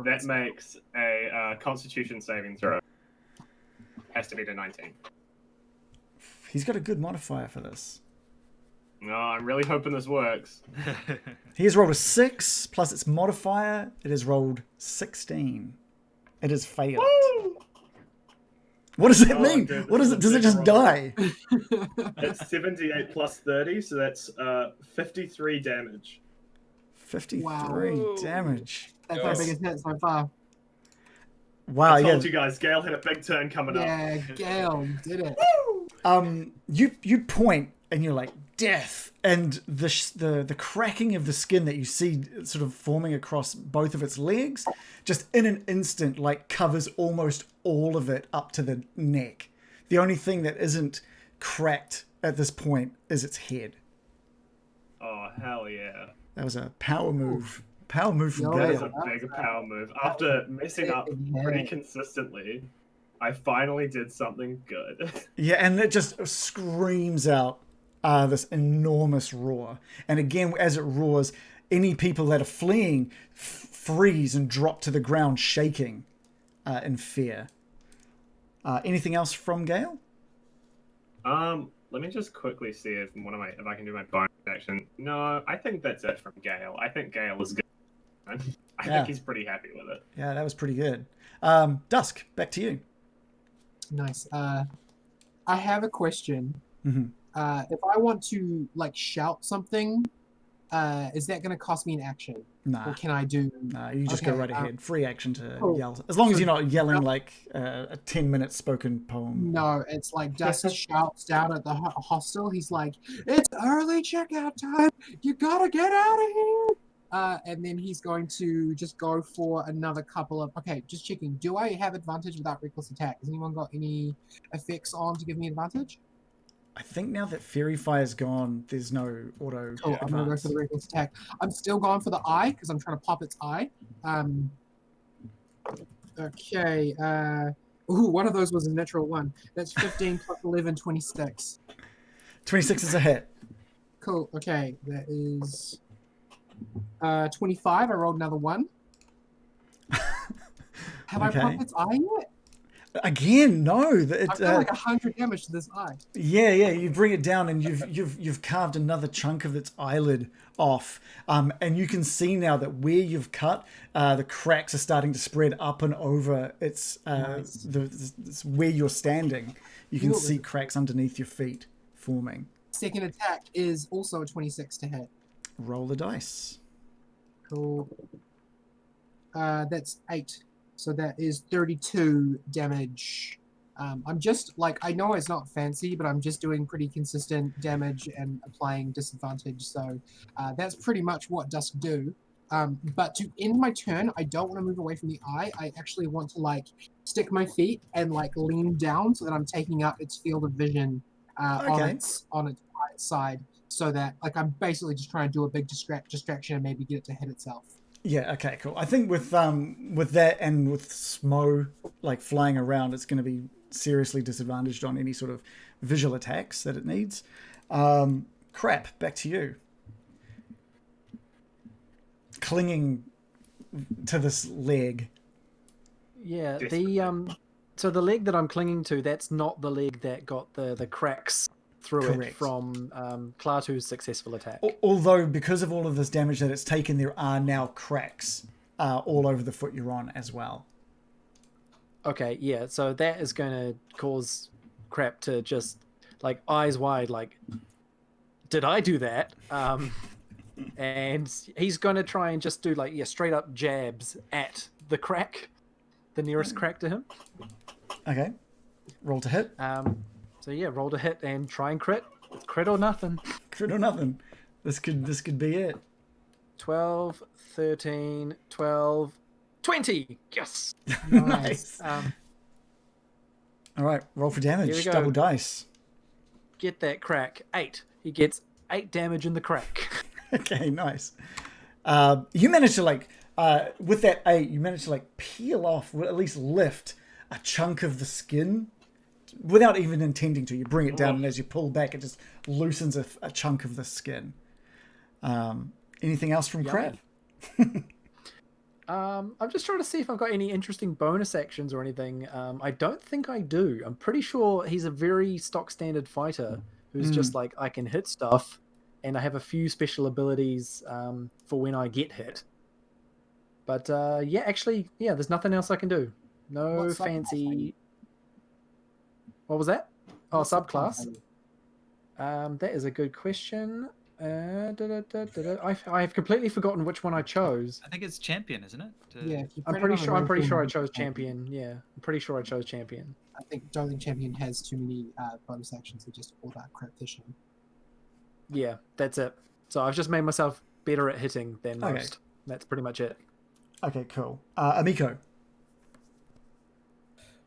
that makes a Constitution saving throw. Has to be to 19. He's got a good modifier for this. No, I'm really hoping this works. He has rolled a 6 plus its modifier. It has rolled 16. It has failed. Woo! What does it mean? Dude, What does it? Does it just die? It's 78 plus 30, so that's 53 damage. 53 damage. That's our biggest hit so far. Wow, I told you guys, Gale had a big turn coming up. Yeah, Gale did it. You point and you're like, death, and the cracking of the skin that you see sort of forming across both of its legs, just in an instant, like covers almost all of it up to the neck. The only thing that isn't cracked at this point is its head. Oh, hell yeah. That was a power move. Power move from That is Gale. a big power move. After messing up pretty consistently, I finally did something good. Yeah, and it just screams out this enormous roar. And again, as it roars, any people that are fleeing freeze and drop to the ground shaking in fear. Anything else from Gale? Let me just quickly see if I can do my bonus action. No, I think that's it from Gale. I think Gale is good. I think he's pretty happy with it. Yeah, that was pretty good. Dusk, back to you. Nice. I have a question. Mm-hmm. If I want to shout something, is that going to cost me an action? Nah. Or can I do? Nah, you just go right ahead. Free action to cool. yell. As long as you're not yelling like a 10-minute spoken poem. No, it's like Dust shouts down at the hostel. He's like, "It's early checkout time. You gotta get out of here." And then he's going to just go for another couple of... Okay, just checking. Do I have advantage without reckless attack? Has anyone got any effects on to give me advantage? I think now that Fairy Fire's gone, there's no auto Cool, I'm going to go for the reckless attack. I'm still going for the eye, because I'm trying to pop its eye. Okay. Ooh, one of those was a natural one. That's 15 plus 11, 26. 26 is a hit. Cool. Okay, that is 25. I rolled another 1. Have I Okay. popped its eye yet? Again, no. I've done like 100 damage to this eye. Yeah. You bring it down, and you've carved another chunk of its eyelid off, and you can see now that where you've cut, the cracks are starting to spread up and over its Nice. where you're standing. You can Cool. see cracks underneath your feet forming. Second attack is also a 26 to hit. Roll the dice. Cool. That's 8. So that is 32 damage. I'm just like, I know it's not fancy, but I'm just doing pretty consistent damage and applying disadvantage. So that's pretty much what Dusk do. But to end my turn, I don't want to move away from the eye. I actually want to like stick my feet and like lean down so that I'm taking up its field of vision on its right side. So that like I'm basically just trying to do a big distraction and maybe get it to hit itself. Yeah, okay, cool. I think with that and with Smo like flying around, it's going to be seriously disadvantaged on any sort of visual attacks that it needs. Crap, back to you. Clinging to this leg. Yeah, so the leg that I'm clinging to, that's not the leg that got the cracks through it Correct. from Klaatu's successful attack. Although, because of all of this damage that it's taken, there are now cracks all over the foot you're on as well. Okay, yeah, so that is going to cause Crap to just, like, eyes wide, like, did I do that? And he's going to try and just do, like, straight up jabs at the crack, the nearest crack to him. Okay. Roll to hit. So yeah, roll to hit and try and crit. Crit or nothing. Crit or nothing. This could be it. 12, 13, 12, 20. Yes. Nice. All right, roll for Here we damage. go. Double dice. Get that crack. 8. He gets 8 damage in the crack. Okay, nice. You managed to with that 8, you managed to peel off, or at least lift a chunk of the skin without even intending to. You bring it down, and as you pull back, it just loosens a chunk of the skin. Anything else from Crab? I'm just trying to see if I've got any interesting bonus actions or anything. I don't think I do. I'm pretty sure he's a very stock standard fighter who's just like, I can hit stuff, and I have a few special abilities for when I get hit. But there's nothing else I can do. No What fancy. What was that? Oh, subclass. That is a good question. I've completely forgotten which one I chose. I think it's champion, isn't it? Yeah, if you I'm print it on pretty the sure I roll, chose champion. Yeah, I'm pretty sure I chose champion. don't think champion has too many bonus actions. It's just all about crit vision. Yeah, that's it. So I've just made myself better at hitting than Okay. most. That's pretty much it. Okay, cool. Amiko.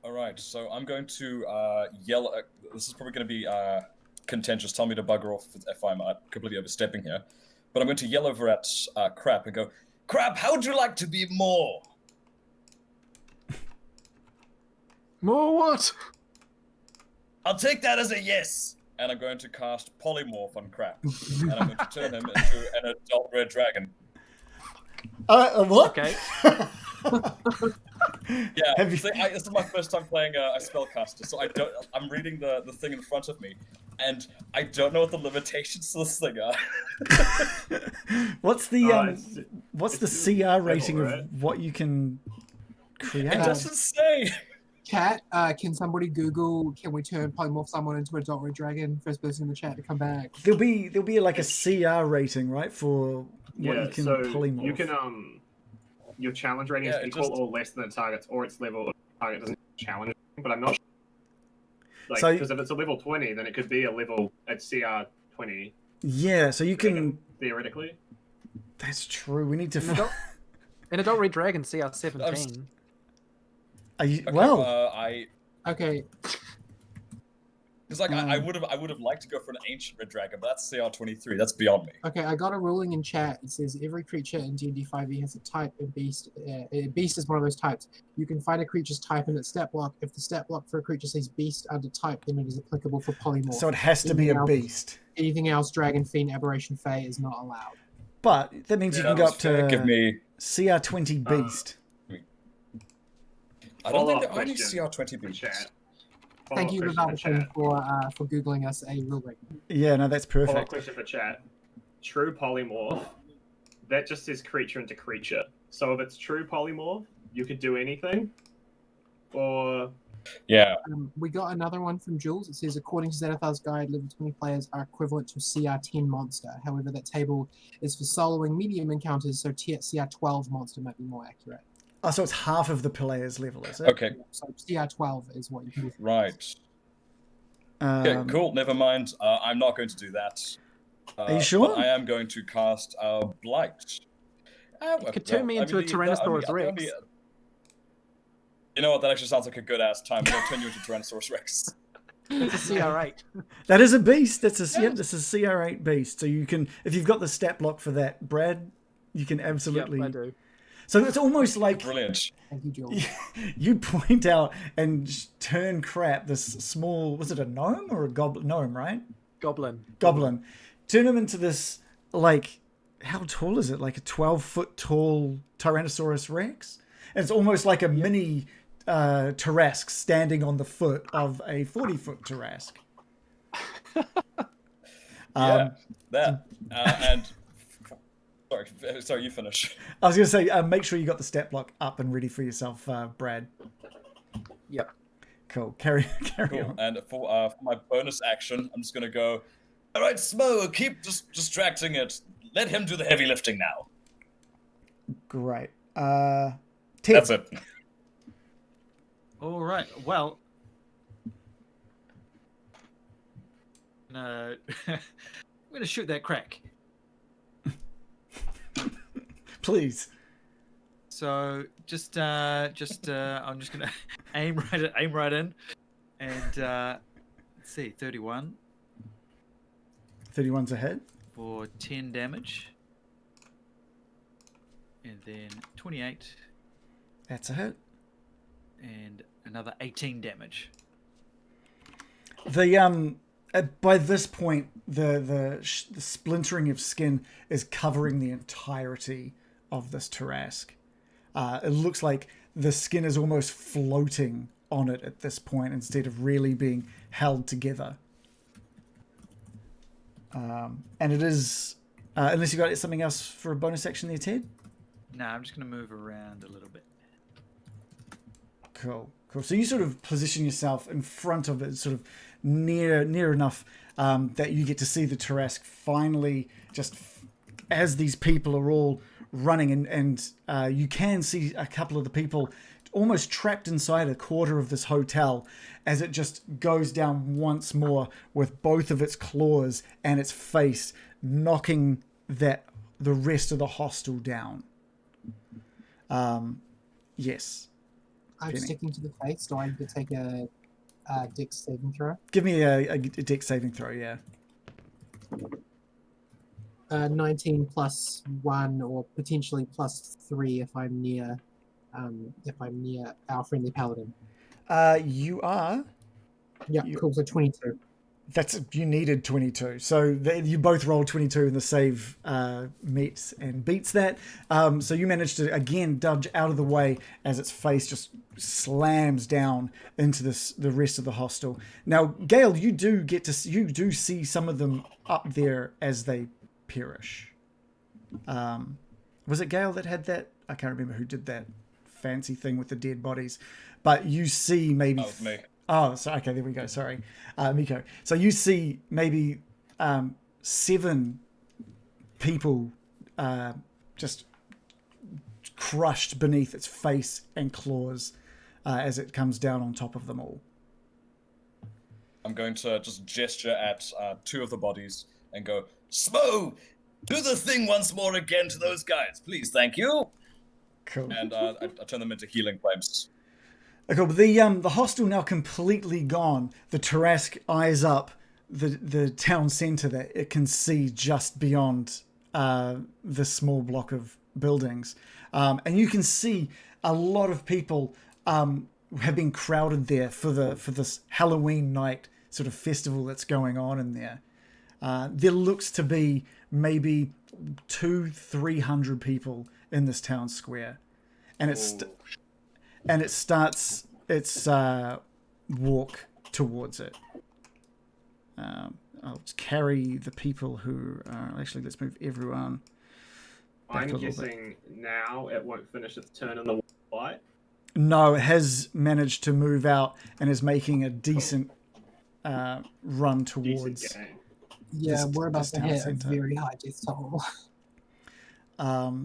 All right, so I'm going to yell. This is probably going to be contentious. Tell me to bugger off if I'm completely overstepping here. But I'm going to yell over at Crap and go, Crap, how would you like to be more? More what? I'll take that as a yes. And I'm going to cast Polymorph on Crap. And I'm going to turn him into an adult red dragon. What? Okay. Yeah, Have you- this is my first time playing a spellcaster, so I'm reading the thing in front of me, and I don't know what the limitations to this thing are. What's the it's CR rating right? of what you can create? It doesn't say. Chat, can somebody Google, can we turn polymorph someone into an adult red dragon? First person in the chat to come back. There'll be like a CR rating, right, for what you can so polymorph. you can your challenge rating Yeah, is it equal just- or less than the target's or its level. Target doesn't challenge, but I'm not sure. Like, So- because if it's a level 20, then it could be a level at CR 20 Yeah, so you can. theoretically. That's true. We need to. An adult red dragon CR 17. Are you, Okay, well, Okay, Because like I would have liked to go for an ancient red dragon, but that's CR23. That's beyond me. Okay, I got a ruling in chat. It says every creature in D&D 5e has a type, and beast. Beast is one of those types. You can find a creature's type in its stat block. If the stat block for a creature says beast under type, then it is applicable for polymorph. So it has to be a beast. Anything else, dragon, fiend, aberration, fae, is not allowed. But that means you can go up to Give me CR20 beast. I don't think Follow-up there are any question CR20 beasts. Chat. Thank you, Follow-up question Revolution, for googling us a rule break. Yeah, no, that's Follow-up perfect. question for chat. True polymorph. That just says creature into creature. So if it's true polymorph, you could do anything. Or Yeah. We got another one from Jules. It says, according to Xanathar's guide, level 20 players are equivalent to CR10 monster. However, that table is for soloing medium encounters, so CR12 monster might be more accurate. Oh, so it's half of the player's level, is it? Okay. So CR12 is what you can do. Right. Okay. Cool. Never mind. I'm not going to do that. Are you sure? But I am going to cast Blight. You could turn me into a Tyrannosaurus Rex. You know what? That actually sounds like a good ass time. I'm going to turn you into Tyrannosaurus Rex. It's a CR8. That is a beast. That's a this is a CR8 beast. So you can, if you've got the stat block for that, Brad, you can absolutely. Yep, I do. So it's almost like Brilliant. Thank you, Jules. you point out and turn crap. This small, was it a gnome or a goblin? Gnome, right? Goblin. Turn him into this, like, how tall is it? Like a 12-foot tall Tyrannosaurus Rex? And it's almost like a mini Tarrasque standing on the foot of a 40-foot Tarrasque. Yeah, that. And sorry, you finish. I was going to say, make sure you got the stat block up and ready for yourself, Brad. Yep. Cool. Carry Cool. on. And for my bonus action, I'm just going to go, all right, Smo, keep just distracting it. Let him do the heavy lifting now. Great. Ted. That's it. All right. Well, no, I'm gonna shoot that crack. Please. So just I'm just gonna aim right in, and let's see, 31 31's ahead. for 10 damage, and then 28, That's a hit. and another 18 damage. The by this point, the splintering of skin is covering the entirety of this Tarrasque. It looks like the skin is almost floating on it at this point instead of really being held together. And it is, unless you got something else for a bonus action there, Ted? No, I'm just gonna move around a little bit. Cool. So you sort of position yourself in front of it, sort of near enough that you get to see the Tarrasque finally, just as these people are all running, and you can see a couple of the people almost trapped inside a quarter of this hotel as it just goes down once more with both of its claws and its face knocking the rest of the hostel down. Yes. I'm Penny. sticking to the face. Do I need to take a Dex saving throw? Give me a Dex saving throw, yeah. 19 plus 1 or potentially plus 3 if I'm near our friendly paladin. You are. Yeah, cool. So 22. You needed 22. So you both rolled 22 and the save meets and beats that. So you managed to again dodge out of the way as its face just slams down into the rest of the hostel. Now, Gail, you do see some of them up there as they perish. Was it Gail that had that? I can't remember who did that fancy thing with the dead bodies, but you see maybe. That was me. Oh, so okay, there we go. Sorry, Miko. So you see maybe 7 people just crushed beneath its face and claws as it comes down on top of them all. I'm going to just gesture at 2 of the bodies and go, Smo, do the thing once more again to those guys, please, thank you. Cool. And I turn them into healing flames. Okay, but the hostel now completely gone. The Tarrasque eyes up the town centre that it can see just beyond the small block of buildings, and you can see a lot of people have been crowded there for this Halloween night sort of festival that's going on in there. There looks to be maybe 200-300 people in this town square, and it starts its walk towards it. I'll just carry the people who are... Actually, let's move everyone back I'm a little guessing now it won't finish its turn in the light. No, it has managed to move out and is making a decent run towards... Decent game. Yeah, we're about this to town hit a centre. very high death toll.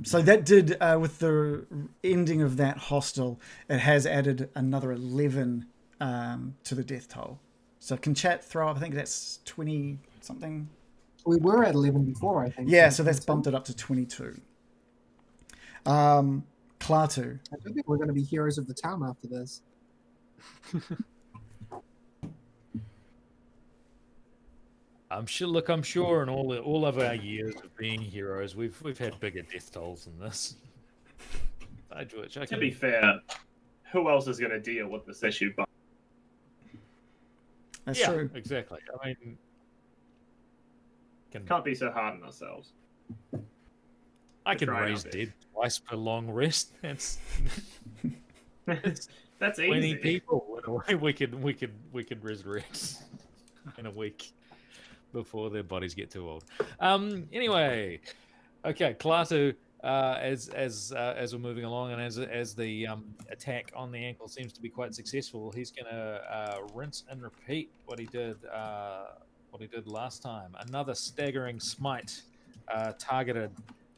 So that did, with the ending of that hostel, it has added another 11 to the death toll. So can chat throw up, I think that's 20 something. We were at 11 before, I think. Yeah, so that's bumped it up to 22. Klaatu. I don't think we're going to be heroes of the town after this. I'm sure in all of our years of being heroes, we've had bigger death tolls than this. To be fair, who else is going to deal with this issue but That's yeah, true. exactly. I mean, can't be so hard on ourselves. I can try our raise best. dead twice per long rest. That's That's 20 easy. people in a way we could resurrect in a week before their bodies get too old. Anyway, okay, Klaatu, as we're moving along and as the attack on the ankle seems to be quite successful, he's gonna rinse and repeat what he did last time. Another staggering smite targeted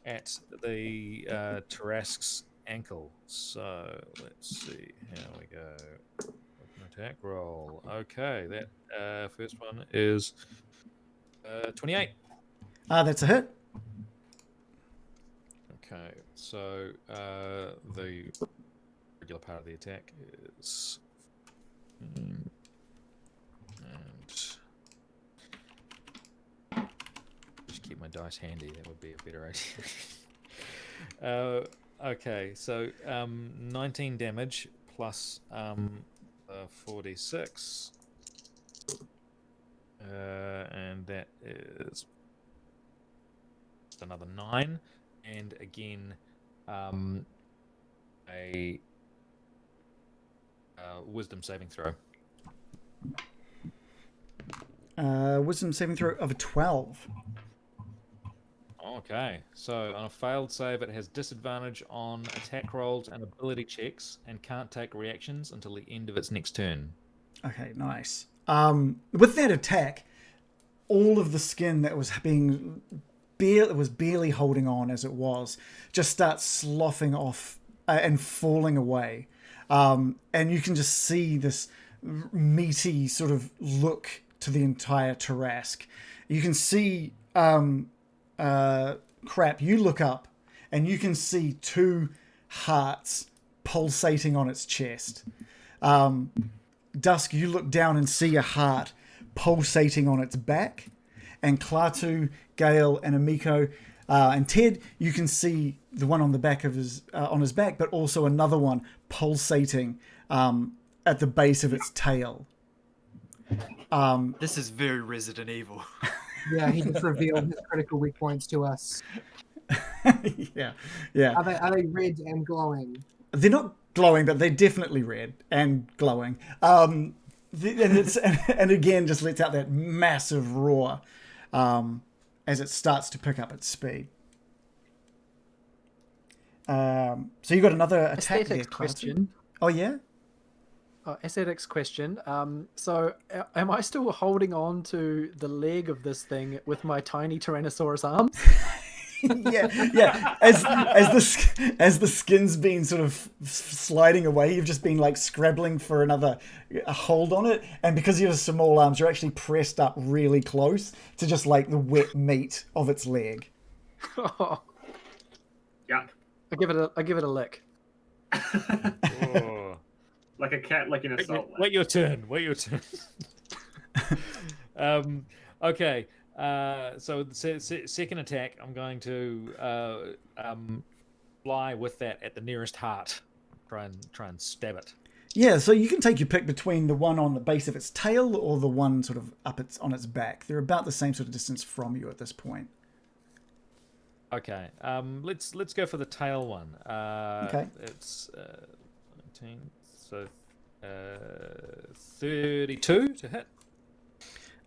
at the Tarrasque's ankle. So let's see. Here we go. Open attack roll. Okay, that first one is 28. That's a hit. Okay, so the regular part of the attack is, and just keep my dice handy. That would be a better idea. Okay, so 19 damage plus 46, and that is just another 9. And again, a wisdom saving throw. Wisdom saving throw of a 12. Okay, so on a failed save, it has disadvantage on attack rolls and ability checks, and can't take reactions until the end of its next turn. Okay, nice. With that attack, all of the skin that was barely holding on as it was, just starts sloughing off and falling away. And you can just see this meaty sort of look to the entire Tarrasque. You can see, you look up and you can see 2 hearts pulsating on its chest. Dusk, you look down and see a heart pulsating on its back. And Klaatu, Gail, and Amiko, and Ted, you can see the one on the back of his back, but also another one pulsating at the base of its tail. This is very Resident Evil. Yeah, he just revealed his critical weak points to us. Yeah. Are they red and glowing? They're not glowing, but they're definitely red and glowing. And again, just lets out that massive roar as it starts to pick up its speed. So you got another attack there, Aesthetics Klaatu. question. Oh yeah. Aesthetics question. So am I still holding on to the leg of this thing with my tiny Tyrannosaurus arms? yeah. As the skin's been sort of sliding away, you've just been like scrabbling for a hold on it, and because you have small arms, you're actually pressed up really close to just like the wet meat of its leg. Oh, Yuck. I give it a lick. Oh. Like a cat licking a salt Wait your turn. Wait your turn. Okay. So the second attack, I'm going to fly with that at the nearest heart. Try and stab it. Yeah, so you can take your pick between the one on the base of its tail or the one sort of on its back. They're about the same sort of distance from you at this point. Okay. Let's go for the tail one. Okay. It's 19, so 32 to hit.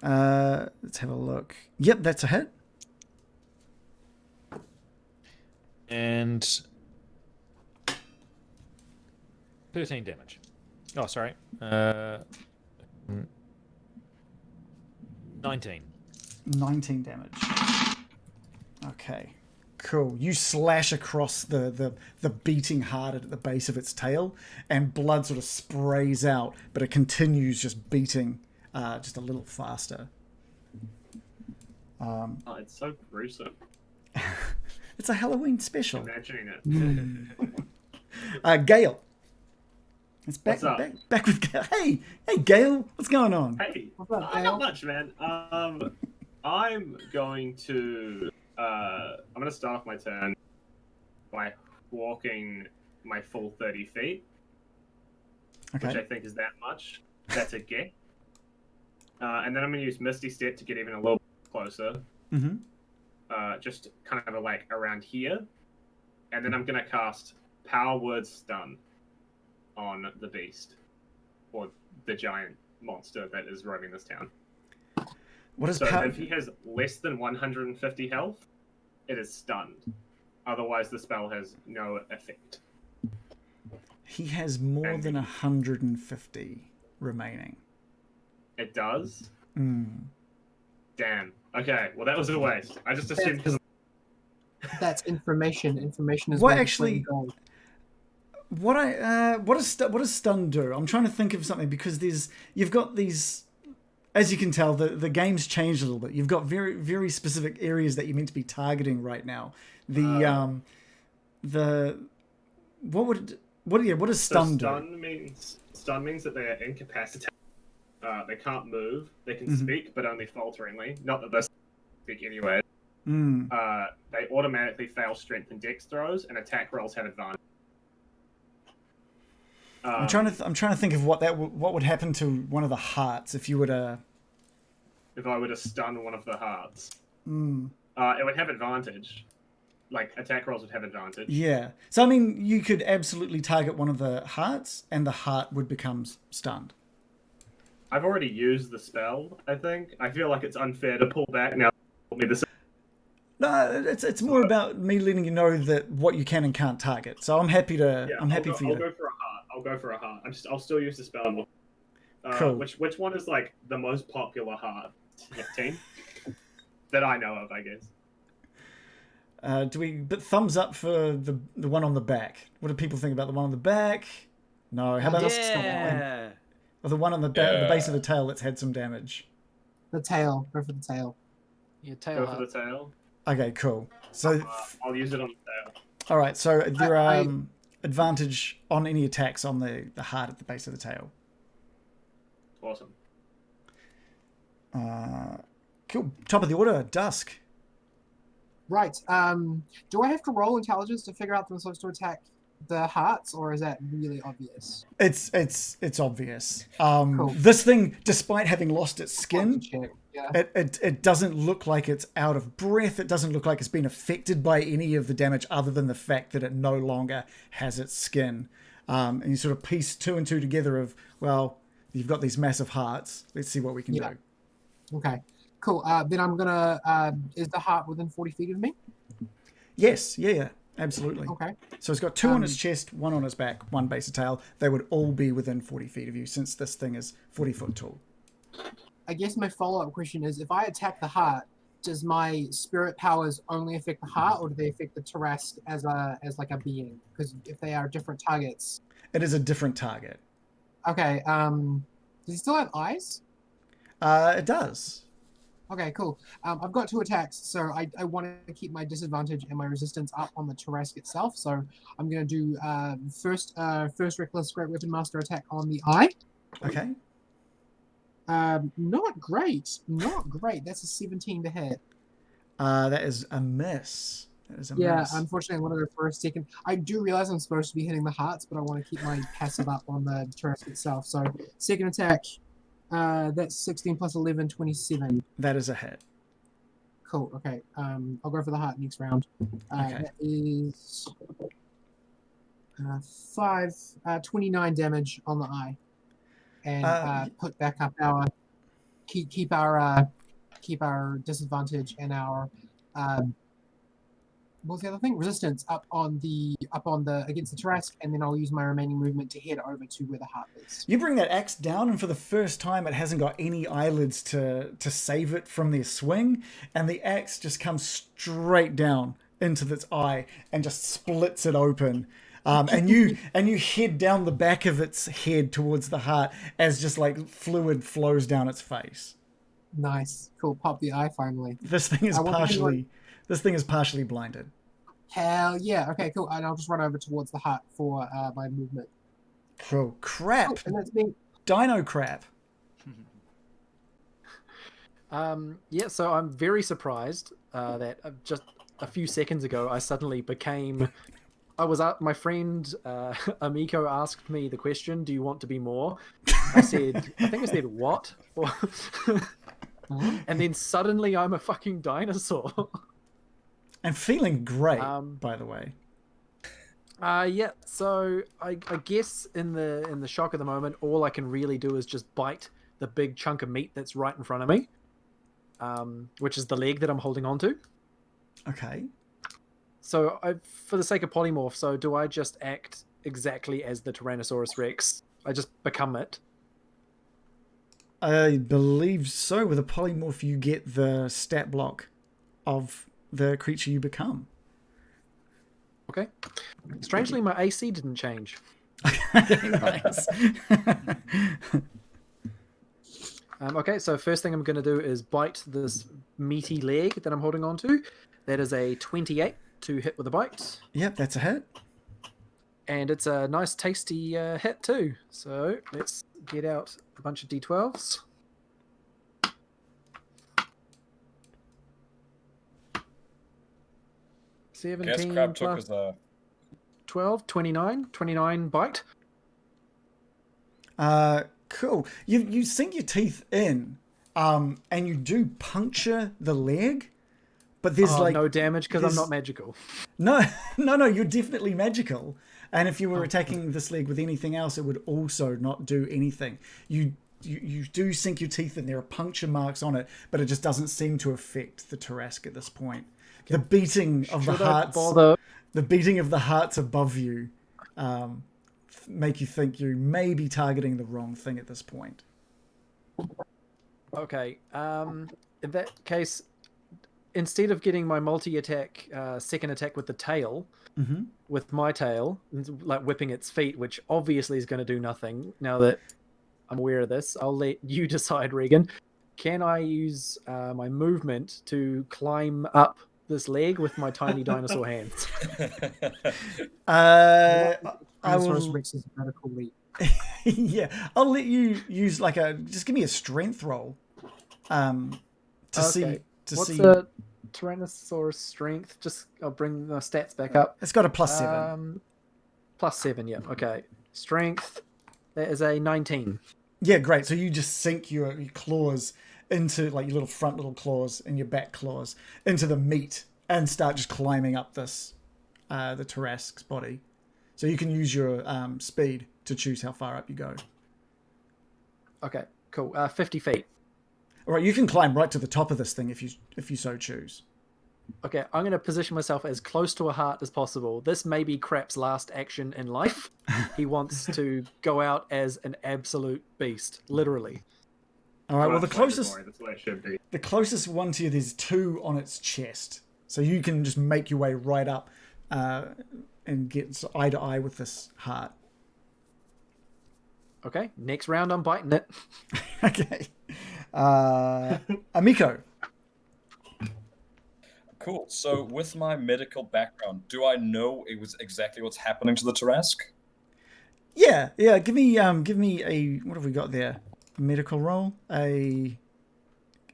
Let's have a look. Yep, that's a hit. And 13 damage. Oh, sorry. 19. 19 damage. Okay, cool. You slash across the beating heart at the base of its tail, and blood sort of sprays out, but it continues just beating just a little faster. Oh, it's so gruesome. It's a Halloween special. Imagining it. Gail. It's back, What's up? back with Gail. Hey, Gail, what's going on? Hey, What's up, Gail? not much, man. I'm going to start off my turn by walking my full 30 feet, which I Okay. think is that much. That's a get. And then I'm going to use Misty Step to get even a little bit closer. Mm-hmm. Just kind of like around here. And then I'm going to cast Power Word Stun on the beast, or the giant monster that is roaming this town. What is So power? if he has less than 150 health, it is stunned. Otherwise, the spell has no effect. He has more than 150 remaining. It does? Mm. Damn. Okay, well, that was a waste. I just assumed because That's information. Information is What worth actually- gold. What does stun do? I'm trying to think of something because you've got these, as you can tell, the game's changed a little bit. You've got very very specific areas that you're meant to be targeting right now. What does stun do? Stun means that they are incapacitated. They can't move. They can speak, but only falteringly. Not that they speak anyway. Mm. They automatically fail strength and dex throws, and attack rolls have advantage. I'm trying to think of what would happen to one of the hearts if you were to. If I were to stun one of the hearts, Mm. it would have advantage. Like attack rolls would have advantage. Yeah. So I mean, you could absolutely target one of the hearts, and the heart would become stunned. I've already used the spell. I think. I feel like it's unfair to pull back now. No, it's more about me letting you know that what you can and can't target. So I'm happy to. Yeah, I'm happy for you. I'll go for a heart. I'll go for a heart. I'll still use the spell. Cool. Which one is like the most popular heart team that I know of? I guess. But thumbs up for the one on the back. What do people think about the one on the back? No. How about Yeah. or the one on the the base of the tail that's had some damage? The tail. Go for the tail. Your tail Go for heart. the tail. Okay, cool. So I'll use it on the tail. all right. So there I- advantage on any attacks on the heart at the base of the tail. Awesome. Cool. Top of the order, Dusk. Right. Do I have to roll intelligence to figure out the supposed to attack the hearts, or is that really obvious? It's obvious. Cool. This thing, despite having lost its skin, Check. Yeah. it doesn't look like it's out of breath. It doesn't look like it's been affected by any of the damage other than the fact that it no longer has its skin. And you sort of piece two and two together of, well, you've got these massive hearts. Let's see what we can Yeah. do. Okay. Cool. Then I'm gonna. Is the heart within 40 feet of me? Yes, yeah, absolutely. Okay. So it's got two on its chest, one on its back, one base of tail. They would all be within 40 feet of you since this thing is 40 foot tall. I guess my follow-up question is: if I attack the heart, does my spirit powers only affect the heart, or do they affect the Tarrasque as like a being? Because if they are different targets. It is a different target. Okay. Does he still have eyes? It does. Okay, cool. I've got 2 attacks, so I want to keep my disadvantage and my resistance up on the Tarrasque itself. So I'm going to do first Reckless Great Weapon Master attack on the eye. Okay. Not great. Not great. That's a 17 to hit. That is a miss. That is a Yeah, miss. unfortunately, I wanted to for a second. I do realize I'm supposed to be hitting the hearts, but I want to keep my passive up on the Tarrasque itself. So second attack, that's 16 plus 11, 27. That is a hit. Cool. Okay. I'll go for the heart next round. Okay. That is 29 damage on the eye, and put back up our keep our disadvantage and our what's the other thing? Resistance up on the against the Tarrasque, and then I'll use my remaining movement to head over to where the heart is. You bring that axe down, and for the first time, it hasn't got any eyelids to save it from their swing, and the axe just comes straight down into its eye and just splits it open. And you head down the back of its head towards the heart as just like fluid flows down its face. Nice, cool. Pop the eye finally. This thing is partially blinded. Hell yeah. Okay, cool. And I'll just run over towards the heart for my movement. Cool. Crap. Cool. And that's me. Dino crap. Yeah, so I'm very surprised that just a few seconds ago I suddenly became. My friend Amico asked me the question, "Do you want to be more?" I think I said what? And then suddenly I'm a fucking dinosaur. And feeling great, by the way. Yeah. So I guess in the shock of the moment, all I can really do is just bite the big chunk of meat that's right in front of me, which is the leg that I'm holding on to. Okay. So for the sake of polymorph, so do I just act exactly as the Tyrannosaurus Rex? I just become it? I believe so. With a polymorph, you get the stat block of the creature you become. Okay. Strangely, my AC didn't change. Nice. Okay, so first thing I'm going to do is bite this meaty leg that I'm holding on to. That is a 28 to hit with a bite. Yep, that's a hit. And it's a nice tasty hit too. So let's get out a bunch of D12s. Guess 17 Crab took plus us a 12, 29 bite. Cool. You sink your teeth in, and you do puncture the leg, but there's no damage because I'm not magical. No, you're definitely magical. And if you were attacking this leg with anything else, it would also not do anything. You do sink your teeth in. There are puncture marks on it, but it just doesn't seem to affect the Tarrasque at this point. Okay. The beating of the hearts above you make you think you may be targeting the wrong thing at this point. Okay. In that case, instead of getting my multi-attack, second attack with the tail, with my tail, like whipping its feet, which obviously is going to do nothing. Now that I'm aware of this, I'll let you decide, Reagan. Can I use my movement to climb up this leg with my tiny dinosaur hands? I will. Rex's vertical leap. Yeah, I'll let you use just give me a strength roll, see. What's the Tyrannosaurus strength? I'll bring the stats back up. It's got a +7. +7, yeah. Okay. Strength. That is a 19. Yeah, great. So you just sink your claws into, like, your little claws and your back claws into the meat and start just climbing up this the Tarrasque's body. So you can use your speed to choose how far up you go. Okay, cool. 50 feet. All right, you can climb right to the top of this thing if you so choose. Okay, I'm going to position myself as close to a heart as possible. This may be Crap's last action in life. He wants to go out as an absolute beast, literally. All right, well, the closest one to you, there's 2 on its chest. So you can just make your way right up and get eye to eye with this heart. Okay, next round I'm biting it. Okay. Amico. Cool. So, with my medical background, do I know it was exactly what's happening to the Tarrasque? Yeah. Give me a, what have we got there? Medical roll, a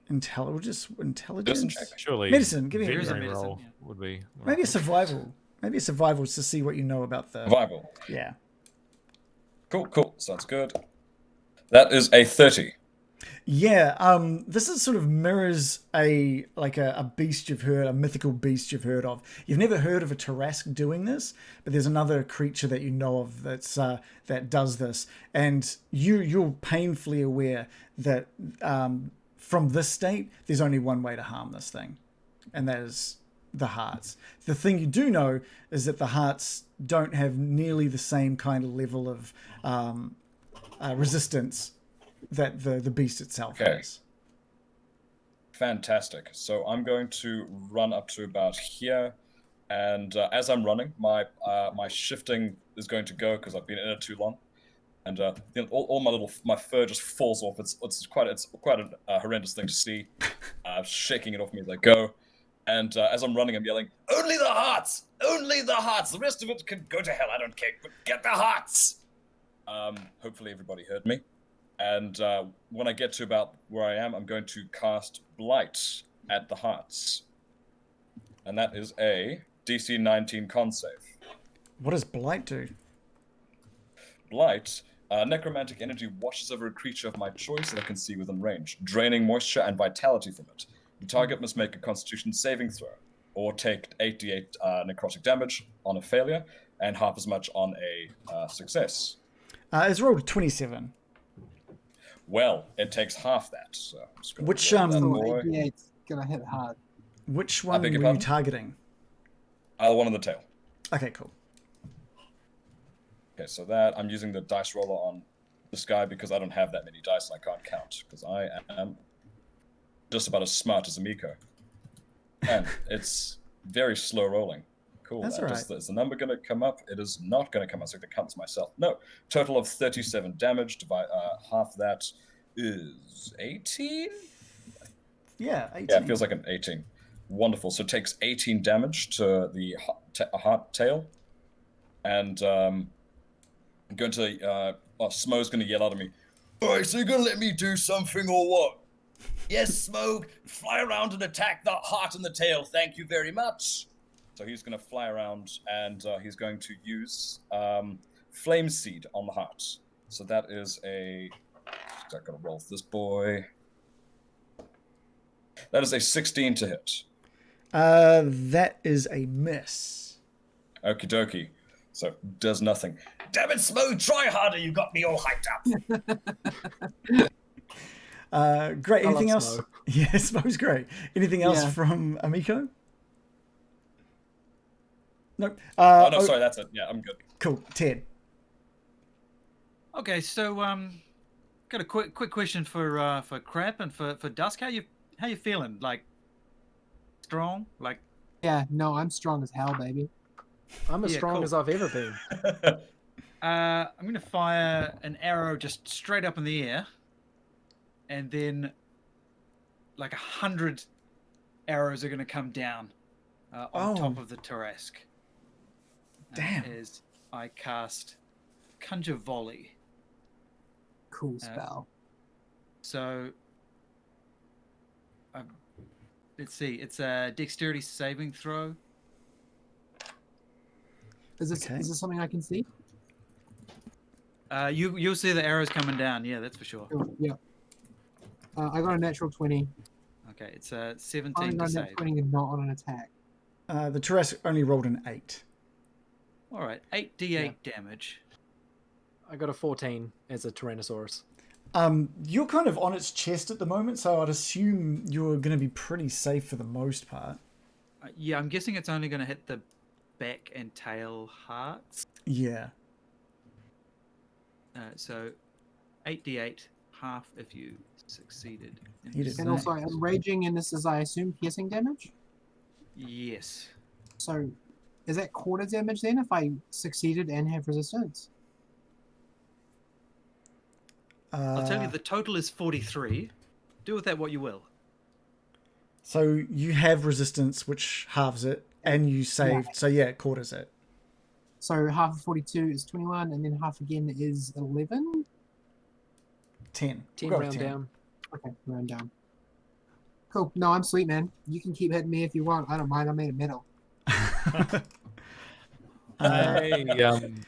intelligence, Medicine check. Surely, medicine. Give me There is a veterinary medicine, roll yeah. would be maybe a survival. Maybe a survival to see what you know about the. Survival. Yeah. Cool. Sounds good. That is a 30. Yeah, this is sort of mirrors a beast you've heard, a mythical beast you've heard of. You've never heard of a Tarrasque doing this, but there's another creature that you know of that's that does this, and you're painfully aware that from this state, there's only one way to harm this thing, and that is the hearts. The thing you do know is that the hearts don't have nearly the same kind of level of resistance that the beast itself has. Fantastic. So I'm going to run up to about here, and as I'm running, my shifting is going to go because I've been in it too long, and all my fur just falls off. It's quite a horrendous thing to see. Shaking it off me as I go, and as I'm running, I'm yelling, "Only the hearts! Only the hearts! The rest of it can go to hell. I don't care. But get the hearts!" Hopefully everybody heard me. And when I get to about where I am, I'm going to cast Blight at the hearts. And that is a DC 19 con save. What does Blight do? Blight, necromantic energy washes over a creature of my choice that I can see within range, draining moisture and vitality from it. The target must make a Constitution saving throw, or take 8d8 necrotic damage on a failure, and half as much on a success. It's rolled 27. Well, it takes half that. So I'm just gonna Which roll that So boy. 88's gonna hit hard. Which one beg your were you pardon? targeting? One on the tail. Okay, cool. Okay, so that I'm using the dice roller on this guy because I don't have that many dice and I can't count because I am just about as smart as Amico. And it's very slow rolling. Cool. That's all right. Is the number going to come up? It is not going to come up. So I have to count this myself. No. Total of 37 damage. Half that is 18? Yeah, 18. Yeah, it feels like an 18. Wonderful. So it takes 18 damage to the heart tail. And I'm going to... Smo's going to yell out at me. All right, so you're going to let me do something or what? Yes, Smo. Fly around and attack the heart and the tail. Thank you very much. So he's going to fly around and he's going to use Flame Seed on the heart. So that is a... I'm going to roll this boy. That is a 16 to hit. That is a miss. Okie dokie. So does nothing. Damn it, Smo, try harder. You got me all hyped up. Great. I Anything love else? Smo. Yeah, Smo's great. Anything else Yeah. from Amico? Nope. No, sorry, that's it. Yeah, I'm good. Cool. Ted. Okay, so got a quick question for Crap and for Dusk. How you feeling? Like strong? Like Yeah, no, I'm strong as hell, baby. I'm as Yeah, strong cool. as I've ever been. I'm gonna fire an arrow just straight up in the air, and then like 100 arrows are gonna come down on top of the Tarrasque. Damn. As I cast Conjure Volley. Cool spell. So, let's see. It's a dexterity saving throw. Is this Okay. is this something I can see? You'll see the arrows coming down. Yeah, that's for sure. Cool, yeah. I got a natural 20. Okay, it's a I 17 to got a save. natural 20 and not on an attack. The Tarrasque only rolled an 8. All right, 8d8 damage. I got a 14 as a Tyrannosaurus. You're kind of on its chest at the moment, so I'd assume you're going to be pretty safe for the most part. Yeah, I'm guessing it's only going to hit the back and tail hearts. Yeah. So 8d8, half if you succeeded. in You did this And Nice. also, I'm raging, and this is, I assume, piercing damage. Yes. So, is that quarter damage then if I succeeded and have resistance? I'll tell you the total is 43. Do with that what you will. So you have resistance, which halves it, and you saved. So yeah, it quarters it. So half of 42 is 21, and then half again is 11. 10. 10 We'll go with round 10. down. Okay, round down. Cool. No, I'm sweet, man. You can keep hitting me if you want. I don't mind. I'm made of metal.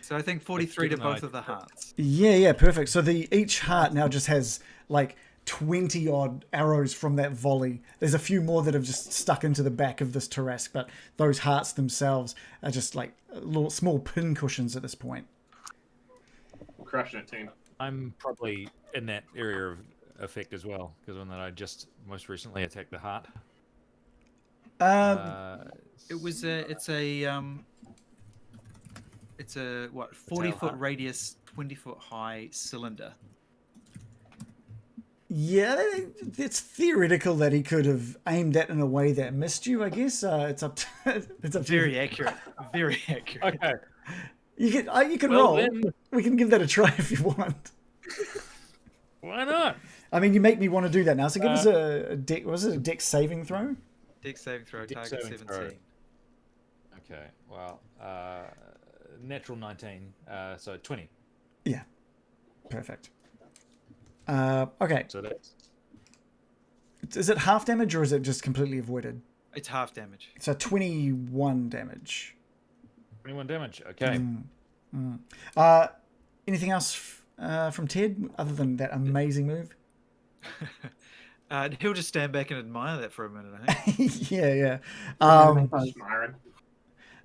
So I think 43 to both of the hearts. Yeah, perfect. So each heart now just has like 20 odd arrows from that volley. There's a few more that have just stuck into the back of this Tarrasque, but those hearts themselves are just like little small pin cushions at this point. Crushing it, team. I'm probably in that area of effect as well, because when I just most recently attacked the heart. It's a what 40-foot radius, 20-foot high cylinder. Yeah, it's theoretical that he could have aimed that in a way that missed you. I guess it's up to Very accurate. Very accurate. Okay. You can Well, roll. then- We can give that a try if you want. Why not? I mean, you make me want to do that now. So give us a deck. Was it a deck saving throw? Dex saving throw, Dex target saving 17. throw. Okay. Well, natural 19. So 20. Yeah, perfect. Okay. So that's Is it half damage or is it just completely avoided? It's half damage. So 21 damage. 21 damage. Okay. Anything else from Ted other than that amazing move? He'll just stand back and admire that for a minute, I think. Yeah. Myron.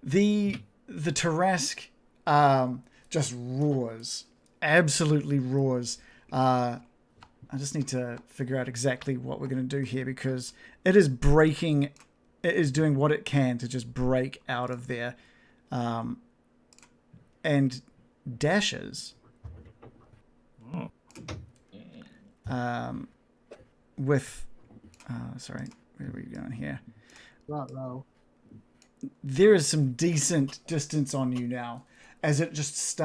The Tarrasque just roars, absolutely roars. I just need to figure out exactly what we're going to do here because it is breaking. It is doing what it can to just break out of there, and dashes. With, sorry, where are we going here? Right. There is some decent distance on you now as it just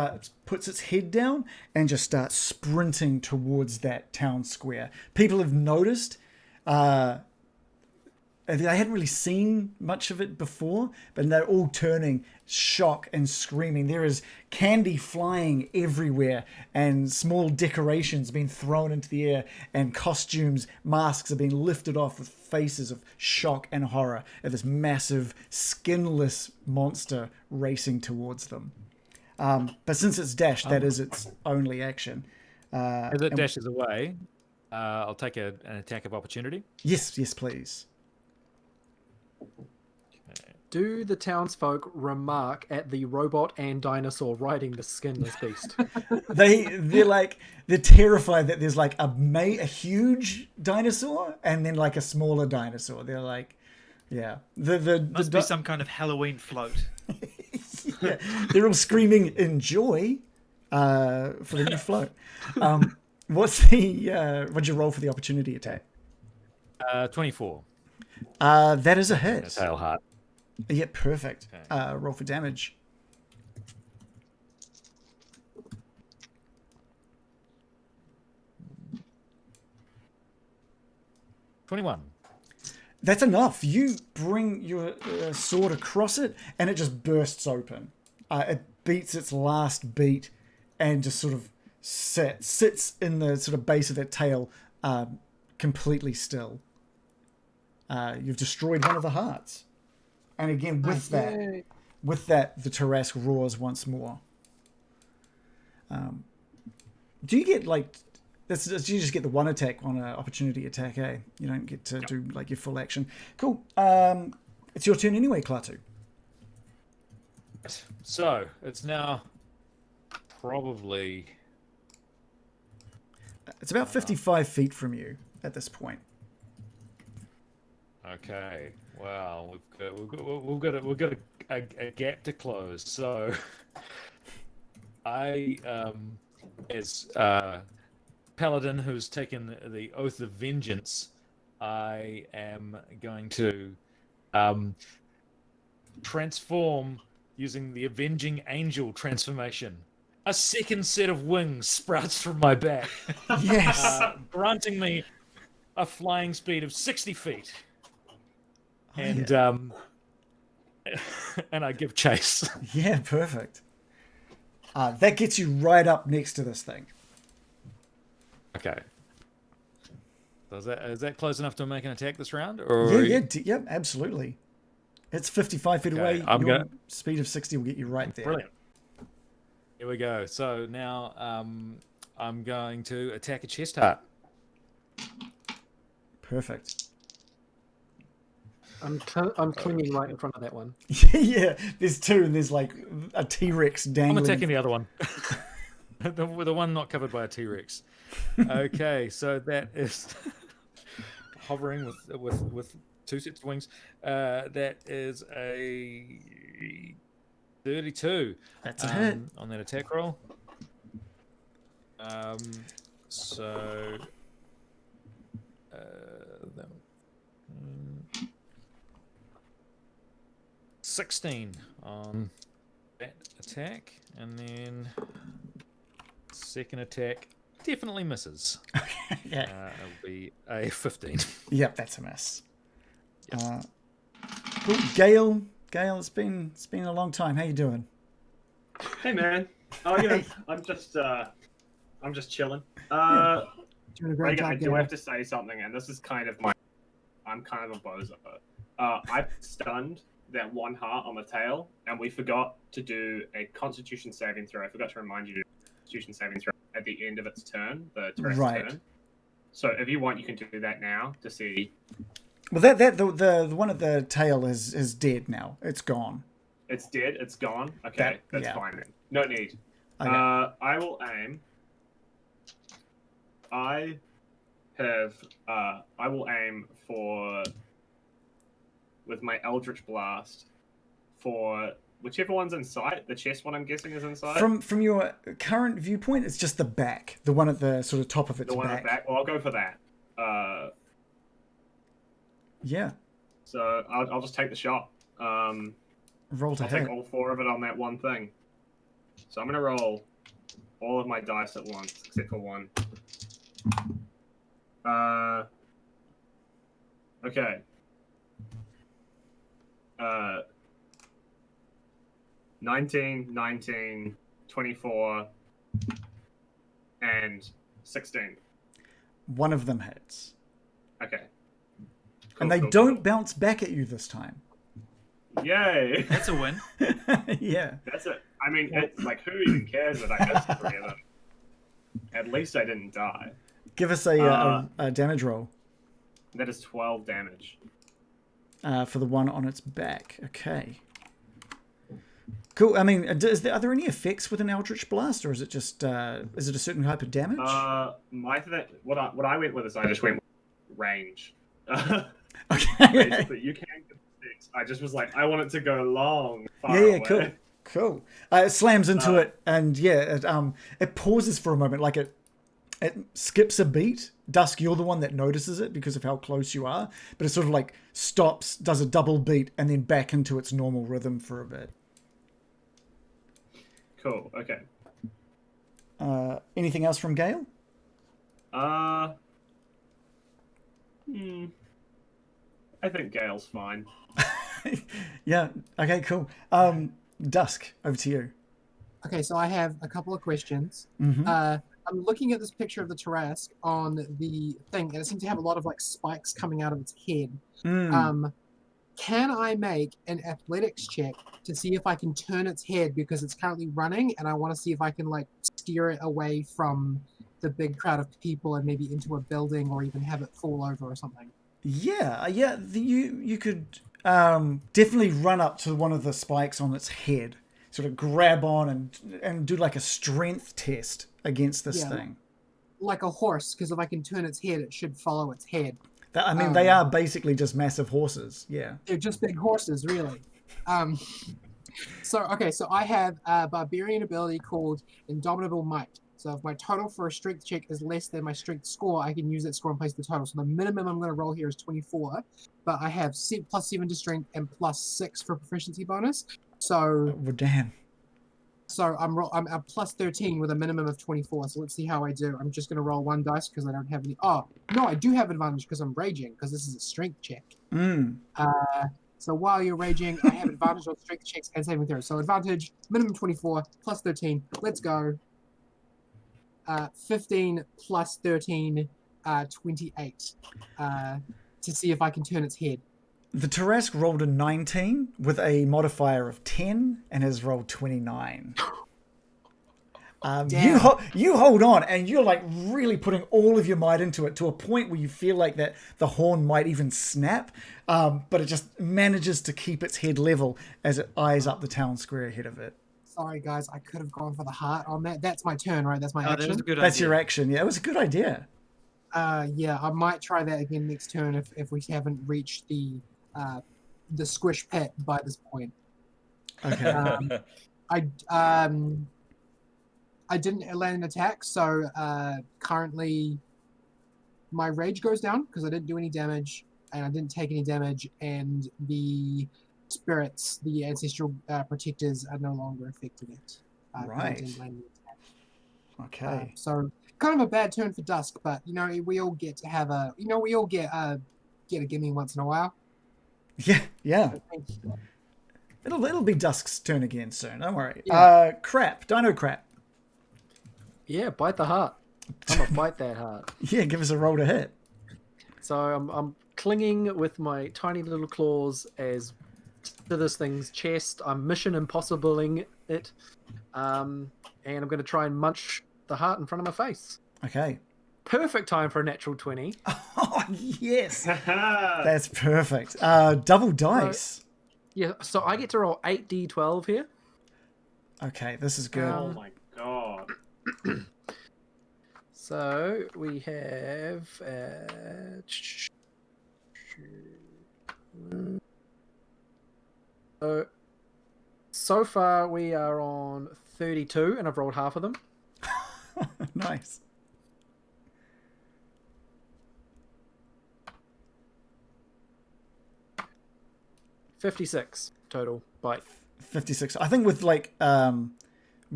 puts its head down and just starts sprinting towards that town square. People have noticed. They hadn't really seen much of it before, but they're all turning, shock and screaming. There is candy flying everywhere and small decorations being thrown into the air and costumes, masks are being lifted off with faces of shock and horror at this massive, skinless monster racing towards them. But since it's dashed, that is its only action. As it dashes away, I'll take an attack of opportunity. Yes, please. Do the townsfolk remark at the robot and dinosaur riding the skinless beast? They're terrified that there's like a huge dinosaur and then like a smaller dinosaur. They're like, yeah, Must be some kind of Halloween float. Yeah, they're all screaming "enjoy" for the new float. What'd you roll for the opportunity attack? 24. That is a hit. Tail heart. Yeah, perfect. Okay. Roll for damage. $21. That's enough. You bring your sword across it, and it just bursts open. It beats its last beat, and just sort of sits in the sort of base of that tail, completely still. You've destroyed one of the hearts, and again with that, the Tarrasque roars once more. Do you get like? You just get the one attack on an opportunity attack, eh? You don't get to do like your full action. Cool. It's your turn anyway, Klaatu. So it's now probably. It's about 55 feet from you at this point. Okay. Well, we've got a gap to close. So I as Paladin who's taken the oath of vengeance, I am going to transform using the avenging angel transformation. A second set of wings sprouts from my back, Yes. granting me a flying speed of 60 feet. and and I give chase. Yeah, perfect. That gets you right up next to this thing. Okay. Is that close enough to make an attack this round? Or Yeah, absolutely. It's 55 feet away. Your speed of 60 will get you right there. Brilliant. Here we go. So now I'm going to attack a chest heart. Perfect. I'm clinging right in front of that one. Yeah, there's two, and there's like a T-Rex dangling. I'm attacking the other one. the one not covered by a T-Rex. Okay, so that is hovering with two sets of wings. That is a 32. That's a hit on that attack roll. So. 16 on that attack, and then second attack definitely misses. Yeah, it'll be a 15. Yep, that's a miss. Yep. Cool. Gail, it's been a long time. How you doing? Hey man, I'm just chilling. Reagan, I do have to say something, and this is kind of I'm kind of a bozo. I stunned that one heart on the tail, and we forgot to do a Constitution saving throw. I forgot to remind you to do a Constitution saving throw at the end of its turn, the Tarrasque turn. So if you want, you can do that now to see. Well, the one at the tail is dead now. It's gone. It's dead. It's gone. Okay, that's fine then. No need. Okay. I will aim. I will aim for, with my Eldritch Blast, for whichever one's in sight. The chest one, I'm guessing, is in sight. From your current viewpoint, it's just the back, the one at the sort of top of its back. The one at the back. Well, I'll go for that. Yeah. So I'll just take the shot. Roll to hit. I'll take all 4 of it on that one thing. So I'm gonna roll all of my dice at once, except for one. Okay. 19, 19, 24, and 16. One of them hits. Okay. And they don't bounce back at you this time. Yay! That's a win. Yeah. That's it. I mean, it's like, who even cares that I missed 3 of them? At least I didn't die. Give us a damage roll. That is 12 damage. For the one on its back. Okay. Cool. I mean, are there any effects with an Eldritch Blast, or is it just is it a certain type of damage? What I went with is I just went with range. Okay. But you can get effects. I just was like, I want it to go long. Far Yeah, away. cool. It slams into it, and it pauses for a moment, like it skips a beat. Dusk, you're the one that notices it because of how close you are, but it sort of like stops, does a double beat, and then back into its normal rhythm for a bit. Cool. Okay. Anything else from Gail? I think Gail's fine. Yeah. Okay. Cool. Dusk, over to you. Okay, so I have a couple of questions. Mm-hmm. I'm looking at this picture of the Tarrasque on the thing, and it seems to have a lot of like spikes coming out of its head. Can I make an athletics check to see if I can turn its head, because it's currently running, and I want to see if I can like steer it away from the big crowd of people and maybe into a building, or even have it fall over or something? Yeah. You could definitely run up to one of the spikes on its head, sort of grab on and do like a strength test against this thing. Like a horse, because if I can turn its head, it should follow its head. I mean, they are basically just massive horses. Yeah. They're just big horses, really. So I have a barbarian ability called Indomitable Might. So if my total for a strength check is less than my strength score, I can use that score and place the total. So the minimum I'm going to roll here is 24, but I have +7 to strength and +6 for proficiency bonus. So well, damn. So I'm at plus 13 with a minimum of 24. So let's see how I do. I'm just gonna roll one dice because I don't have any. Oh no, I do have advantage because I'm raging because this is a strength check. So while you're raging, I have advantage on strength checks and saving throws. So advantage minimum 24 plus 13. Let's go. 15 plus 13, 28. To see if I can turn its head. The Tarrasque rolled a 19 with a modifier of 10 and has rolled 29. You hold on, and you're like really putting all of your might into it to a point where you feel like that the horn might even snap, but it just manages to keep its head level as it eyes up the town square ahead of it. Sorry, guys, I could have gone for the heart on that. That's my turn, right? That's my action. That was a good That's idea. your action. Yeah, it was a good idea. Yeah, I might try that again next turn if we haven't reached the squish pit by this point. Okay. I didn't land an attack, so currently my rage goes down because I didn't do any damage and I didn't take any damage, and the spirits, the ancestral protectors, are no longer affecting it. Right. I didn't land an attack. Okay. So kind of a bad turn for Dusk, but we all get to have a get a gimme once in a while. Yeah. It'll be Dusk's turn again soon. Don't worry. Yeah. Dino crap. Yeah, bite the heart. I'm gonna bite that heart. Yeah, give us a roll to hit. So I'm clinging with my tiny little claws as to this thing's chest. I'm mission impossibling it, and I'm going to try and munch the heart in front of my face. Okay. Perfect time for a natural 20. Oh yes, that's perfect. Double dice. Yeah, so I get to roll 8d12 here. Okay, this is good. Oh my god. So we have so far we are on 32, and I've rolled half of them. Nice. $56 total bite. 56. I think with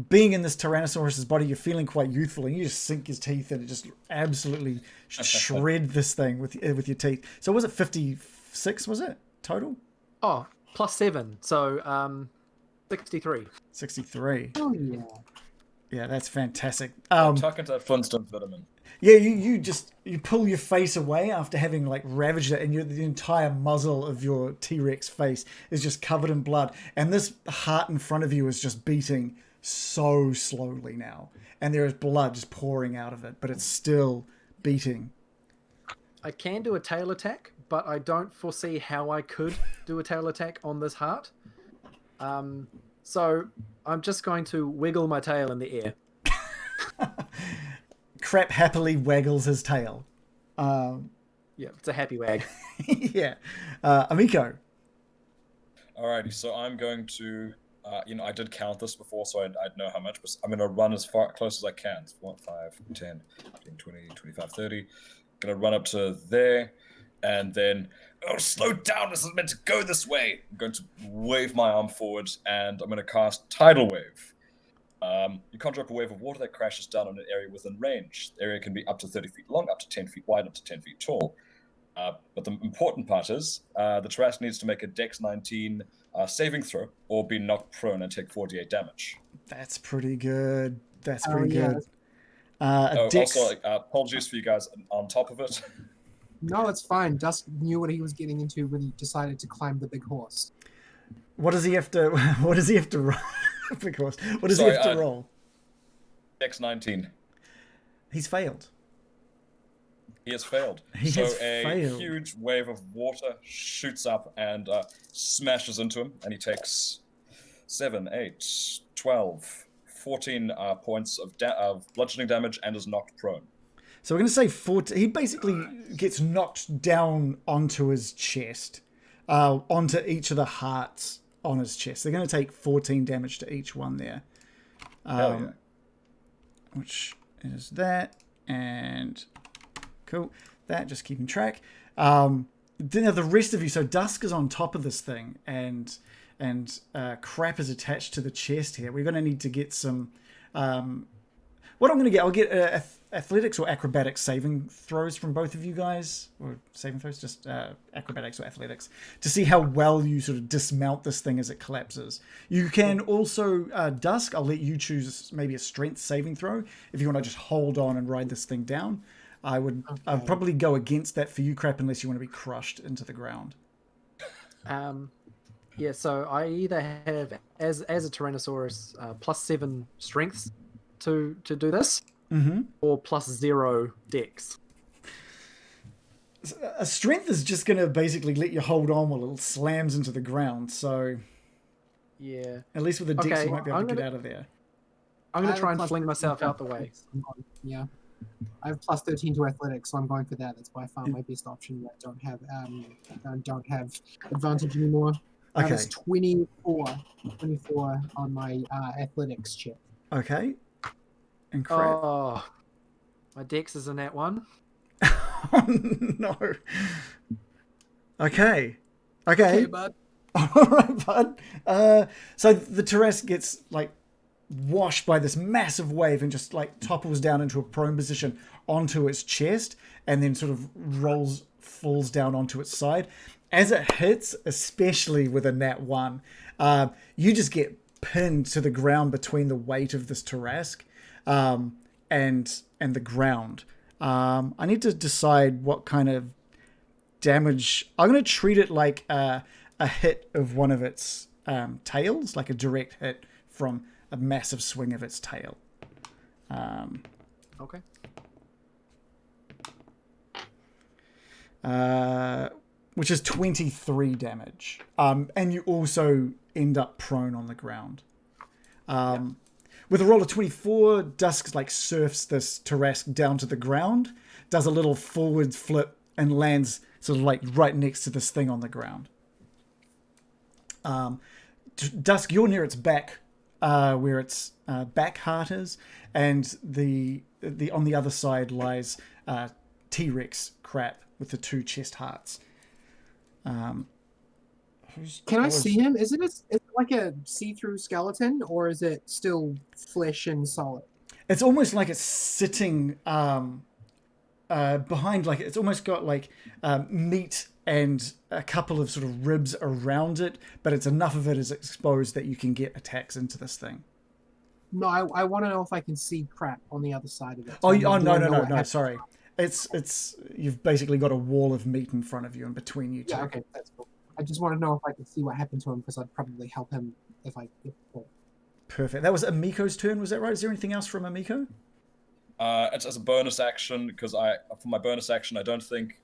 being in this Tyrannosaurus's body, you're feeling quite youthful, and you just sink his teeth and it just absolutely shred this thing with your teeth. So was it 56? Was it total? Oh, plus 7, so 63. 63. Oh yeah. Yeah, that's fantastic. Tuck into that Flintstone vitamin. Yeah, you pull your face away after having ravaged it, and the entire muzzle of your T-Rex face is just covered in blood, and this heart in front of you is just beating so slowly now, and there is blood just pouring out of it, but it's still beating. I can do a tail attack, but I don't foresee how I could do a tail attack on this heart. So I'm just going to wiggle my tail in the air. Crap happily waggles his tail. Yeah, it's a happy wag. Yeah. Amico. Alrighty, so I'm going to, I did count this before, so I'd know how much, but I'm going to run as close as I can. 1, 5, 10, 15, 20, 25, 30. Going to run up to there, and then, slow down, this is meant to go this way. I'm going to wave my arm forward, and I'm going to cast Tidal Wave. You conjure up a wave of water that crashes down on an area within range. The area can be up to 30 feet long, up to 10 feet wide, up to 10 feet tall. But the important part is the Tarrasque needs to make a Dex 19 saving throw or be knocked prone and take 48 damage. That's pretty good. That's pretty good. Dex... Also, apologies for you guys on top of it. No, it's fine. Dusk knew what he was getting into when he decided to climb the big horse. What does he have to? What does he have to roll? Because what does he have to roll? Dex 19. He's failed. He has failed. He has failed. Huge wave of water shoots up and smashes into him, and he takes 7, 8, 12, 14 points of bludgeoning damage and is knocked prone. So we're going to say 14. He basically gets knocked down onto his chest, onto each of the hearts on his chest. They're going to take 14 damage to each one there. Hell yeah. Which is that, and cool. That, just keeping track. Then the rest of you, so Dusk is on top of this thing, and and crap is attached to the chest here. We're going to need to get some. What I'm going to get, I'll get athletics or acrobatics saving throws from both of you guys, or saving throws, just acrobatics or athletics, to see how well you sort of dismount this thing as it collapses. You can also, Dusk, I'll let you choose maybe a strength saving throw if you want to just hold on and ride this thing down. I'd probably go against that for you, Crap, unless you want to be crushed into the ground. Yeah, so I either have, as a Tyrannosaurus, +7 strengths to do this, or +0 dex. A strength is just going to basically let you hold on while it slams into the ground, so yeah, at least with a dex okay, you might be able to get out of there. I'm going to try and plus fling 13 myself to out the way. athletics. Yeah. I have +13 to athletics, so I'm going for that. That's by far my best option. I don't have advantage anymore. Okay. That's 24 on my athletics check. Okay. And Crap. Oh, my dex is in that one. Oh, no. Okay, bud. all right, bud. So the Tarrasque gets like washed by this massive wave and just like topples down into a prone position onto its chest, and then sort of falls down onto its side. As it hits, especially with a nat 1, you just get pinned to the ground between the weight of this Tarrasque and the ground. I need to decide what kind of damage. I'm going to treat it like a hit of one of its tails, like a direct hit from a massive swing of its tail. Okay. Which is 23 damage. And you also end up prone on the ground. With a roll of 24, Dusk like surfs this Tarrasque down to the ground, does a little forward flip, and lands sort of like right next to this thing on the ground. Dusk, you're near its back, where its back heart is, and the on the other side lies T-Rex Crap with the 2 chest hearts. Can I see him? Is it like a see-through skeleton, or is it still flesh and solid? It's almost like it's sitting behind, like it's almost got like meat and a couple of sort of ribs around it, but it's enough of it is exposed that you can get attacks into this thing. No, I want to know if I can see Crap on the other side of it. So no, sorry. It's you've basically got a wall of meat in front of you and between you two. Yeah, okay, that's cool. I just want to know if I can see what happened to him, because I'd probably help him if Perfect. That was Amiko's turn, was that right? Is there anything else from Amiko? It's as a bonus action, because for my bonus action, I don't think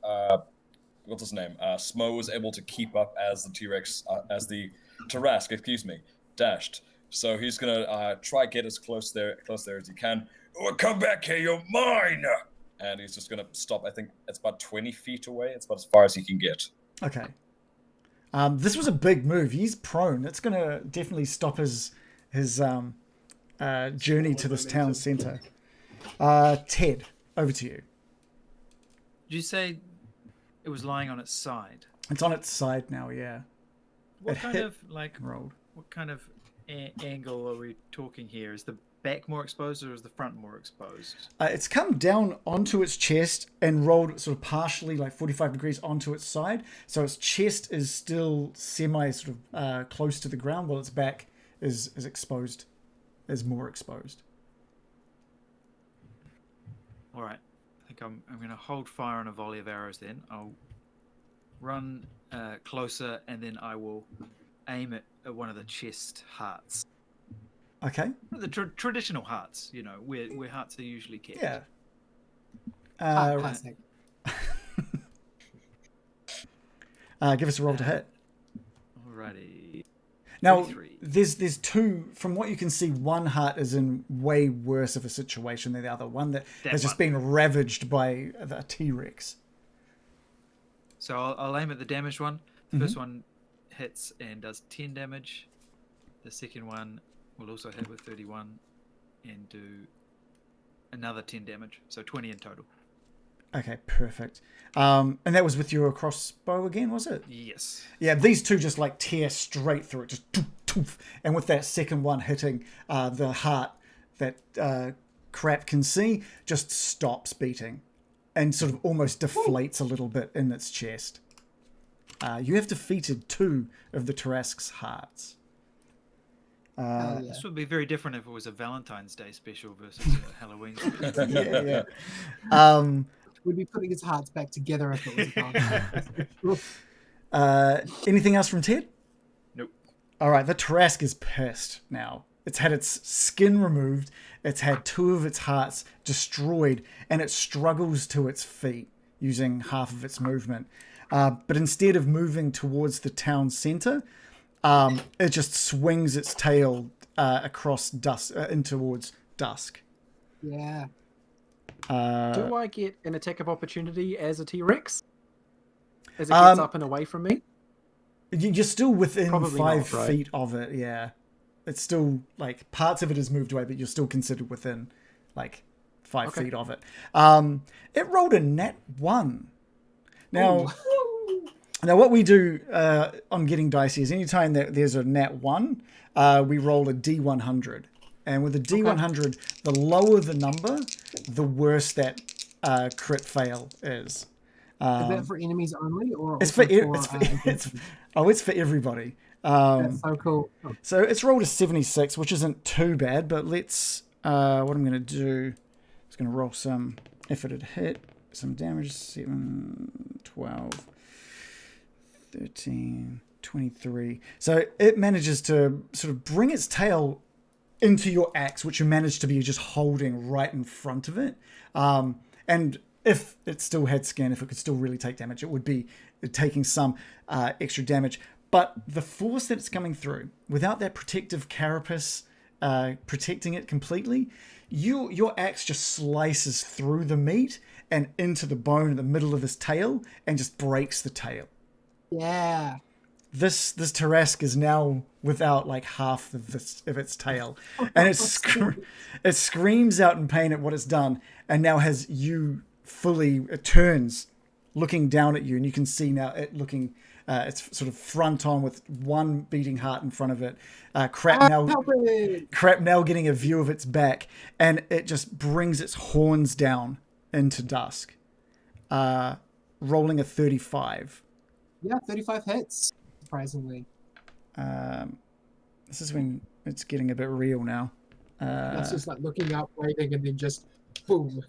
what's his name? Smo was able to keep up as the T-Rex, as the Tarrasque, excuse me, dashed. So he's gonna try get as close there as he can. Oh, come back here, you're mine! And he's just gonna stop. I think it's about 20 feet away. It's about as far as he can get. Okay. This was a big move. He's prone. It's gonna definitely stop his journey to this town center. Ted, over to you. Did you say it was lying on its side? It's on its side now, yeah. What kind of rolled. What kind of angle are we talking here? Is the back more exposed, or is the front more exposed? It's come down onto its chest and rolled sort of partially, like 45 degrees onto its side. So its chest is still semi sort of close to the ground, while its back is exposed, is more exposed. All right. I think I'm going to hold fire on a volley of arrows then. I'll run closer, and then I will aim at one of the chest hearts. Okay. The traditional hearts, you know, where hearts are usually kept. Yeah. Classic. Give us a roll to hit. Alrighty. Now, 33. there's 2, from what you can see, one heart is in way worse of a situation than the other. One that has just been ravaged by the T-Rex. So I'll aim at the damaged one. The first one hits and does 10 damage. The second one will also hit with 31 and do another 10 damage. So 20 in total. Okay, perfect. And that was with your crossbow again, was it? Yes. Yeah, these two just like tear straight through it, just toof, toof. And with that second one hitting the heart that Crap can see, just stops beating and sort of almost deflates a little bit in its chest. You have defeated 2 of the Tarrasque's hearts. Hell yeah. This would be very different if it was a Valentine's Day special versus a Halloween special. Yeah. We'd be putting his hearts back together if it was a Anything else from Ted? Nope. All right, the Tarrasque is pissed now. It's had its skin removed. It's had 2 of its hearts destroyed, and it struggles to its feet using half of its movement. But instead of moving towards the town center, it just swings its tail across dusk in towards dusk. Yeah. Do I get an attack of opportunity as a T-Rex? As it gets up and away from me? You're still within Probably 5 not, right? feet of it, yeah. It's still, like, parts of it has moved away, but you're still considered within, like, 5 Okay. feet of it. It rolled a nat 1. Now, what we do on Getting Dicey is anytime that there's a nat 1, we roll a D100. And with a D100, the lower the number, the worse that crit fail is. Is that for enemies only, or It's also it's for everybody. That's so cool. So it's rolled a 76, which isn't too bad, but let's, what I'm going to do is going to roll some, if it had hit, some damage, 7, 12, 13, 23. So it manages to sort of bring its tail into your axe, which you managed to be just holding right in front of it. And if it still had skin, if it could still really take damage, it would be taking some extra damage. But the force that it's coming through, without that protective carapace protecting it completely, your axe just slices through the meat and into the bone in the middle of this tail and just breaks the tail. Yeah. This Tarrasque is now without like half of its tail, and it screams out in pain at what it's done, and now has you fully. It turns, looking down at you, and you can see now it looking. It's sort of front on with one beating heart in front of it. Crap now getting a view of its back, and it just brings its horns down into dusk, rolling a 35. Yeah, 35 hits. Surprisingly. This is when it's getting a bit real now. That's just like looking up, waiting, and then just boom,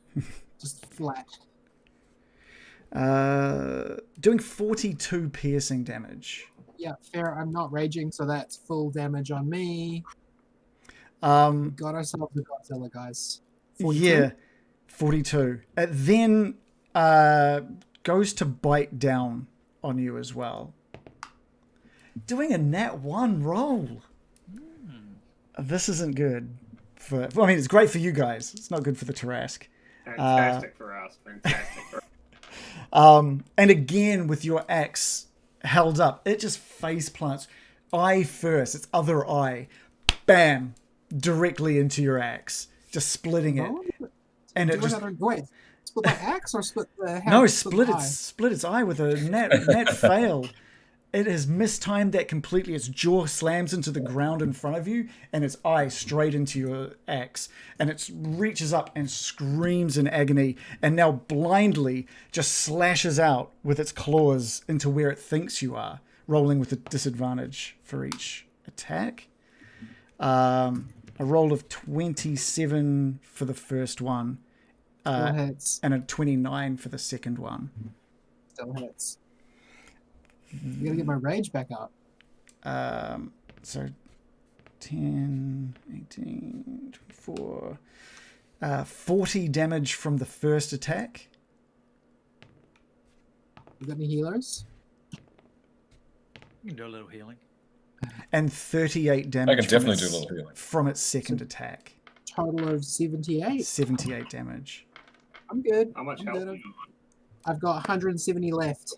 just flat. Doing 42 piercing damage. Yeah, fair. I'm not raging, so that's full damage on me. Got ourselves a Godzilla, guys. 42? Yeah, 42. It then goes to bite down on you as well. Doing a nat 1 roll. This isn't good. I mean, it's great for you guys. It's not good for the Tarrasque. Fantastic for us. Fantastic for us. And again, with your axe held up, it just face plants, eye first, its other eye, bam, directly into your axe, just splitting it. And it just wait, split my axe or split the hand? no, split its eye with a net fail. It has mistimed that completely. Its jaw slams into the ground in front of you, and its eye straight into your axe. And it reaches up and screams in agony, and now blindly just slashes out with its claws into where it thinks you are, rolling with a disadvantage for each attack. A roll of 27 for the first one, Still hits. and a 29 for the second one. Still hits. You gotta get my rage back up. So 10, 18, 24, 40 damage from the first attack. You got any healers? You can do a little healing. And 38 damage I can definitely do a little healing. from its second attack. Total of 78. 78 damage. I'm good. How much I'm health good. do you I've got 170 left.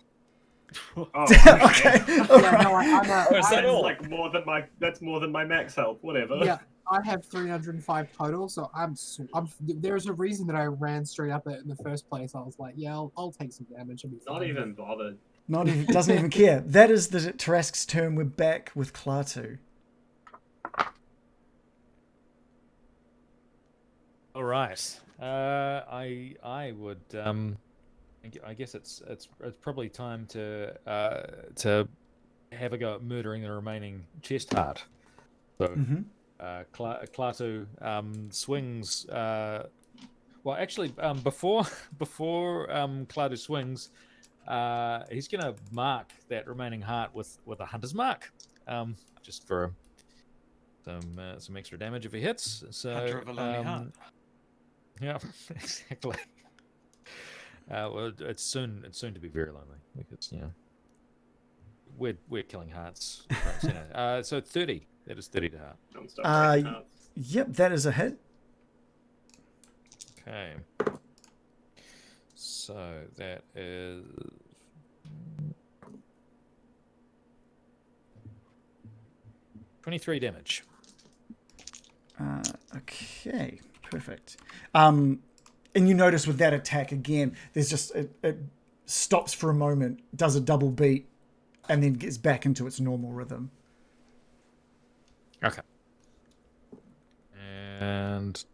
Oh, Okay. Yeah, no, I'm Oh, is that I'm- like more than my? That's more than my max health. Whatever. Yeah, I have 305 total, so there's a reason that I ran straight up it in the first place. I was like, yeah, I'll take some damage. It'll be Not fine. even bothered. Doesn't even care. That is the Tarrasque's turn. We're back with Klaatu. All right. I would. I guess it's probably time to have a go at murdering the remaining chest heart. So, Klaatu swings. Well, actually, before Klaatu swings, he's gonna mark that remaining heart with a hunter's mark, just for some extra damage if he hits. So, Hunter of a lonely heart. Yeah, exactly. Well, it's soon to be very lonely because we're killing hearts. So 30. That is 30 to heart. Don't stop breaking hearts. Yep, that is a hit. Okay. So that is 23 damage. Okay, perfect. And you notice with that attack again, there's just it stops for a moment, does a double beat, and then gets back into its normal rhythm. Okay. And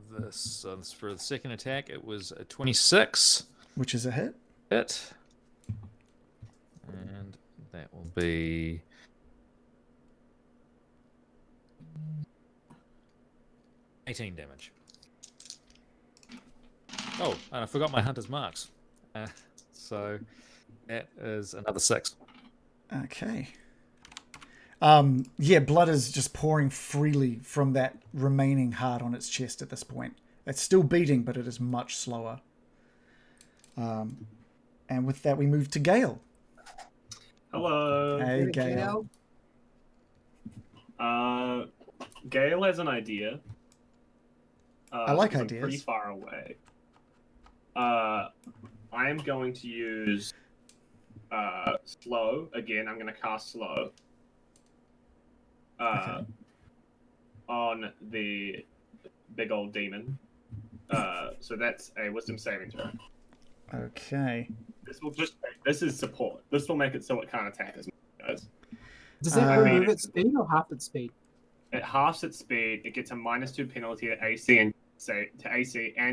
this for the second attack, it was a 26, Which is a hit. And that will be 18 damage. Oh, and I forgot my hunter's marks. So that is another 6. Okay. Yeah, blood is just pouring freely from that remaining heart on its chest at this point. It's still beating, but it is much slower. And with that, we move to Gail. Hello. Hey, Gail. Gail has an idea. I like because I'm ideas. pretty far away. I am going to use slow again. I'm going to cast slow on the big old demon. So that's a wisdom saving throw. Okay. This is support. This will make it so it can't attack as much, guys. Does it remove its speed or half its speed? It halves its speed. It gets a -2 penalty to AC and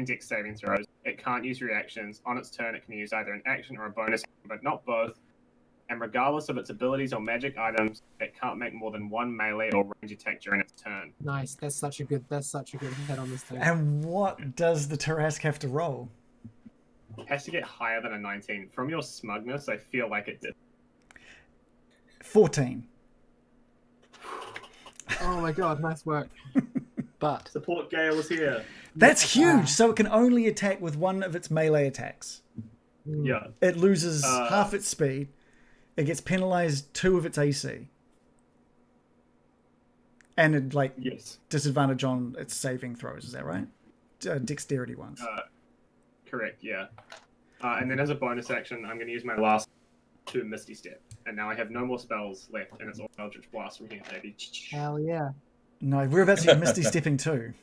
Dex saving throws. It can't use reactions. On its turn, it can use either an action or a bonus, but not both. And regardless of its abilities or magic items, it can't make more than one melee or range attack during its turn. Nice. That's such a good hit on this thing. And what does the Tarrasque have to roll? It has to get higher than a 19. From your smugness, I feel like it did. 14. Oh my god, nice work. But Support Gale is here. That's huge. So it can only attack with one of its melee attacks. Yeah. It loses half its speed. It gets penalized 2 of its AC. And it Yes. disadvantage on its saving throws. Is that right? Dexterity ones. Correct. Yeah. And then as a bonus action, I'm going to use my last 2 Misty Step, and now I have no more spells left, and it's all Eldritch Blast from here, baby. Hell yeah. No, we're about to get Misty Stepping too.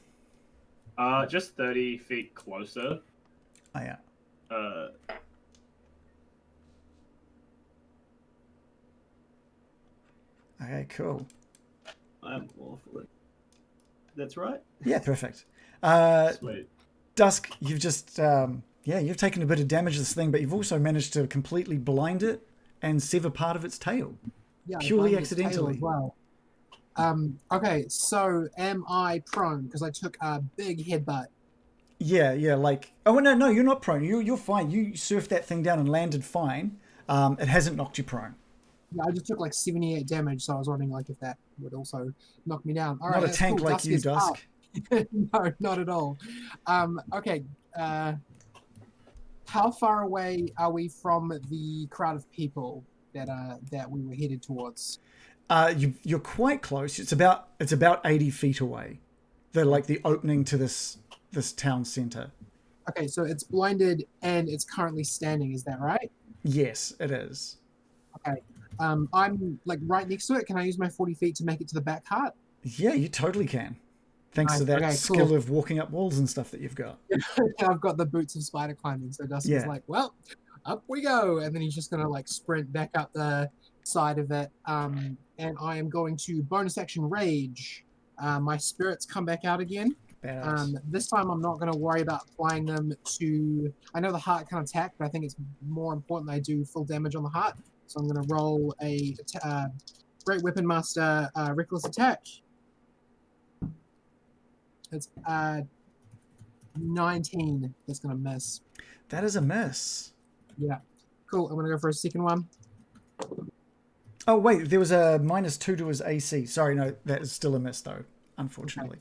Just 30 feet closer. Oh, yeah. Okay, cool. I'm awful. That's right. Yeah, perfect. Sweet. Dusk, you've just, you've taken a bit of damage to this thing, but you've also managed to completely blind it and sever part of its tail. Yeah, Purely blind its tail accidentally. as well. Okay, so am I prone? Because I took a big headbutt. Yeah, oh no, you're not prone. You're fine. You surfed that thing down and landed fine. It hasn't knocked you prone. Yeah, I just took like 78 damage, so I was wondering like if that would also knock me down. All right, Not a that's tank cool. like you, is up. Dusk. No, not at all. Okay. How far away are we from the crowd of people that we were headed towards? You're quite close. It's about 80 feet away. The opening to this town center. Okay, so it's blinded and it's currently standing. Is that right? Yes, it is. Okay. I'm like right next to it. Can I use my 40 feet to make it to the back cart? Yeah, you totally can. Thanks to Nice. that Okay, skill cool. of walking up walls and stuff that you've got. I've got the boots of spider climbing, so Dusk is Yeah. like, well, up we go, and then he's just gonna like sprint back up the side of it. And I am going to bonus action rage. My spirits come back out again. Badass. This time I'm not gonna worry about applying them to. I know the heart can attack, but I think it's more important that I do full damage on the heart. So I'm gonna roll a Great Weapon Master reckless attack. It's 19. That's gonna miss. That is a miss. Yeah. Cool. I'm gonna go for a second one. Oh, wait, there was a -2 to his AC. Sorry, no, that is still a miss, though, unfortunately.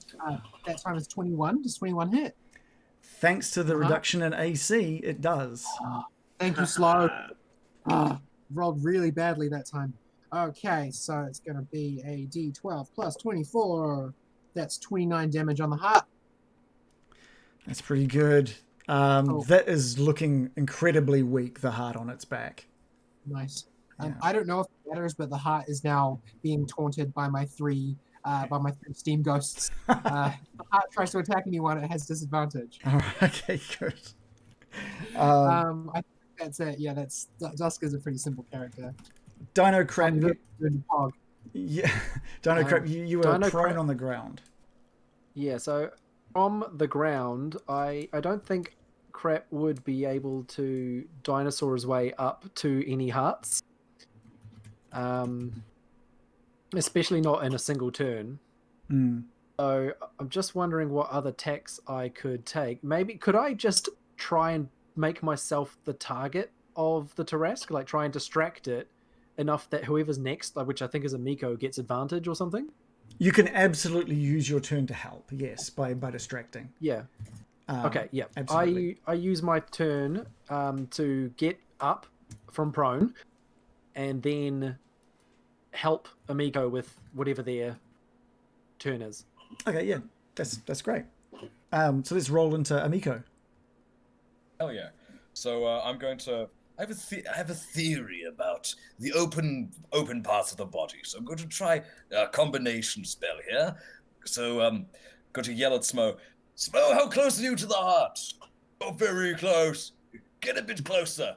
That time is 21. Does 21 hit? Thanks to the reduction in AC, it does. Thank you, Slow. Rolled really badly that time. Okay, so it's gonna be a D12 plus 24. That's 29 damage on the heart. That's pretty good. Cool. That is looking incredibly weak, the heart on its back. Nice. Yeah. I don't know if it matters, but the heart is now being taunted by my three steam ghosts. If the heart tries to attack anyone, it has disadvantage. All right, okay, good. I think that's it. Yeah, Dusk is a pretty simple character. Dino Crap, Pog. yeah, Dino Crap, you were Dino prone Crap- on the ground. Yeah, so from the ground, I don't think Crap would be able to dinosaur his way up to any hearts. Especially not in a single turn. Mm. So I'm just wondering what other attacks I could take. Maybe could I just try and make myself the target of the Tarrasque, like try and distract it enough that whoever's next, which I think is Amico, gets advantage or something? You can absolutely use your turn to help, yes, by distracting. Yeah. Okay, yeah. Absolutely. I use my turn to get up from prone and then help Amico with whatever their turn is. Okay, yeah, that's great. So let's roll into Amico. Hell yeah. So I'm going to. I have a theory about the open parts of the body. So I'm going to try a combination spell here. So going to yell at Smo. Smo, how close are you to the heart? Oh, very close. Get a bit closer.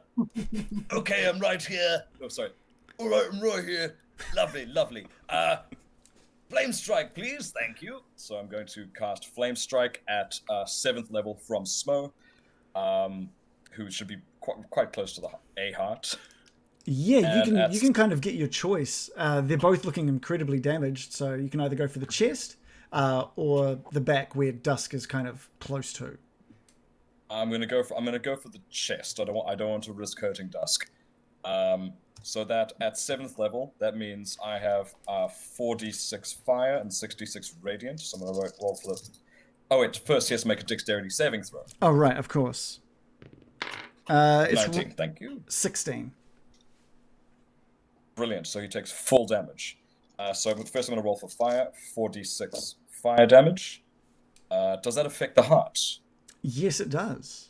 Okay, I'm right here. Oh, sorry. All right, I'm right here. Lovely, lovely. Flame Strike, please. Thank you. So I'm going to cast Flame Strike at 7th level from Smo, who should be quite close to the A heart. Yeah, And you can kind of get your choice. They're both looking incredibly damaged, so you can either go for the chest or the back, where Dusk is kind of close to. I'm gonna go for the chest. I don't want to risk hurting Dusk. So that at 7th level, that means I have 4d6 fire and 66 radiant. So I'm gonna roll for this. Oh wait, first he has to make a dexterity saving throw. Oh right, of course. It's 19, thank you. 16. Brilliant. So he takes full damage. So first I'm gonna roll for fire, 4d6 fire damage. Does that affect the heart? Yes, it does.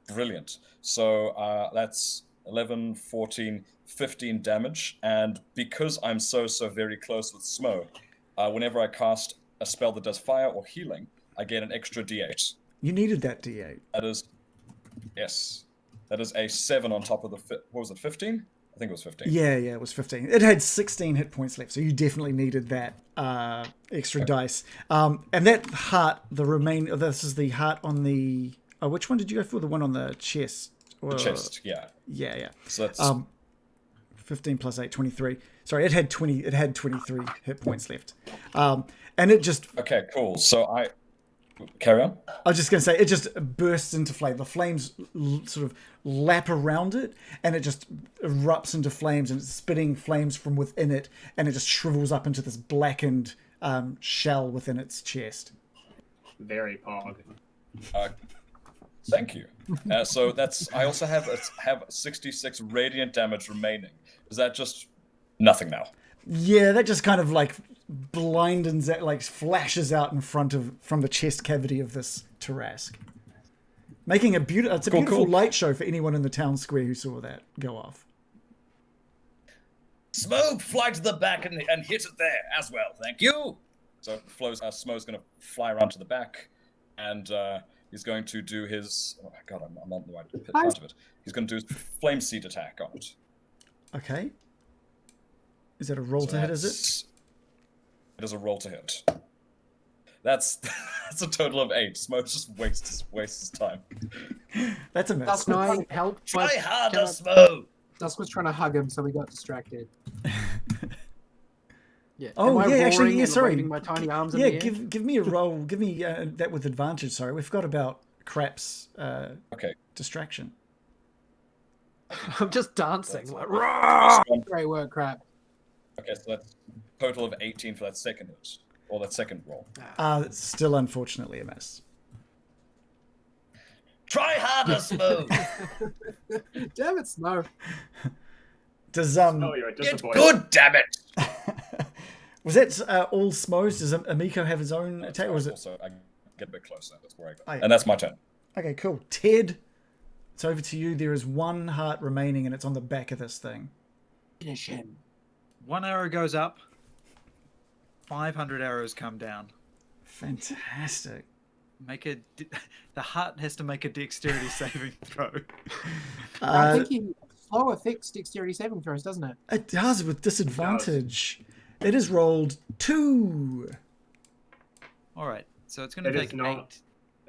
Brilliant. So that's 11, 14, 15 damage. And because I'm so very close with Smo, whenever I cast a spell that does fire or healing, I get an extra d8. You needed that D8. That is, yes. That is a 7 on top of the, what was it, 15? I think it was 15. Yeah, it was 15. It had 16 hit points left, so you definitely needed that extra dice. And that heart, this is the heart on the... Oh, which one did you go for? The one on the chest? The chest, yeah. Yeah. So that's... 15 plus 8, 23. Sorry, it had 23 hit points left. And it just... Okay, cool. So carry on. I was just going to say, it just bursts into flame. The flames sort of lap around it, and it just erupts into flames, and it's spitting flames from within it, and it just shrivels up into this blackened shell within its chest. Very pog. Thank you. So that's... I also have 66 radiant damage remaining. Is that just nothing now? Yeah, that just kind of like blindens, like flashes out from the chest cavity of this Tarrasque, making a beautiful light show for anyone in the town square who saw that go off. Smoke, fly to the back and hit it there as well. Thank you. So Smoke's going to fly around to the back, and he's going to do his. Oh my god, I'm on the right part of it. He's going to do his Flame Seed attack on it. Okay. Is that a roll to hit? Is it? It is a roll to hit. That's a total of 8. Smoke just wastes his time. That's a miss. Dusk Can I was, help? Try harder, can I- Smoke. Dusk was trying to hug him, so we got distracted. Yeah. Oh, Am I yeah, actually, roaring yeah, and sorry. waving my tiny arms in Yeah, the air? give me a roll. Give me that with advantage. Sorry, we forgot about Crap's Okay. distraction. I'm just dancing. That's- Like, "Rah!" Great work, Crap. Okay, so that's a total of 18 for that second hit, or that second roll. It's still unfortunately a miss. Try harder, Smoke. Damn it, Snow. Does Oh, you're a Get disappointment. good, damn it. was that all Smo's? Does Amico have his own attack, or was it? Also, I get a bit closer. That's where I go. Oh, yeah. And that's my turn. Okay, cool. Ted, it's over to you. There is one heart remaining, and it's on the back of this thing. Finish him. 1 arrow goes up. 500 arrows come down. Fantastic. The heart has to make a dexterity saving throw. I think he slow affects dexterity saving throws, doesn't it? It does with disadvantage. It is rolled 2. All right, so it's going to It is take not-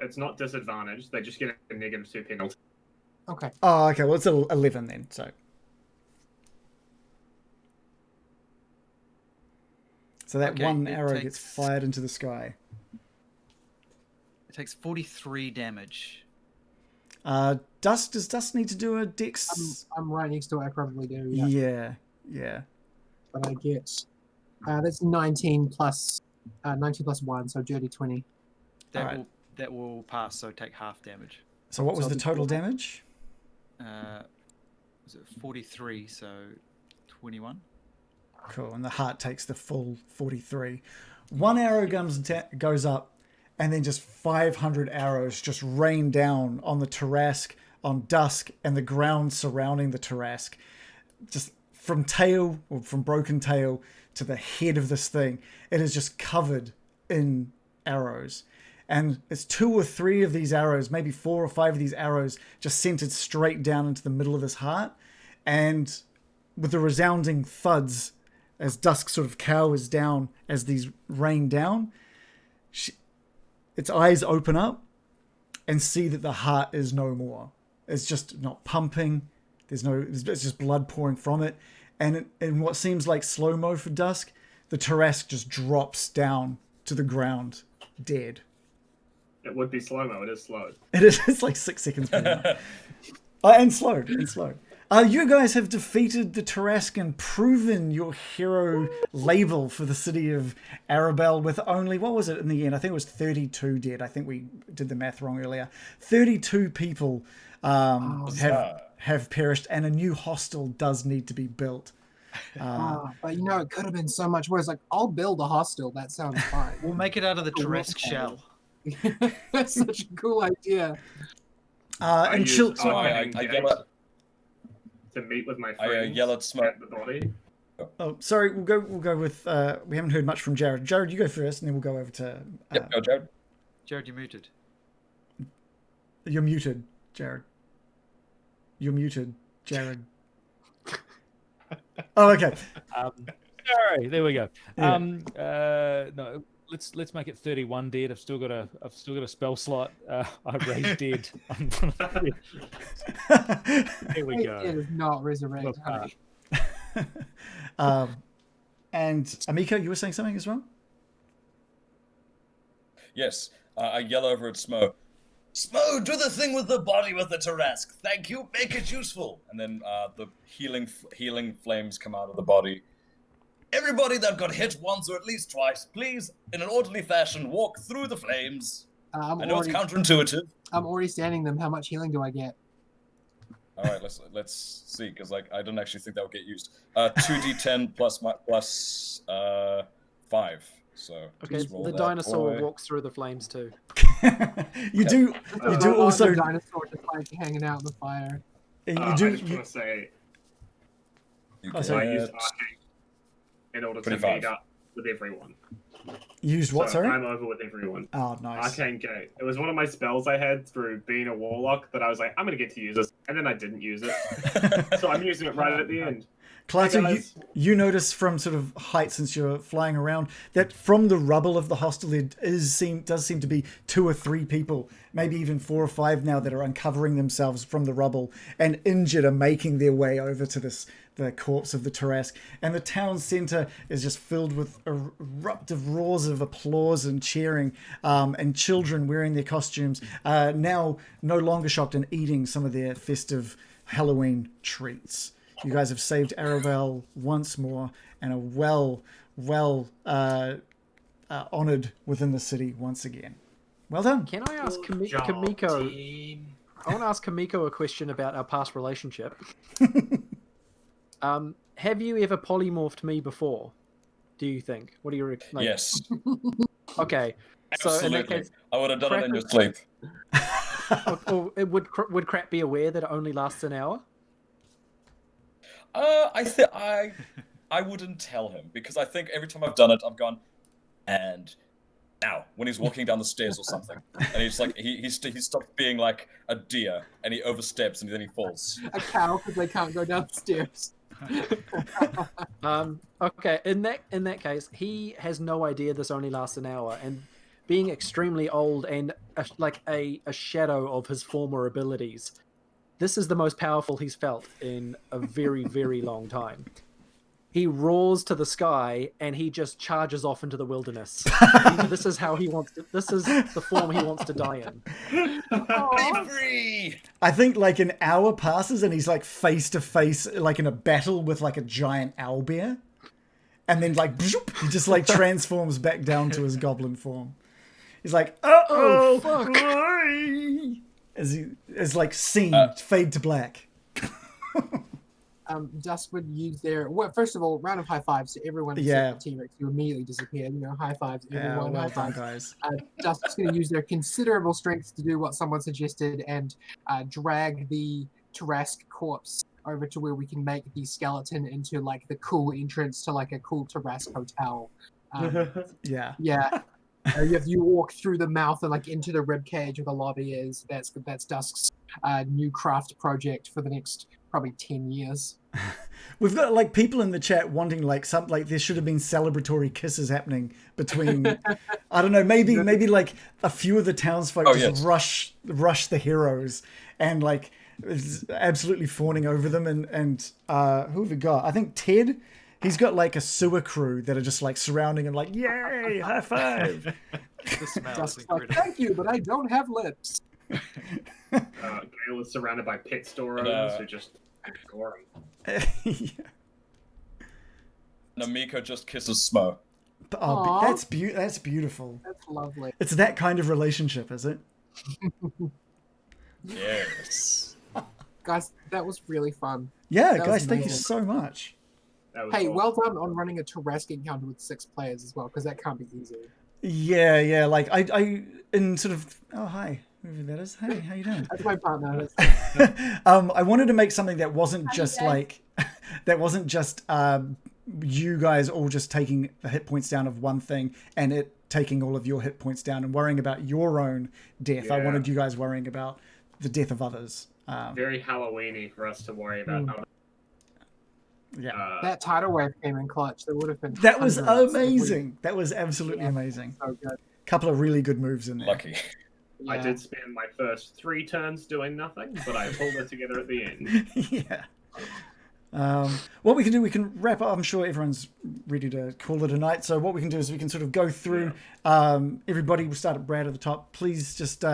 8. It's not disadvantaged. They just get a -2 penalty. Okay. Oh, okay. Well, it's 11 then. So that Okay, one it arrow takes- gets fired into the sky. It takes 43 damage. Does Dust need to do a dex? I'm right next to it. I probably do. Yeah. But I get that's 19 plus 1, so dirty 20. Alright. That will pass. So take half damage. So what was So the the total total- damage? Was it 43? So 21. Cool. And the heart takes the full 43. One arrow goes up, and then just 500 arrows just rain down on the Tarrasque, on Dusk, and the ground surrounding the Tarrasque. Just from tail, or from broken tail, to the head of this thing. It is just covered in arrows. And it's 2 or 3 of these arrows, maybe 4 or 5 of these arrows, just centered straight down into the middle of this heart. And with the resounding thuds, as Dusk sort of cowers down as these rain down, its eyes open up and see that the heart is no more. It's just not pumping. It's just blood pouring from it. And in what seems like slow-mo for Dusk, the Tarrasque just drops down to the ground, dead. It would be slow-mo. It is slowed. It is. It's like 6 seconds pretty much. And slowed. You guys have defeated the Tarrasque and proven your hero label for the city of Arabelle with only, what was it in the end? I think it was 32 dead. I think we did the math wrong earlier. 32 people have perished, and a new hostel does need to be built. But it could have been so much worse. Like, I'll build a hostel. That sounds fine. We'll make it out of the Oh, Tarrasque okay. shell. That's such a cool idea. I And use chill. opening I gates yell at to meet with my I friends yell at Smoke. at the body. Oh, sorry. We'll go with. We haven't heard much from Jared. Jared, you go first, and then we'll go over to. Yep, go, Jared. Jared, you're muted. You're muted, Jared. You're muted, Jared. Oh, okay. Sorry, there we go. Yeah. No, let's make it 31 dead. I've still got a spell slot. I raised dead. There we It go. is not resurrect. Look, honey. And Amico, you were saying something as well? Yes, I yell over at Smo. Smo, do the thing with the body with the Tarrasque. Thank you. Make it useful. And then the healing flames come out of the body. Everybody that got hit once or at least twice, please, in an orderly fashion, walk through the flames. I know it's counterintuitive. I'm already standing them. How much healing do I get? All right, let's see, because I don't actually think that will get used. 2d10 plus 5. So Okay, just roll the that, dinosaur boy. walks through the flames too. You do also. The dinosaur just like hanging out in the fire. You I do. just want to say, You Oh, So I used get Arcane in order to 25. meet up with everyone. Used what, So sorry? I'm over with everyone. Oh, nice. Arcane Gate. It was one of my spells I had through being a warlock that I was like, I'm gonna get to use this, and then I didn't use it. So I'm using it right at the end. Klaatu, Hey, guys. you notice from sort of height, since you're flying around, that from the rubble of the hostel there does seem to be 2 or 3 people, maybe even 4 or 5 now, that are uncovering themselves from the rubble and injured are making their way over to the corpse of the Tarrasque. And the town centre is just filled with eruptive roars of applause and cheering, and children wearing their costumes, now no longer shocked and eating some of their festive Halloween treats. You guys have saved Arabelle once more and are well honoured within the city once again. Well done. Can I ask Good job, Kamiko? team. I want to ask Kamiko a question about our past relationship. Have you ever polymorphed me before? Do you think? What do you like? Yes, Okay. So in that absolutely. case, I would have done it in your Cracker- sleep. or would Crap be aware that it only lasts an hour? I wouldn't tell him, because I think every time I've done it, I've gone, and now when he's walking down the stairs or something, and he's like he stops being like a deer, and he oversteps and then he falls. A cow because they can't go downstairs. Okay. In that case, he has no idea this only lasts an hour, and being extremely old and a shadow of his former abilities, this is the most powerful he's felt in a very, very long time. He roars to the sky and he just charges off into the wilderness. This is how he wants to. This is the form he wants to die in. Be free! I think like an hour passes and he's like face to face, like in a battle with like a giant owlbear, and then like bloop, he just like transforms back down to his goblin form. He's like, Oh, fuck. As like scene fade to black. Dusk would use their first of all, round of high fives to everyone Yeah. except the T-Rex, who immediately disappeared. High fives to Yeah, everyone. well High done, fives. guys. Dusk's going to use their considerable strength to do what someone suggested and drag the Tarrasque corpse over to where we can make the skeleton into like the cool entrance to like a cool Tarrasque hotel. Yeah. Yeah. If you walk through the mouth and like into the rib cage where the lobby is, that's Dusk's new craft project for the next probably 10 years. We've got like people in the chat wanting like there should have been celebratory kisses happening between I don't know, maybe like a few of the townsfolk rush the heroes and like is absolutely fawning over them, and who have we got? I think Ted, he's got like a sewer crew that are just like surrounding him like, yay, high five. The smell is Dusk's like, incredible. thank you, but I don't have lips. Gail is surrounded by pit store owners who just gore him. Yeah. Namiko just kisses Smo. Oh, Aw. that's beautiful. That's lovely. It's that kind of relationship, is it? Yes. Guys, that was really fun. Yeah, That was guys, thank you amazing. so much. That was Hey, awesome. well done on running a Tarrasque encounter with 6 players as well, because that can't be easy. Yeah, like I in sort of, oh hi, whoever that is. Hey, how you doing? That's my partner. I wanted to make something that wasn't just like you guys all just taking the hit points down of one thing and it taking all of your hit points down and worrying about your own death. I Yeah. wanted you guys worrying about the death of others. Very Halloween-y for us to worry about. Yeah. That tidal wave came in clutch. There would have been. That was hundreds if we- amazing. That was absolutely Yeah. amazing. So good. Couple of really good moves in there. Lucky. I Yeah. did spend my first 3 turns doing nothing, but I pulled it together at the end. Yeah. What we can do, we can wrap up. I'm sure everyone's ready to call it a night. So what we can do is we can sort of go through. Everybody, we'll start at Brad at the top. Please just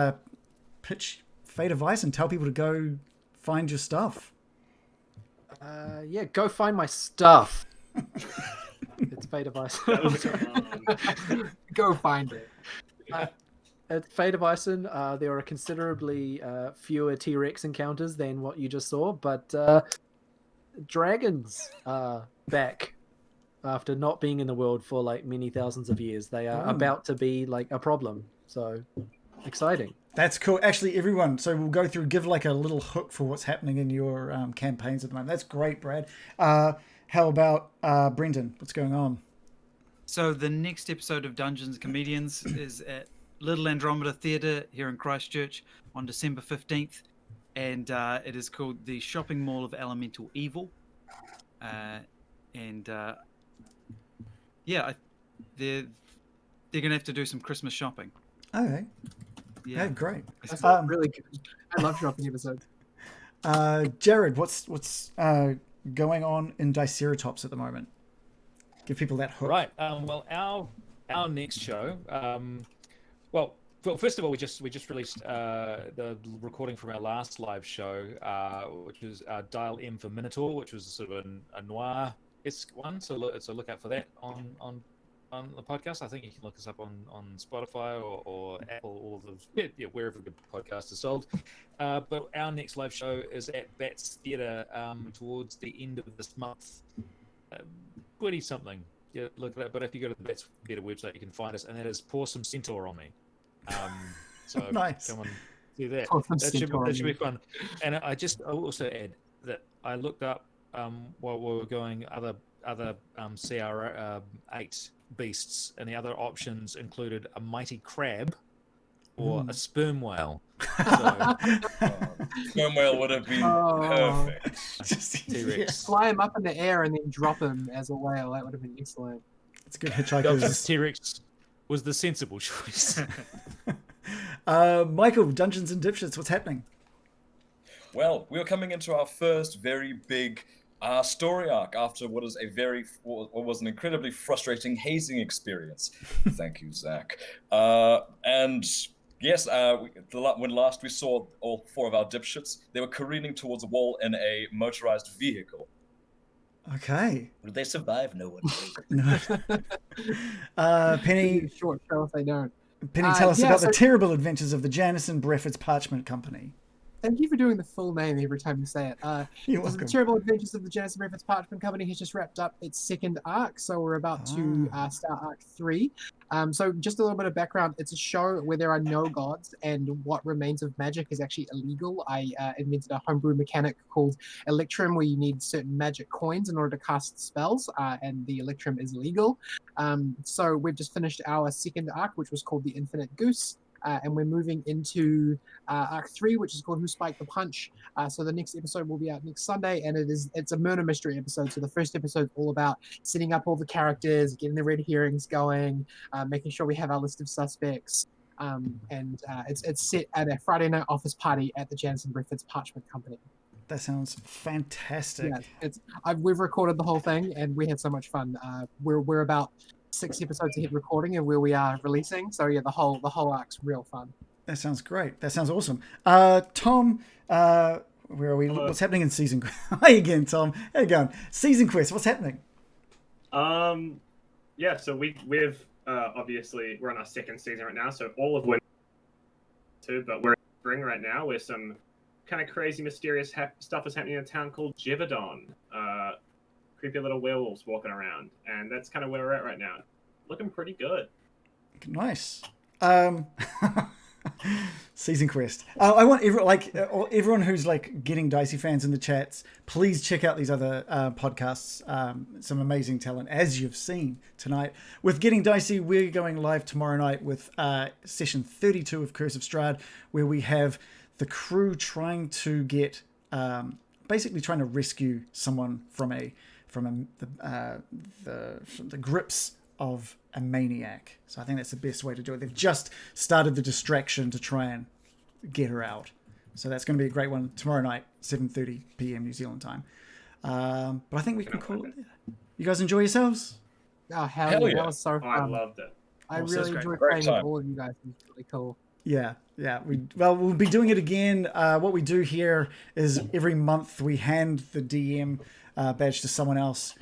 pitch Fate of Isen and tell people to go find your stuff. Yeah, go find my stuff. It's Fate of Isen. Go find it. At Fate of Isen, there are considerably fewer T-Rex encounters than what you just saw, but dragons are back after not being in the world for like many thousands of years. They are about to be like a problem. So exciting. That's cool. Actually, everyone, so we'll go through, give like a little hook for what's happening in your campaigns at the moment. That's great, Brad. How about Brendan? What's going on? So the next episode of Dungeons and Comedians is at Little Andromeda Theatre here in Christchurch on December 15th. And it is called The Shopping Mall of Elemental Evil. They're going to have to do some Christmas shopping. Okay. Yeah, great. That's really good. I love shopping episodes. Jared, what's going on in Diceratops at the moment? Give people that hook. Right. Well, our next show. Well, first of all, we just released the recording from our last live show, which was Dial M for Minotaur, which was sort of a noir-esque one. So look out for that on the podcast. I think you can look us up on Spotify or Apple, all of the wherever good podcast is sold. But our next live show is at Bats Theatre towards the end of this month. 20 something. Yeah, look at that. But if you go to the Bats Theatre website, you can find us, and that is Pour Some Centaur on Me. So Nice. Come on, do that. Pour some That Centaur on should me. be fun. And I'll also add that I looked up while we were going other CR8 beasts, and the other options included a mighty crab or a sperm whale. So, Sperm whale would have been perfect. Just, T-Rex. Fly him up in the air and then drop him as a whale. That would have been excellent. It's good Dolphins hitchhikers. T-Rex was the sensible choice. Michael, Dungeons and Dipshits, what's happening? Well, we are coming into our first very big story arc after what was an incredibly frustrating hazing experience. Thank you, Zach. And yes, when last we saw all four of our dipshits, they were careening towards a wall in a motorized vehicle. Okay. Will they survive? No one No. Penny, Short show if they don't. tell us about so- the terrible adventures of the Janderson Breffords Parchment Company. Thank you for doing the full name every time you say it. You're So welcome. the Terrible Adventures of the Janderson Breffords Parchment Company has just wrapped up its second arc, so we're about to start arc 3. So just a little bit of background. It's a show where there are no gods, and what remains of magic is actually illegal. I invented a homebrew mechanic called Electrum, where you need certain magic coins in order to cast spells, and the Electrum is legal. So we've just finished our second arc, which was called The Infinite Goose. And we're moving into arc 3, which is called Who Spiked the Punch. So the next episode will be out next Sunday, and it's a murder mystery episode. So the first episode is all about setting up all the characters, getting the red herrings going, making sure we have our list of suspects. And it's set at a Friday night office party at the Janderson Breffords Parchment Company. That sounds fantastic. Yeah, we've recorded the whole thing, and we had so much fun. We're about 6 episodes ahead recording and where we are releasing. So yeah, the whole arc's real fun. That sounds great. That sounds awesome. Tom, where are we? Hello. What's happening in Season Quest? Hi again, Tom. How you going? Season Quest, what's happening? Yeah, so we've obviously we're on our second season right now, so all of winter too, but we're in spring right now where some kind of crazy mysterious stuff is happening in a town called Jivadon. Creepy little werewolves walking around, and that's kind of where we're at right now. Looking pretty good. Nice. Season Quest. I want everyone who's like Getting Dicey fans in the chats, please check out these other podcasts. Some amazing talent, as you've seen tonight. With Getting Dicey, we're going live tomorrow night with session 32 of Curse of Strahd, where we have the crew trying to get, basically trying to rescue someone from the grips of a maniac. So I think that's the best way to do it. They've just started the distraction to try and get her out. So that's going to be a great one tomorrow night, 7:30 p.m. New Zealand time. But I think we can call it there. You guys enjoy yourselves? Oh, hell Hell yeah. yeah. That was so Oh, fun. I loved it. I Awesome. really That's enjoyed great playing time. with all of you guys. It was really cool. Yeah. We'll be doing it again. What we do here is every month we hand the DM badge to someone else.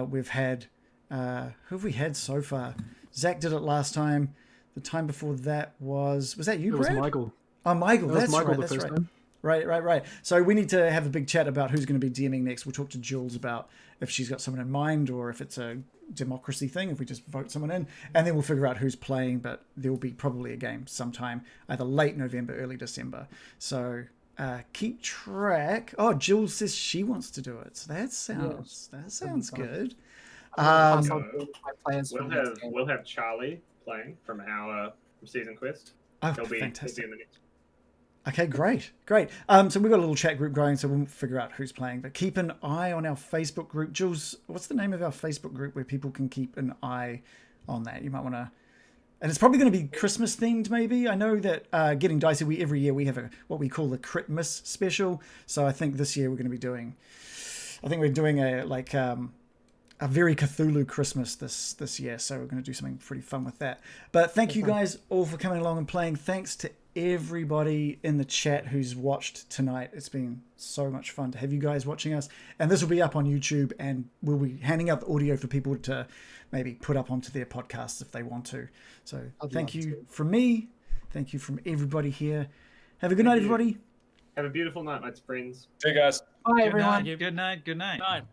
We've had who have we had so far? Zach did it last time. The time before that was that you, It was Brad? Michael. Oh, Michael. It was That's Michael right. the That's first right. time. Right. So we need to have a big chat about who's going to be DMing next. We'll talk to Jules about if she's got someone in mind or if it's a democracy thing, if we just vote someone in, and then we'll figure out who's playing. But there will be probably a game sometime, either late November, early December. So keep track. Oh, Jules says she wants to do it, so that sounds fun. good. Pass on So, to my players for the next game. we'll have Charlie playing from our season quest. Oh, He'll be fantastic. in the next. Okay, great. So we've got a little chat group going, so we'll figure out who's playing. But keep an eye on our Facebook group. Jules, what's the name of our Facebook group where people can keep an eye on that? You might want to. And it's probably going to be Christmas themed, maybe. I know that Getting Dicey, every year we have what we call the Christmas special. So I think this year we're going to be doing. I think we're doing a very Cthulhu Christmas this year. So we're going to do something pretty fun with that. But thank you guys all for coming along and playing. Thanks to everybody in the chat who's watched tonight. It's been so much fun to have you guys watching us. And this will be up on YouTube, and we'll be handing out the audio for people to maybe put up onto their podcasts if they want to. So thank you from me. Thank you from everybody here. Have a good night, everybody. Have a beautiful night, my friends. See you guys. Bye, everyone. Good night. Night.